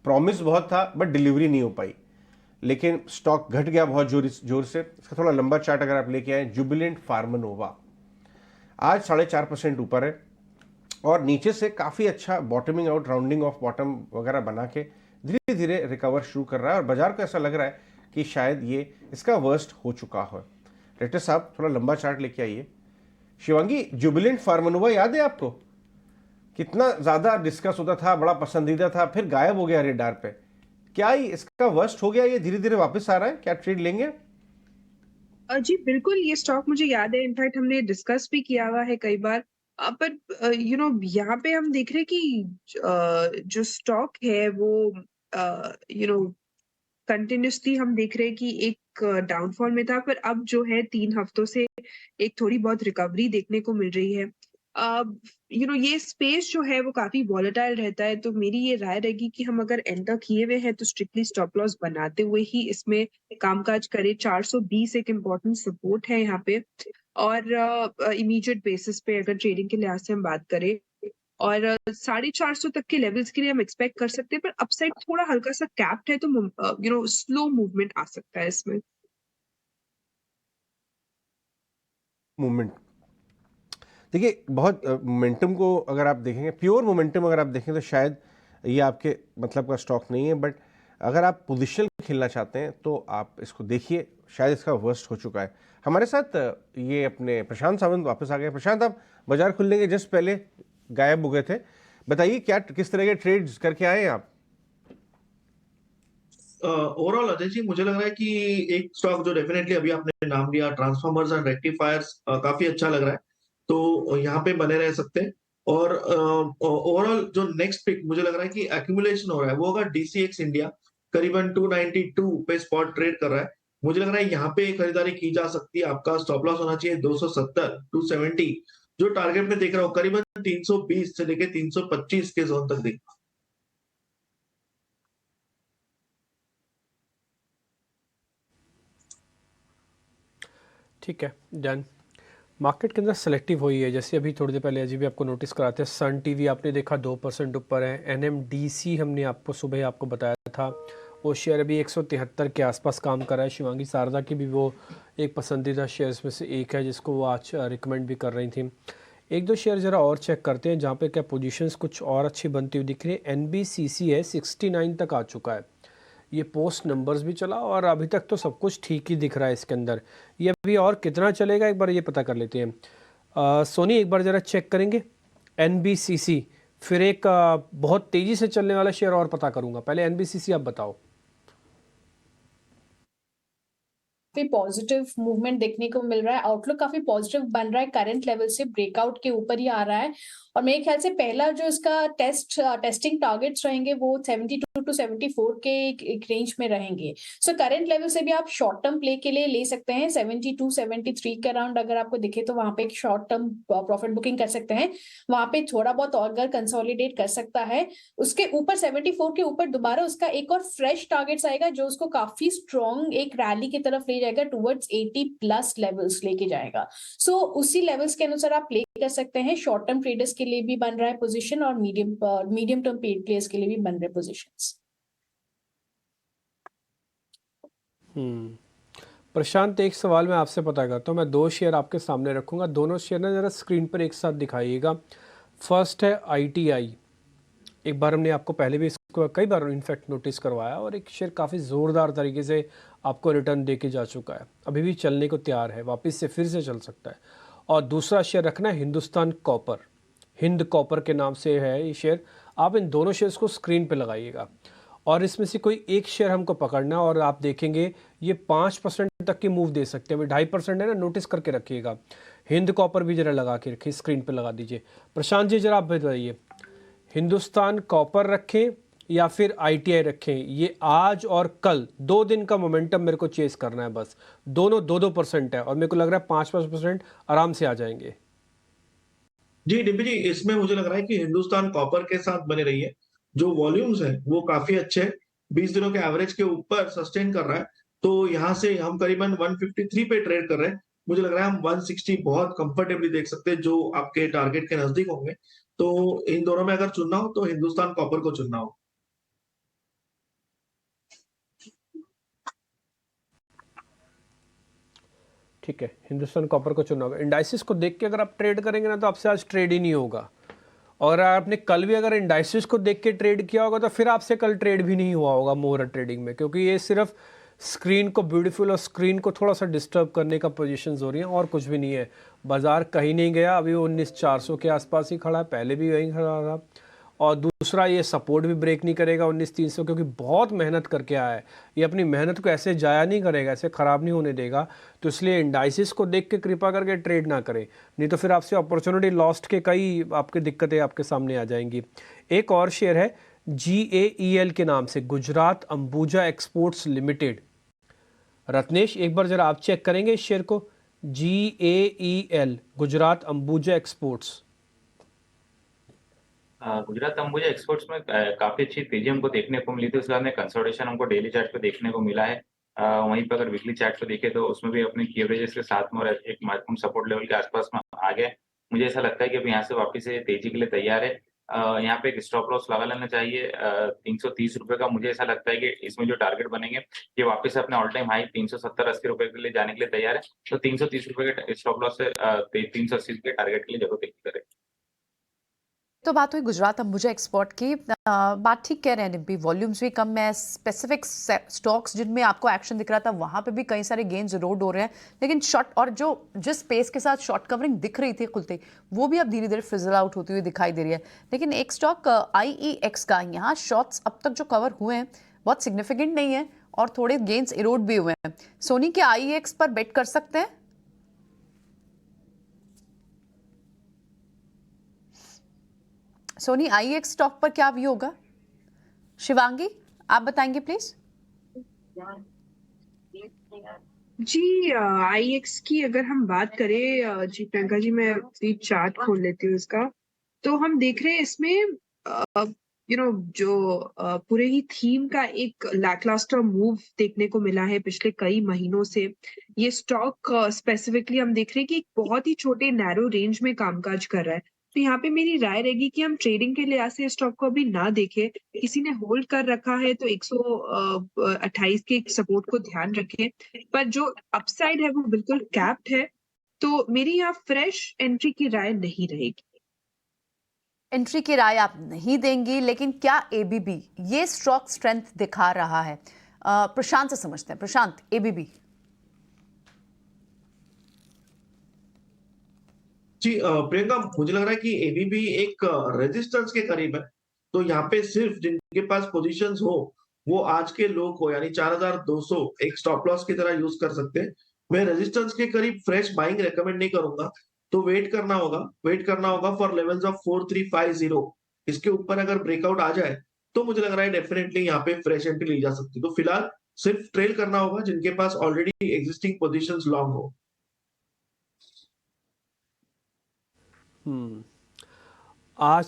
प्रॉमिस बहुत था बट डिलीवरी नहीं हो पाई, लेकिन स्टॉक घट गया बहुत जोर से। इसका थोड़ा लंबा चार्ट अगर आप लेके आए, जुबिलेंट फार्मानोवा आज 4.5% ऊपर है और नीचे से काफी अच्छा bottoming out, rounding off bottom वगैरह बना के धीरे धीरे रिकवर शुरू कर रहा है और बाजार को ऐसा लग रहा है कि शायद ये इसका वर्स्ट हो चुका हो। डायरेक्टर साहब थोड़ा लंबा चार्ट लेके आइए। शिवांगी, जुबिलेंट फार्मानोवा याद है आपको? कितना ज्यादा डिस्कस होता था, बड़ा पसंदीदा था, फिर गायब हो गया रेडार पे। क्या ही इसका वर्स्ट हो गया? ये धीरे धीरे वापस आ रहा है, क्या ट्रेड लेंगे? जी बिल्कुल, ये स्टॉक मुझे याद है, इनफैक्ट हमने डिस्कस भी किया हुआ है कई बार। पर यहाँ पे हम देख रहे हैं कि जो स्टॉक है वो कंटिन्यूसली हम देख रहे हैं कि एक डाउनफॉल में था, पर अब जो है 3 हफ्तों से एक थोड़ी बहुत रिकवरी देखने को मिल रही है। ये स्पेस जो है वो काफी वॉलेटाइल रहता है, तो मेरी ये राय रहेगी कि हम अगर एंटर किए हुए हैं तो स्ट्रिक्टली स्टॉप लॉस बनाते हुए ही इसमें कामकाज करें। 420 एक इम्पोर्टेंट सपोर्ट है यहाँ पे, और इमीडिएट बेसिस पे अगर ट्रेडिंग के लिहाज से हम बात करें, और 450 तक के लेवल्स के लिए हम एक्सपेक्ट कर सकते हैं, पर अपसाइड थोड़ा हल्का सा कैप्ड है, तो स्लो मूवमेंट आ सकता है इसमें। मूवमेंट देखिए, बहुत मोमेंटम को अगर आप देखेंगे, प्योर मोमेंटम अगर आप देखें तो शायद ये आपके मतलब का स्टॉक नहीं है, बट अगर आप पोजिशन खेलना चाहते हैं तो आप इसको देखिए, शायद इसका वर्स्ट हो चुका है। हमारे साथ ये अपने प्रशांत सावंत वापस आ गए। प्रशांत, आप बाजार खुलने के जस्ट पहले गायब हो गए थे, बताइए क्या किस तरह के ट्रेड्स करके आए हैं आप? ओवरऑल अजय जी, मुझे लग रहा है कि एक स्टॉक जो डेफिनेटली अभी आपने नाम लिया, ट्रांसफॉर्मर्स एंड रेक्टिफायर्स, काफी अच्छा लग रहा है, तो यहाँ पे बने रह सकते हैं। और ओवरऑल जो नेक्स्ट पिक मुझे लग रहा है कि एक्यूमुलेशन हो रहा है वो होगा डीसीएक्स इंडिया, करीबन 292 पे स्पॉट ट्रेड कर रहा है। मुझे लग रहा है यहाँ पे खरीदारी की जा सकती है। आपका स्टॉप लॉस होना चाहिए 270 270, जो टारगेट में देख रहा हूँ करीबन 320 से लेके 325 के जोन तक देख। ठीक है, डन। मार्केट के अंदर सेलेक्टिव हुई है, जैसे अभी थोड़ी देर पहले अजीब भी आपको नोटिस कराते हैं। सन टीवी आपने देखा 2% ऊपर है। एनएमडीसी हमने आपको सुबह आपको बताया था, वो शेयर अभी 173 के आसपास काम कर रहा है। शिवांगी शारदा की भी वो एक पसंदीदा शेयर्स में से एक है जिसको वो आज रिकमेंड भी कर रही थी। एक दो शेयर ज़रा और चेक करते हैं जहाँ पे क्या पोजीशंस कुछ और अच्छी बनती हुई दिख रही है। एनबीसीसी है 69 तक आ चुका है, ये पोस्ट नंबर्स भी चला और अभी तक तो सब कुछ ठीक ही दिख रहा है इसके अंदर। ये अभी और कितना चलेगा एक बार ये पता कर लेते हैं। सोनी एक बार ज़रा चेक करेंगे एनबीसीसी, फिर एक बहुत तेज़ी से चलने वाला शेयर और पता करूंगा। पहले एनबीसीसी आप बताओ। काफी पॉजिटिव मूवमेंट देखने को मिल रहा है, आउटलुक काफी पॉजिटिव बन रहा है, करंट लेवल से ब्रेकआउट के ऊपर ही आ रहा है। और मेरे ख्याल से पहला जो इसका टेस्टिंग टारगेट्स रहेंगे वो 72 to 74 के एक रेंज में रहेंगे। सो करंट लेवल से भी आप शॉर्ट टर्म प्ले के लिए ले सकते हैं। 72 73 के अराउंड अगर आपको दिखे तो वहां पे एक शॉर्ट टर्म प्रॉफिट बुकिंग कर सकते हैं। वहां पे थोड़ा बहुत अगर कंसोलिडेट कर सकता है, उसके ऊपर 74 के ऊपर दोबारा उसका एक और फ्रेश टारगेट्स आएगा जो उसको काफी स्ट्रॉन्ग एक रैली की तरफ ले जाएगा, टुवर्ड्स 80+ लेवल्स लेके जाएगा। सो उसी लेवल्स के अनुसार आप प्ले कर सकते हैं। शॉर्ट टर्म ट्रेडर्स के लिए भी बन रहा है पोजीशन और मीडियम टर्म प्लेयर्स के लिए भी बन रहे पोजीशंस। प्रशांत, एक सवाल मैं आपसे पता करता हूँ। मैं 2 शेयर आपके सामने रखूंगा, दोनों शेयर ना ज़रा स्क्रीन पर एक साथ दिखाइएगा। फर्स्ट है आईटीआई। एक बार हमने आपको पहले भी इसको कई बार इनफैक्ट नोटिस करवाया और एक शेयर काफ़ी ज़ोरदार तरीके से आपको रिटर्न दे के जा चुका है, अभी भी चलने को तैयार है, वापस से फिर से चल सकता है। और दूसरा शेयर रखना है हिंदुस्तान कॉपर, हिंद कॉपर के नाम से है ये शेयर। आप इन दोनों शेयर्स को स्क्रीन पे लगाइएगा और इसमें से कोई एक शेयर हमको पकड़ना और आप देखेंगे ये 5% तक की मूव दे सकते हैं। अभी 2.5% है ना, नोटिस करके रखिएगा। हिंद कॉपर भी ज़रा लगा के रखिए, स्क्रीन पे लगा दीजिए। प्रशांत जी ज़रा आप बताइए, हिंदुस्तान कॉपर रखें या फिर ITI रखें? ये आज और कल 2 दिन का मोमेंटम मेरे को चेस करना है बस। दोनों 2-2% है और मेरे को लग रहा है 5-5% आराम से आ जाएंगे। जी डिम्पी जी, इसमें मुझे लग रहा है कि हिंदुस्तान कॉपर के साथ बने रही है। जो वॉल्यूम्स है वो काफी अच्छे हैं, 20 दिनों के एवरेज के ऊपर सस्टेन कर रहा है। तो यहाँ से हम करीबन 153 पे ट्रेड कर रहे हैं। मुझे लग रहा है हम 160 बहुत कंफर्टेबली देख सकते हैं, जो आपके टारगेट के नजदीक होंगे। तो इन दोनों में अगर चुनना हो तो हिंदुस्तान कॉपर को चुनना हो। ठीक है, हिंदुस्तान कॉपर को चुना होगा। इंडाइसिस को देख के अगर आप ट्रेड करेंगे ना तो आपसे आज ट्रेड ही नहीं होगा। और आपने कल भी अगर इंडाइसिस को देख के ट्रेड किया होगा तो फिर आपसे कल ट्रेड भी नहीं हुआ होगा मुहूर्त ट्रेडिंग में, क्योंकि ये सिर्फ स्क्रीन को ब्यूटीफुल और स्क्रीन को थोड़ा सा डिस्टर्ब करने का पोजीशंस हो रही हैं और कुछ भी नहीं है। बाजार कहीं नहीं गया, अभी 19,400 के आसपास ही खड़ा है, पहले भी वहीं खड़ा रहा। और दूसरा, ये सपोर्ट भी ब्रेक नहीं करेगा 19,300, क्योंकि बहुत मेहनत करके आया है। ये अपनी मेहनत को ऐसे जाया नहीं करेगा, ऐसे ख़राब नहीं होने देगा। तो इसलिए इंडाइसिस को देख के कृपा करके ट्रेड ना करें, नहीं तो फिर आपसे अपॉर्चुनिटी लॉस्ट के कई आपकी दिक्कतें आपके सामने आ जाएंगी। एक और शेयर है GAEL के नाम से, गुजरात अंबुजा एक्सपोर्ट्स लिमिटेड। रत्नेश, एक बार जरा आप चेक करेंगे इस शेयर को। GAEL, Gujarat Ambuja exports. Gujarat Ambuja exports में काफी अच्छी तेजी हमको देखने को मिली थी। उसके बाद में कंसोलिडेशन हमको डेली चार्ट पे देखने को मिला है। वहीं पर अगर वीकली चार्ट पे देखें तो उसमें भी अपने की एवरेजेस के साथ में और एक महत्वपूर्ण सपोर्ट लेवल के आसपास में आ गया। मुझे ऐसा लगता है कि अब यहाँ से वापस से तेजी के लिए तैयार है। यहाँ पे एक स्टॉप लॉस लगा लेना चाहिए 330 रुपए का। मुझे ऐसा लगता है कि इसमें जो टारगेट बनेंगे ये वापस अपने ऑल टाइम हाई 370-80 रुपए के लिए जाने के लिए तैयार है। तो 330 रुपए के स्टॉप लॉस से 380 के टारगेट के लिए जरूर देखी करें। तो बात हुई गुजरात अंबुजा एक्सपोर्ट की। बात ठीक कह रहे हैं डिम्पी, वॉल्यूम्स भी कम है। स्पेसिफिक स्टॉक्स जिनमें आपको एक्शन दिख रहा था वहां पे भी कई सारे गेन्स इरोड हो रहे हैं, लेकिन शॉर्ट और जो जिस पेस के साथ शॉर्ट कवरिंग दिख रही थी खुलते वो भी अब धीरे धीरे फिजल आउट होती हुई दिखाई दे रही है। लेकिन एक स्टॉक IEX का, यहाँ शॉर्ट्स अब तक जो कवर हुए हैं बहुत सिग्निफिकेंट नहीं है और थोड़े गेन्स इरोड भी हुए हैं। सोनी के IEX पर बेट कर सकते हैं? सोनी, IEX स्टॉक पर क्या व्यू होगा? शिवांगी, आप बताएंगे प्लीज। जी IEX की अगर हम बात करें, जी प्रियंका जी, मैं चार्ट खोल लेती हूँ इसका। तो हम देख रहे हैं इसमें जो पूरे ही थीम का एक लैकलस्टर मूव देखने को मिला है पिछले कई महीनों से। ये स्टॉक स्पेसिफिकली हम देख रहे हैं कि एक बहुत ही छोटे नैरो रेंज में कामकाज कर रहा है। तो यहाँ पे मेरी राय रहेगी कि हम ट्रेडिंग के लिहाज से स्टॉक को अभी ना देखें। किसी ने होल्ड कर रखा है तो 128 के सपोर्ट को ध्यान रखें, पर जो अपसाइड है वो बिल्कुल कैप्ड है। तो मेरी यहाँ फ्रेश एंट्री की राय नहीं रहेगी। एंट्री की राय आप नहीं देंगी, लेकिन क्या ABB ये स्टॉक स्ट्रेंथ दिखा रहा है? प्रशांत से समझते हैं। प्रशांत, ABB। जी प्रियंका, मुझे लग रहा है कि ABB एक रेजिस्टेंस के करीब है। तो यहाँ पे सिर्फ जिनके पास पोजीशंस हो वो आज के लोग हो, यानी 4,200 एक स्टॉप लॉस की तरह यूज कर सकते हैं। मैं रेजिस्टेंस के करीब फ्रेश बाइंग रेकमेंड नहीं करूंगा। तो वेट करना होगा फॉर लेवल्स ऑफ 4,350। इसके ऊपर अगर ब्रेकआउट आ जाए तो मुझे लग रहा है डेफिनेटली यहाँ पे फ्रेश एंट्री ली जा सकती है। तो फिलहाल सिर्फ ट्रेल करना होगा जिनके पास ऑलरेडी एग्जिस्टिंग पोजीशंस लॉन्ग हो। आज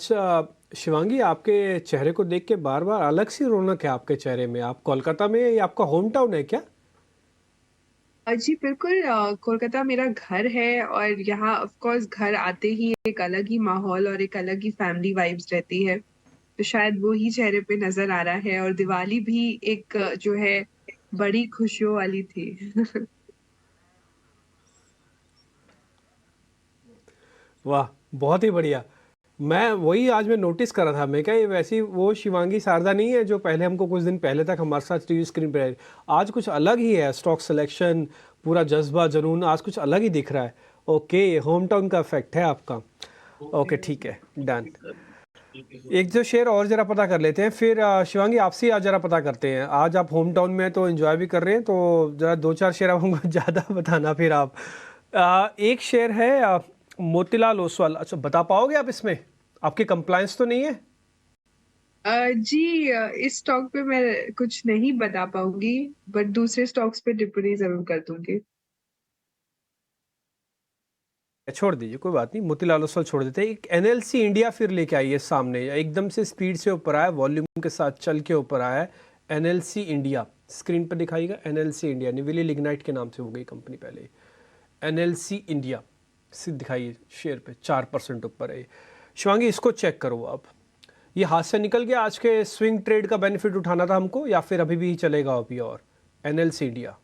शिवांगी, आपके चेहरे को देख के बार बार अलग सी रौनक है आपके चेहरे में। आप कोलकाता में, ये आपका होम टाउन है क्या? जी बिल्कुल, कोलकाता मेरा घर है और यहाँ ऑफ कोर्स घर आते ही एक अलग ही माहौल और एक अलग ही फैमिली वाइब्स रहती है। तो शायद वो ही चेहरे पे नजर आ रहा है। और दिवाली भी एक जो है बड़ी खुशियों वाली थी। वाह, बहुत ही बढ़िया। आज मैं नोटिस कर रहा था, मैं क्या ये वैसी वो शिवांगी शारदा नहीं है जो पहले हमको कुछ दिन पहले तक हमारे साथ टीवी स्क्रीन पे है। आज कुछ अलग ही है, स्टॉक सिलेक्शन, पूरा जज्बा जुनून आज कुछ अलग ही दिख रहा है। ओके, होम टाउन का इफेक्ट है आपका। ओके, ठीक है, डन। एक जो शेयर और जरा पता कर लेते हैं, फिर शिवांगी आपसे आज जरा पता करते हैं। आज आप होम टाउन में तो एंजॉय भी कर रहे हैं, तो जरा 2-4 शेयर आप हमको ज़्यादा बताना। फिर आप एक शेयर है मोतीलाल ओसवाल। अच्छा, बता पाओगे आप इसमें? आपकी कंप्लायंस तो नहीं है? जी इस स्टॉक पे मैं कुछ नहीं बता पाऊंगी, बट दूसरे स्टॉक्स पे टिप्पणी जरूर कर दूंगी। छोड़ दीजिए, कोई बात नहीं, मोतीलाल ओसवाल छोड़ देते हैं। एक एनएलसी इंडिया फिर लेके आई है सामने, एकदम से स्पीड से ऊपर आया, वॉल्यूम के साथ चल के ऊपर आया है। एनएलसी इंडिया स्क्रीन पर दिखाइएगा। एनएलसी इंडिया निविली लिग्नाइट के नाम से हो गई कंपनी पहले। एनएलसी इंडिया से दिखाइए, शेयर पे 4% ऊपर है। शिवांगी इसको चेक करो आप, ये हाथ से निकल गया, आज के स्विंग ट्रेड का बेनिफिट उठाना था हमको या फिर अभी भी चलेगा अभी? और एनएलसी इंडिया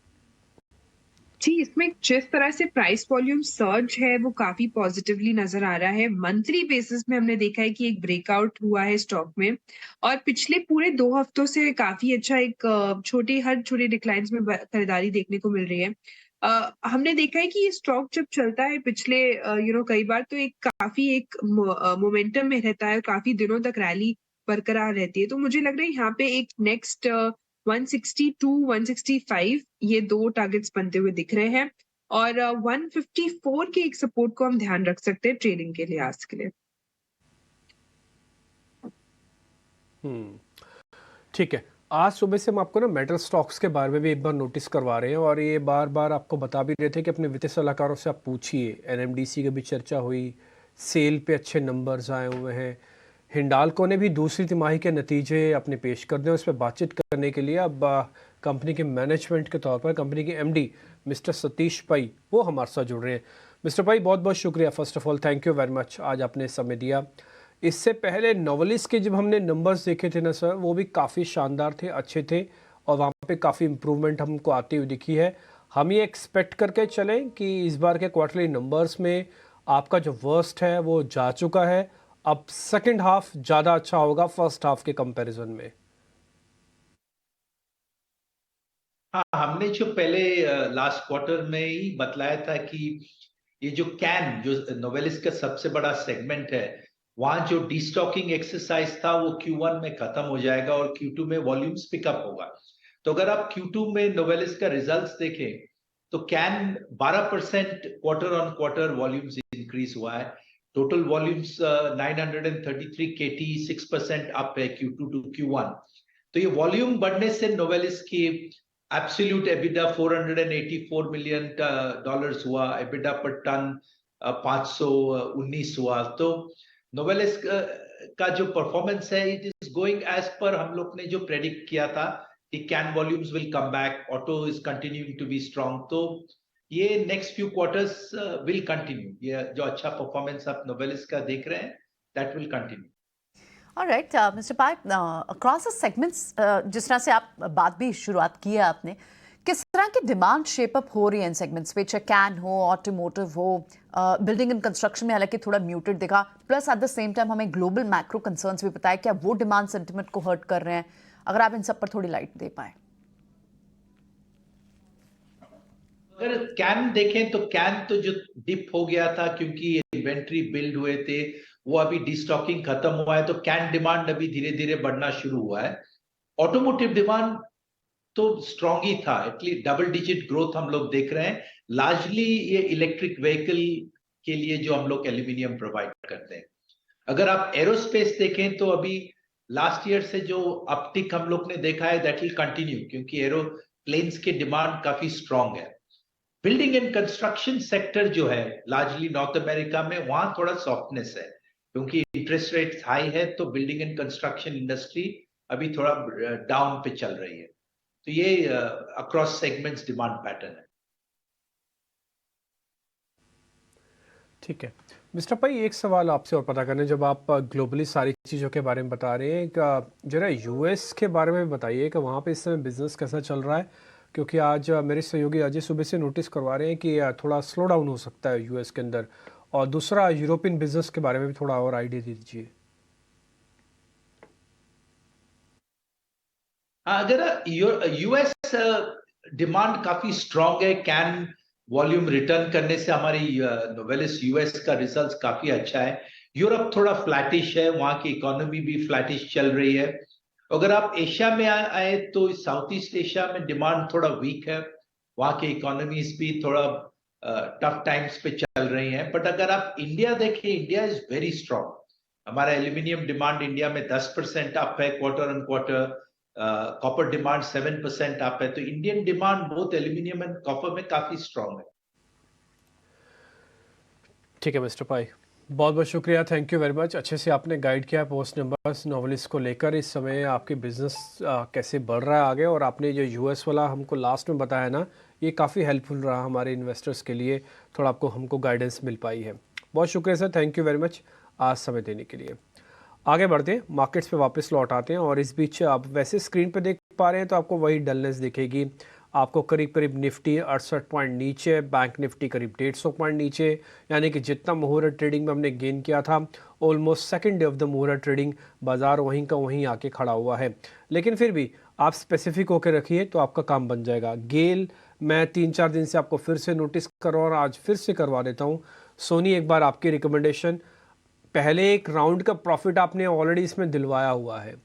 जी, इसमें जिस तरह से प्राइस वॉल्यूम सर्ज है वो काफी पॉजिटिवली नजर आ रहा है। मंथली बेसिस में हमने देखा है कि एक ब्रेकआउट हुआ है स्टॉक में, और पिछले पूरे 2 हफ्तों से काफी अच्छा एक हर छोटे डिक्लाइंस में खरीदारी देखने को मिल रही है। हमने देखा है कि ये स्टॉक जब चलता है पिछले कई बार, तो एक काफी एक मोमेंटम में रहता है, काफी दिनों तक रैली बरकरार रहती है। तो मुझे लग रहा है यहाँ पे एक नेक्स्ट 162, 165 ये 2 टारगेट्स बनते हुए दिख रहे हैं, और 154 के एक सपोर्ट को हम ध्यान रख सकते हैं ट्रेडिंग के लिए आज के लिए। ठीक है। आज सुबह से हम आपको ना मेटल स्टॉक्स के बारे में भी एक बार नोटिस करवा रहे हैं, और ये बार बार आपको बता भी रहे थे कि अपने वित्तीय सलाहकारों से आप पूछिए। एनएमडीसी की भी चर्चा हुई, सेल पे अच्छे नंबर्स आए हुए हैं। हिंडाल्को ने भी दूसरी तिमाही के नतीजे अपने पेश कर दिए, उस पर बातचीत करने के लिए अब कंपनी के मैनेजमेंट के तौर पर कंपनी के एमडी मिस्टर सतीश पई वो हमारे साथ जुड़ रहे हैं। मिस्टर पई, बहुत बहुत शुक्रिया, first of all thank you very much, आज आपने समय दिया। इससे पहले नोवेलिस के जब हमने नंबर्स देखे थे ना सर, वो भी काफ़ी शानदार थे, अच्छे थे, और वहाँ पे काफ़ी इम्प्रूवमेंट हमको आती हुई दिखी है। हम ये एक्सपेक्ट करके चलें कि इस बार के क्वार्टरली नंबर्स में आपका जो वर्स्ट है वो जा चुका है, अब सेकंड हाफ ज़्यादा अच्छा होगा फर्स्ट हाफ के कंपैरिजन में? हाँ, हमने जो पहले लास्ट क्वार्टर में ही बतलाया था कि ये जो नोवेलिस का सबसे बड़ा सेगमेंट है, वहां जो डिस्टॉकिंग एक्सरसाइज था वो Q1 में खत्म हो जाएगा और Q2 में वॉल्यूम्स पिकअप होगा। तो अगर आप Q2 में नोवेलिस का रिजल्ट्स देखें तो can 12% quarter on quarter volumes increase हुआ है। टोटल वॉल्यूम्स 933 KT, 6% अप है Q2 टू Q1। तो ये वॉल्यूम बढ़ने से नोवेलिस की एब्सोल्यूट एबिडा $484 मिलियन हुआ, एबिडा पर टन 519 हुआ। तो नोवेलिस का जो परफॉर्मेंस है it is going as per हम लोग ने जो प्रेडिक्ट किया था कि can volumes will come back, auto is continuing to be strong. तो ये next few quarters will continue, ये जो अच्छा परफॉर्मेंस आप नोवेलिस का देख रहे हैं that will continue. Alright mister pi, across the segments जिस तरह से आप बात भी शुरुआत की है आपने, किस तरह की डिमांड शेप अप हो रही है इन सेगमेंट्स पे, चाहे कैन हो, ऑटोमोटिव हो, बिल्डिंग एंड कंस्ट्रक्शन में हालांकि थोड़ा म्यूटेड दिखा, plus at the same time हमें ग्लोबल मैक्रो कंसर्न्स भी बताया, क्या वो डिमांड सेंटिमेंट को हर्ट कर रहे हैं? अगर आप इन सब पर थोड़ी लाइट दे पाए। अगर कैन देखें तो कैन तो जो डिप हो गया था क्योंकि इन्वेंट्री बिल्ड हुए थे, वो अभी डिस्टॉकिंग खत्म हुआ है, तो कैन डिमांड अभी धीरे धीरे बढ़ना शुरू हुआ है। ऑटोमोटिव डिमांड तो स्ट्रॉन्ग ही था, एटलीस्ट डबल डिजिट ग्रोथ हम लोग देख रहे हैं, लार्जली ये इलेक्ट्रिक व्हीकल के लिए जो हम लोग एल्यूमिनियम प्रोवाइड करते हैं। अगर आप एरोस्पेस देखें तो अभी लास्ट ईयर से जो अपटिक हम लोग ने देखा है दैट विल कंटिन्यू, क्योंकि एरोप्लेन्स के डिमांड काफी स्ट्रॉन्ग है। बिल्डिंग एंड कंस्ट्रक्शन सेक्टर जो है लार्जली नॉर्थ अमेरिका में, वहां थोड़ा सॉफ्टनेस है क्योंकि इंटरेस्ट रेट हाई है, तो बिल्डिंग एंड कंस्ट्रक्शन इंडस्ट्री अभी थोड़ा डाउन पे चल रही है। तो ये अक्रॉस सेगमेंट्स डिमांड पैटर्न है। ठीक है मिस्टर पाई, एक सवाल आपसे और पता करने, जब आप ग्लोबली सारी चीज़ों के बारे में बता रहे हैं, जरा यूएस के बारे में बताइए कि वहाँ पे इस समय बिजनेस कैसा चल रहा है, क्योंकि आज मेरे सहयोगी अजय सुबह से नोटिस करवा रहे हैं कि थोड़ा स्लो डाउन हो सकता है यूएस के अंदर। और दूसरा यूरोपियन बिजनेस के बारे में भी थोड़ा और आइडिया दे दीजिए। अगर यूएस डिमांड काफी स्ट्रांग है, कैन वॉल्यूम रिटर्न करने से हमारी नोवेलिस यूएस का रिजल्ट काफी अच्छा है। यूरोप थोड़ा फ्लैटिश है, वहां की इकोनॉमी भी फ्लैटिश चल रही है। अगर आप एशिया में आए तो साउथ ईस्ट एशिया में डिमांड थोड़ा वीक है, वहां की इकोनॉमीज भी थोड़ा टफ टाइम्स पे चल रही हैं। बट अगर आप इंडिया देखें, इंडिया इज वेरी स्ट्रांग। हमारा एल्यूमिनियम डिमांड इंडिया में 10% अप है quarter on quarter, copper demand 7% up है, तो Indian demand both aluminium and copper में काफी स्ट्रांग है। ठीक है मिस्टर पाई, बहुत बहुत शुक्रिया, थैंक यू वेरी मच। अच्छे से आपने गाइड किया पोस्ट नंबर्स नॉवलिस्ट को लेकर, इस समय आपकी बिजनेस कैसे बढ़ रहा है आगे, और आपने जो यूएस वाला हमको लास्ट में बताया ना, ये काफ़ी हेल्पफुल रहा हमारे इन्वेस्टर्स के लिए, थोड़ा आपको हमको गाइडेंस मिल पाई है। बहुत शुक्रिया sir, thank you very much आज समय देने के लिए। आगे बढ़ते हैं, मार्केट्स पे वापस लौट आते हैं, और इस बीच आप वैसे स्क्रीन पे देख पा रहे हैं तो आपको वही डलनेस दिखेगी। आपको करीब करीब निफ्टी 68 पॉइंट नीचे, बैंक निफ्टी करीब 150 पॉइंट नीचे, यानी कि जितना मुहूर्त ट्रेडिंग में हमने गेन किया था, almost second day of the मुहूर्त ट्रेडिंग बाजार वहीं का वहीं आके खड़ा हुआ है। लेकिन फिर भी आप स्पेसिफिक होकर रखिए तो आपका काम बन जाएगा। गेल मैं 3-4 दिन से आपको फिर से नोटिस कर रहा हूँ और आज फिर से करवा देता हूँ। सोनी एक बार आपकी रिकमेंडेशन, पहले एक राउंड का प्रॉफिट आपने ऑलरेडी इसमें दिलवाया हुआ है,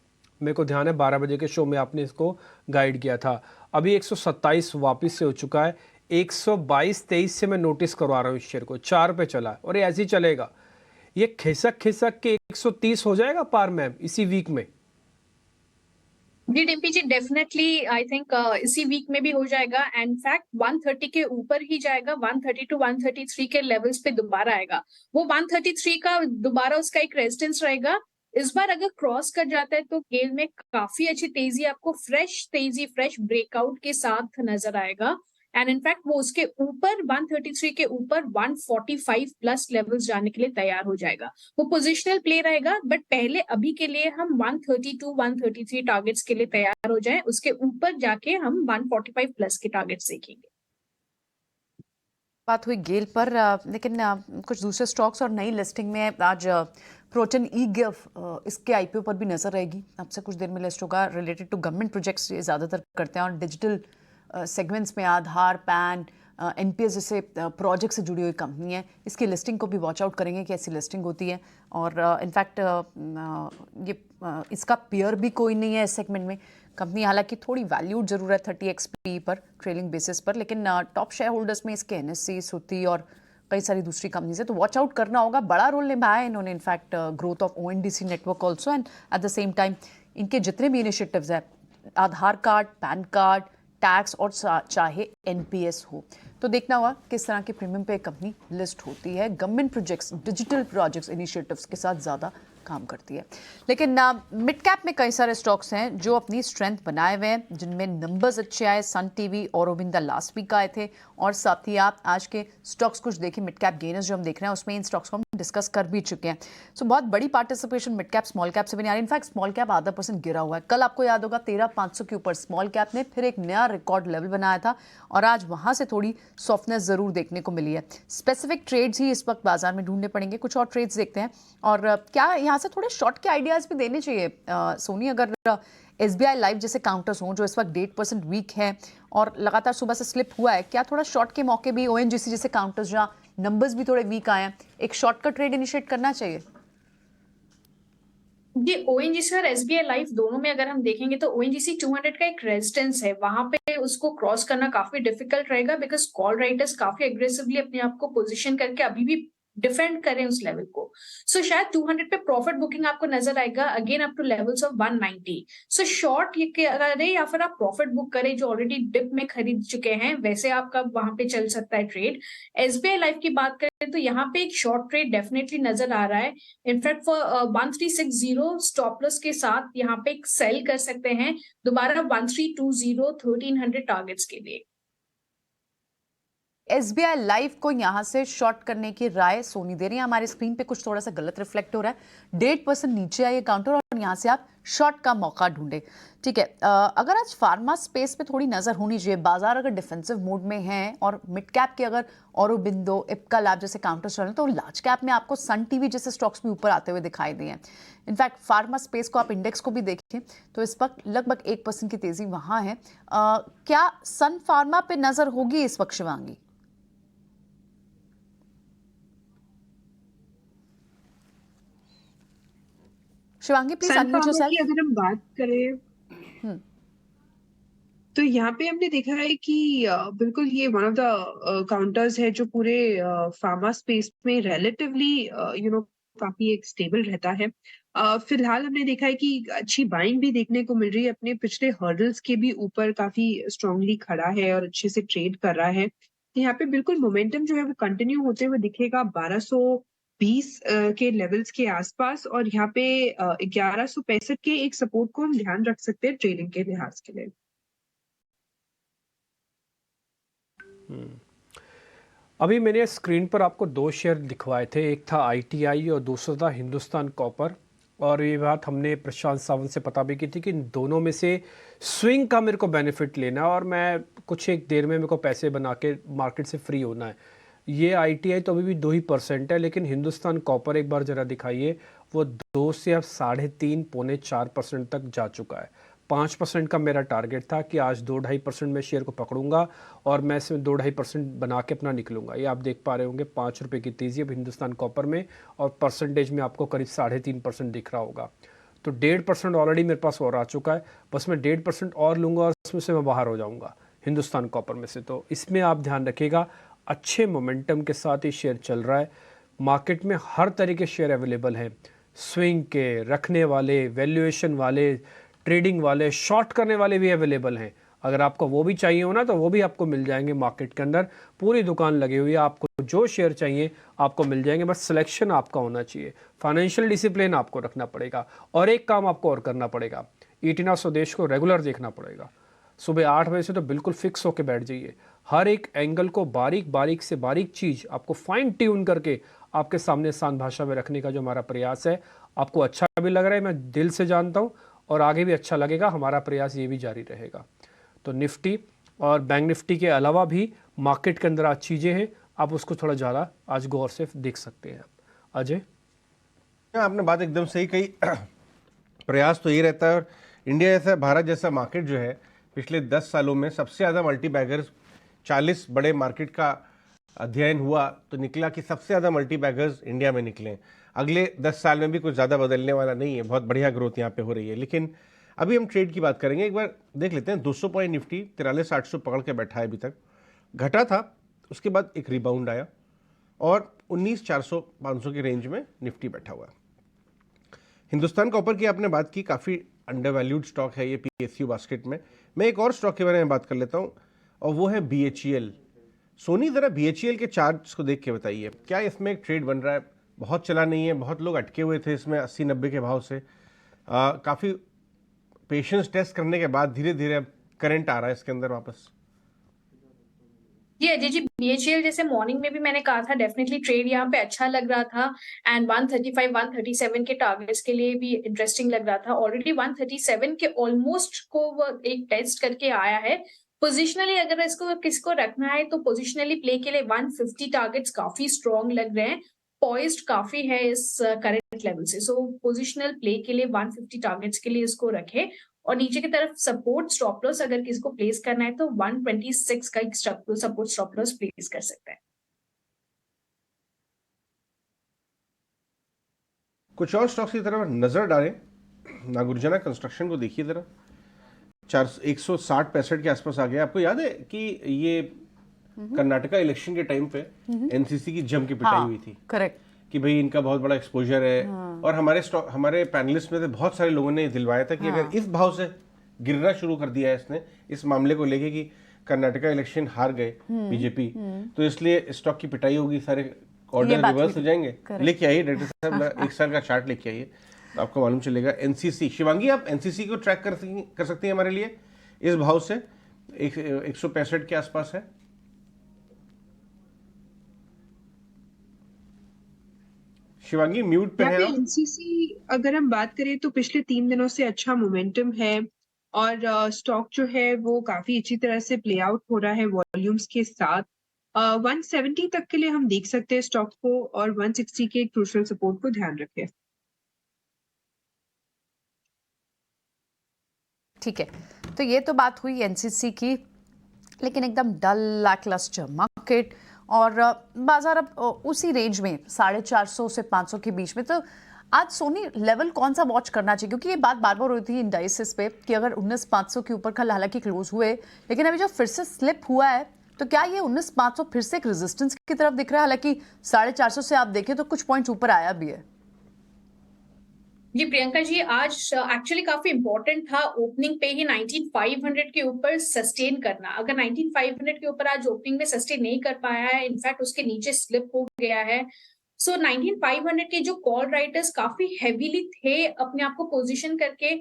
मेरे को ध्यान है 12 बजे के शो में आपने इसको गाइड किया था। अभी 127 वापस से हो चुका है, 122-23 से मैं नोटिस करवा रहा हूँ इस शेयर को, 4 पे चला है और ये ऐसे ही चलेगा। ये खिसक खिसक के 130 हो जाएगा पार मैम इसी वीक में। जी डिम्पी जी, डेफिनेटली आई थिंक इसी वीक में भी हो जाएगा। एंड फैक्ट 130 के ऊपर ही जाएगा, 130 to 133 के लेवल्स पे दोबारा आएगा। वो 133 का दोबारा उसका एक रेजिस्टेंस रहेगा। इस बार अगर क्रॉस कर जाता है तो गेल में काफी अच्छी तेजी आपको फ्रेश ब्रेकआउट के साथ नजर आएगा। एंड इनफैक्ट वो उसके ऊपर 133 के ऊपर 145 प्लस लेवल्स जाने के लिए तैयार हो जाएगा। वो पोजिशनल प्ले रहेगा, बट पहले अभी के लिए हम 132 133 टारगेट्स के लिए तैयार हो जाएं, उसके ऊपर जाके हम 145 प्लस के टारगेट्स देखेंगे। बात हुई गेल पर, लेकिन कुछ दूसरे स्टॉक्स और नई लिस्टिंग में आज प्रोटन ई गिव इसके आईपीओ पर भी नजर रहेगी। आपसे कुछ देर में लिस्ट होगा। रिलेटेड टू गवर्नमेंट प्रोजेक्ट्स ये ज़्यादातर करते हैं और डिजिटल सेगमेंट्स में आधार, पैन, एनपीएस जैसे प्रोजेक्ट से जुड़ी हुई कंपनी है। इसकी लिस्टिंग को भी वॉच आउट करेंगे कि ऐसी लिस्टिंग होती है। और इनफैक्ट ये इसका पेयर भी कोई नहीं है इस सेगमेंट में। कंपनी हालांकि थोड़ी वैल्यूड जरूर है 30x PE पर ट्रेलिंग बेसिस पर, लेकिन टॉप शेयर होल्डर्स में इसके एनएससी, सुती और कई सारी दूसरी कंपनीज है, तो वॉच आउट करना होगा। बड़ा रोल निभाया है इन्होंने in fact growth of ONDC network also, and at the same time इनके जितने भी इनिशिएटिव्स है, आधार कार्ड, पैन कार्ड, टैक्स और चाहे एनपीएस हो, तो देखना होगा किस तरह के प्रीमियम पे कंपनी लिस्ट होती है। Government projects, digital projects, initiatives के साथ ज़्यादा काम करती है। लेकिन मिड कैप में कई सारे स्टॉक्स हैं जो अपनी स्ट्रेंथ बनाए हुए हैं, जिनमें नंबर्स अच्छे आए। सन टीवी और ओबिंदा लास्ट वीक आए थे, और साथ ही आप आज के स्टॉक्स कुछ देखें, मिड कैप गेनर्स जो हम देख रहे हैं उसमें इन स्टॉक्स को हम डिस्कस कर भी चुके हैं। सो बहुत बड़ी participation mid cap small cap से भी नहीं आ रही। इनफैक्ट स्मॉल कैप आधा % गिरा हुआ है। कल आपको याद होगा 13,500 के ऊपर स्मॉल कैप ने फिर एक नया रिकॉर्ड लेवल बनाया था, और आज वहां से थोड़ी सॉफ्टनेस जरूर देखने को मिली है। स्पेसिफिक ट्रेड्स ही इस वक्त बाजार में ढूंढने पड़ेंगे। कुछ और ट्रेड्स देखते हैं, और क्या यहाँ से थोड़े शॉर्ट के आइडियाज भी देने चाहिए सोनी। अगर SBI लाइव जैसे काउंटर्स हों जो इस वक्त 8% वीक है और लगातार सुबह से स्लिप हुआ है, क्या थोड़ा शॉर्ट के मौके भी, ONGC जैसे काउंटर्स जहाँ नंबर्स भी थोड़े वीक आए हैं, एक शॉर्ट का ट्रेड इनिशिएट करना चाहिए? ये ONGC और SBI लाइफ दोनों में अगर हम देखेंगे तो ONGC 200 का एक रेजिस्टेंस है, वहां पे उसको क्रॉस करना काफी डिफिकल्ट रहेगा, बिकॉज कॉल राइटर्स काफी एग्रेसिवली अपने आप को पोजीशन करके अभी भी डिफेंड करें उस लेवल को। सो शायद 200 पे प्रॉफिट बुकिंग आपको नजर आएगा again up two levels of 190। So short ये करें या फिर आप प्रॉफिट बुक करें, जो ऑलरेडी डिप में खरीद चुके हैं, वैसे आपका वहां पे चल सकता है ट्रेड। SBI लाइफ की बात करें तो यहाँ पे एक शॉर्ट ट्रेड डेफिनेटली नजर आ रहा है। इनफैक्ट फॉर 1360 स्टॉप लॉस के साथ यहाँ पे एक सेल कर सकते हैं दोबारा 1320 1300 टारगेट्स के लिए। SBI लाइव को यहाँ से शॉर्ट करने की राय सोनी दे रही है। हमारे स्क्रीन पे कुछ थोड़ा सा गलत रिफ्लेक्ट हो रहा है। 1.5% नीचे आए काउंटर और यहाँ से आप शॉर्ट का मौका ढूंढे। ठीक है, अगर आज फार्मा स्पेस पे थोड़ी नजर होनी चाहिए। बाजार अगर डिफेंसिव मोड में है और मिड कैप के अगर औरोबिंदो, इप्का लैब जैसे काउंटर्स चल, तो लार्ज कैप में आपको सन टीवी जैसे स्टॉक्स भी ऊपर आते हुए दिखाई दिए हैं। इनफैक्ट फार्मा स्पेस को आप इंडेक्स को भी देखें तो इस वक्त लगभग 1% की तेजी वहां है। क्या सन फार्मा पे नजर होगी इस वक्त Shivangi? Shivangi please unmute yourself. अगर हम बात करें तो यहाँ पे हमने देखा है कि बिल्कुल ये वन ऑफ द काउंटर्स है जो पूरे फार्मा स्पेस में रिलेटिवली काफी एक स्टेबल रहता है। फिलहाल हमने देखा है कि अच्छी बाइंग भी देखने को मिल रही है, अपने पिछले हर्डल्स के भी ऊपर काफी स्ट्रांगली खड़ा है और अच्छे से ट्रेड कर रहा है। तो यहाँ पे बिल्कुल मोमेंटम जो है वो कंटिन्यू होते हुए दिखेगा 1220 के लेवल्स के आसपास, और यहाँ पे 1165 के एक सपोर्ट को हम ध्यान रख सकते हैं ट्रेडिंग के लिहाज के लिए। अभी मैंने स्क्रीन पर आपको दो शेयर दिखवाए थे, एक था ITI और दूसरा था हिंदुस्तान कॉपर। और ये बात हमने प्रशांत सावंत से पता भी की थी कि इन दोनों में से स्विंग का मेरे को बेनिफिट लेना है और मैं कुछ एक देर में मेरे को पैसे बना के मार्केट से फ्री होना है। ये ITI तो अभी भी 2% है, लेकिन हिंदुस्तान कॉपर एक बार ज़रा दिखाइए, वो 2 से अब 3.5 पौने 4% तक जा चुका है। 5% का मेरा टारगेट था कि आज 2-2.5% में शेयर को पकड़ूंगा और मैं इसमें 2-2.5% बना के अपना निकलूंगा। ये आप देख पा रहे होंगे 5 रुपये की तेज़ी अब हिंदुस्तान कॉपर में, और परसेंटेज में आपको करीब 3.5% दिख रहा होगा। तो 1.5% ऑलरेडी मेरे पास और आ चुका है, बस मैं 1.5% और लूँगा और इसमें से मैं बाहर हो जाऊँगा हिंदुस्तान कॉपर में से। तो इसमें आप ध्यान रखिएगा, अच्छे मोमेंटम के साथ ये शेयर चल रहा है। मार्केट में हर तरह के शेयर अवेलेबल हैं, स्विंग के, रखने वाले, वैल्यूएशन वाले, ट्रेडिंग वाले, शॉर्ट करने वाले भी अवेलेबल हैं। अगर आपको वो भी चाहिए हो ना तो वो भी आपको मिल जाएंगे मार्केट के अंदर, पूरी दुकान लगी हुई है। आपको जो शेयर चाहिए आपको मिल जाएंगे, बस सिलेक्शन आपका होना चाहिए, फाइनेंशियल डिसिप्लिन आपको रखना पड़ेगा। और एक काम आपको और करना पड़ेगा, ईटिना स्वदेश को रेगुलर देखना पड़ेगा। सुबह 8 बजे से तो बिल्कुल फिक्स होकर बैठ जाइए, हर एक एंगल को बारीक बारीक से बारीक चीज़ आपको फाइन ट्यून करके आपके सामने आसान भाषा में रखने का जो हमारा प्रयास है। आपको अच्छा भी लग रहा है, मैं दिल से जानता हूँ, और आगे भी अच्छा लगेगा, हमारा प्रयास ये भी जारी रहेगा। तो निफ्टी और बैंक निफ्टी के अलावा भी मार्केट के अंदर आज चीज़ें हैं, आप उसको थोड़ा ज़्यादा आज गौर से देख सकते हैं। अजय, आपने बात एकदम सही कही। प्रयास तो ये रहता है, और इंडिया जैसा, भारत जैसा मार्केट जो है, पिछले 10 सालों में सबसे ज़्यादा मल्टी बैगर्स, 40 बड़े मार्केट का अध्ययन हुआ तो निकला कि सबसे ज़्यादा मल्टी बैगर्स इंडिया में निकले। अगले 10 साल में भी कुछ ज़्यादा बदलने वाला नहीं है, बहुत बढ़िया ग्रोथ यहाँ पे हो रही है। लेकिन अभी हम ट्रेड की बात करेंगे, एक बार देख लेते हैं। 200 पॉइंट निफ्टी 43,800 पकड़ के बैठा है, अभी तक घटा था, उसके बाद एक रिबाउंड आया और 19,400-500 की रेंज में निफ्टी बैठा हुआ है। हिंदुस्तान कॉपर की आपने बात की, काफ़ी अंडरवैल्यूड स्टॉक है ये PSU बास्केट में। मैं एक और स्टॉक के बारे में बात कर लेता हूँ और वो है BHEL। सोनी, ज़रा BHEL के चार्ट्स को देख के बताइए, क्या इसमें एक ट्रेड बन रहा है? बहुत चला नहीं है, बहुत लोग अटके हुए थे इसमें 80-90 के भाव से। काफ़ी पेशेंस टेस्ट करने के बाद धीरे धीरे अब करंट आ रहा है इसके अंदर वापस। जी अजय जी, BHEL जैसे मॉर्निंग में भी मैंने कहा था, डेफिनेटली ट्रेड यहाँ पे अच्छा लग रहा था, एंड 135 137 के टारगेट्स के लिए भी इंटरेस्टिंग लग रहा था। ऑलरेडी 137 के ऑलमोस्ट को वो एक टेस्ट करके आया है। पोजिशनली अगर इसको किसको रखना है तो पोजिशनली प्ले के लिए 150 टारगेट्स काफी स्ट्रॉन्ग लग रहे हैं, पॉइज्ड काफी है इस करंट लेवल से। सो पोजिशनल प्ले के लिए 150 टारगेट्स के लिए इसको रखे, और नीचे की तरफ सपोर्ट स्टॉप लॉस अगर किसी को प्लेस करना है तो 126 का एक सपोर्ट स्टॉप लॉस प्लेस कर सकता है। कुछ और स्टॉक्स की तरफ नजर डालें। नागार्जुन कंस्ट्रक्शन को देखिए जरा, 160-65 के आसपास आ गया। आपको याद है कि ये कर्नाटका इलेक्शन के टाइम पे NCC की जम की पिटाई हुई थी, करेक्ट, कि भाई इनका बहुत बड़ा एक्सपोजर है। और हमारे पैनलिस्ट में से बहुत सारे लोगों ने दिलवाया था कि अगर इस भाव से गिरना शुरू कर दिया है इसने, इस मामले को लेके कि कर्नाटका इलेक्शन हार गए बीजेपी, तो इसलिए स्टॉक की पिटाई होगी, सारे ऑर्डर रिवर्स हो जाएंगे। लेके आइए डायरेक्टर साहब, 1 साल का चार्ट लेके आइए तो आपको मालूम चलेगा। NCC, शिवांगी आप NCC को ट्रैक कर सकती हैं हमारे लिए, इस भाव से 165 के आसपास है। शिवांगी म्यूट पे है। NCC अगर हम बात करें तो पिछले 3 दिनों से अच्छा मोमेंटम है, और स्टॉक जो है वो काफी अच्छी तरह से प्ले आउट हो रहा है वॉल्यूम्स के साथ। 170 तक के लिए हम देख सकते हैं स्टॉक को, और 160 के क्रूशियल सपोर्ट को ध्यान रखें। ठीक है, तो ये तो बात हुई NCC की, लेकिन एकदम डल लैकलस्टर मार्केट और बाजार अब उसी रेंज में 450 से 500 के बीच में। तो आज सोनी लेवल कौन सा वॉच करना चाहिए, क्योंकि ये बात बार बार होती थी इंडाइसिस पे कि अगर 19,500 के ऊपर कल हालांकि क्लोज हुए, लेकिन अभी जो फिर से स्लिप हुआ है तो क्या ये 19,500 फिर से एक रेजिस्टेंस की तरफ दिख रहा है? हालांकि 450 से आप देखें तो कुछ पॉइंट्स ऊपर आया भी है। जी प्रियंका जी, आज एक्चुअली काफी इंपॉर्टेंट था ओपनिंग पे ही 19,500 के ऊपर सस्टेन करना। अगर 19,500 के ऊपर आज ओपनिंग में सस्टेन नहीं कर पाया है, इनफैक्ट उसके नीचे स्लिप हो गया है, सो 19,500 के जो कॉल राइटर्स काफी हेवीली थे अपने आप को पोजीशन करके,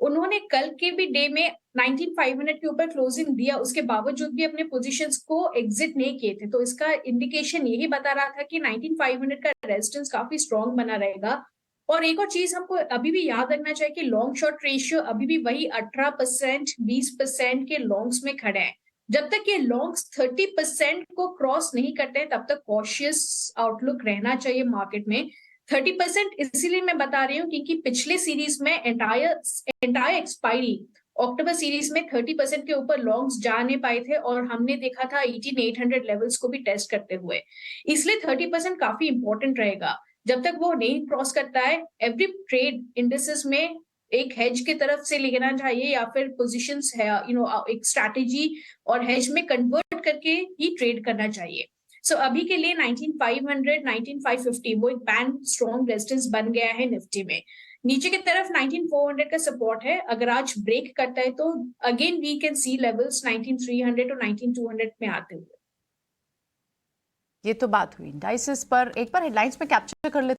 उन्होंने कल के भी डे में 19,500 के ऊपर क्लोजिंग दिया, उसके बावजूद भी अपने पोजीशंस को एग्जिट नहीं किए थे। तो इसका इंडिकेशन यही बता रहा था कि 19,500 का रेजिस्टेंस काफी स्ट्रॉन्ग बना रहेगा। और एक और चीज हमको अभी भी याद रखना चाहिए कि लॉन्ग शॉर्ट रेशियो अभी भी वही 18%, 20% के लॉन्ग्स में खड़े हैं। जब तक ये लॉन्ग्स 30% को क्रॉस नहीं करते हैं, तब तक कॉशियस आउटलुक रहना चाहिए मार्केट में। 30% इसीलिए मैं बता रही हूँ क्योंकि पिछले सीरीज में एंटायर एक्सपायरी अक्टूबर सीरीज में 30% के ऊपर लॉन्ग्स जा नहीं पाए थे और हमने देखा था 18,800 लेवल्स को भी टेस्ट करते हुए। इसलिए 30% काफी इंपॉर्टेंट रहेगा। जब तक वो नहीं क्रॉस करता है, एवरी ट्रेड इंडिसेस में एक हेज की तरफ से लेना चाहिए या फिर पोजीशंस है, एक स्ट्रैटेजी और हेज में कन्वर्ट करके ही ट्रेड करना चाहिए। सो अभी के लिए 19,500, 19,550 वो एक बैंड स्ट्रॉन्ग रेजिस्टेंस बन गया है निफ्टी में। नीचे की तरफ 19,400 का सपोर्ट है। अगर आज ब्रेक करता है तो again we can see levels 19,300 और 19,200 में आते हुए। ये तो बात हुई इंडाइसेस पर। एक बार हेडलाइंस में कैप्चर कर लेते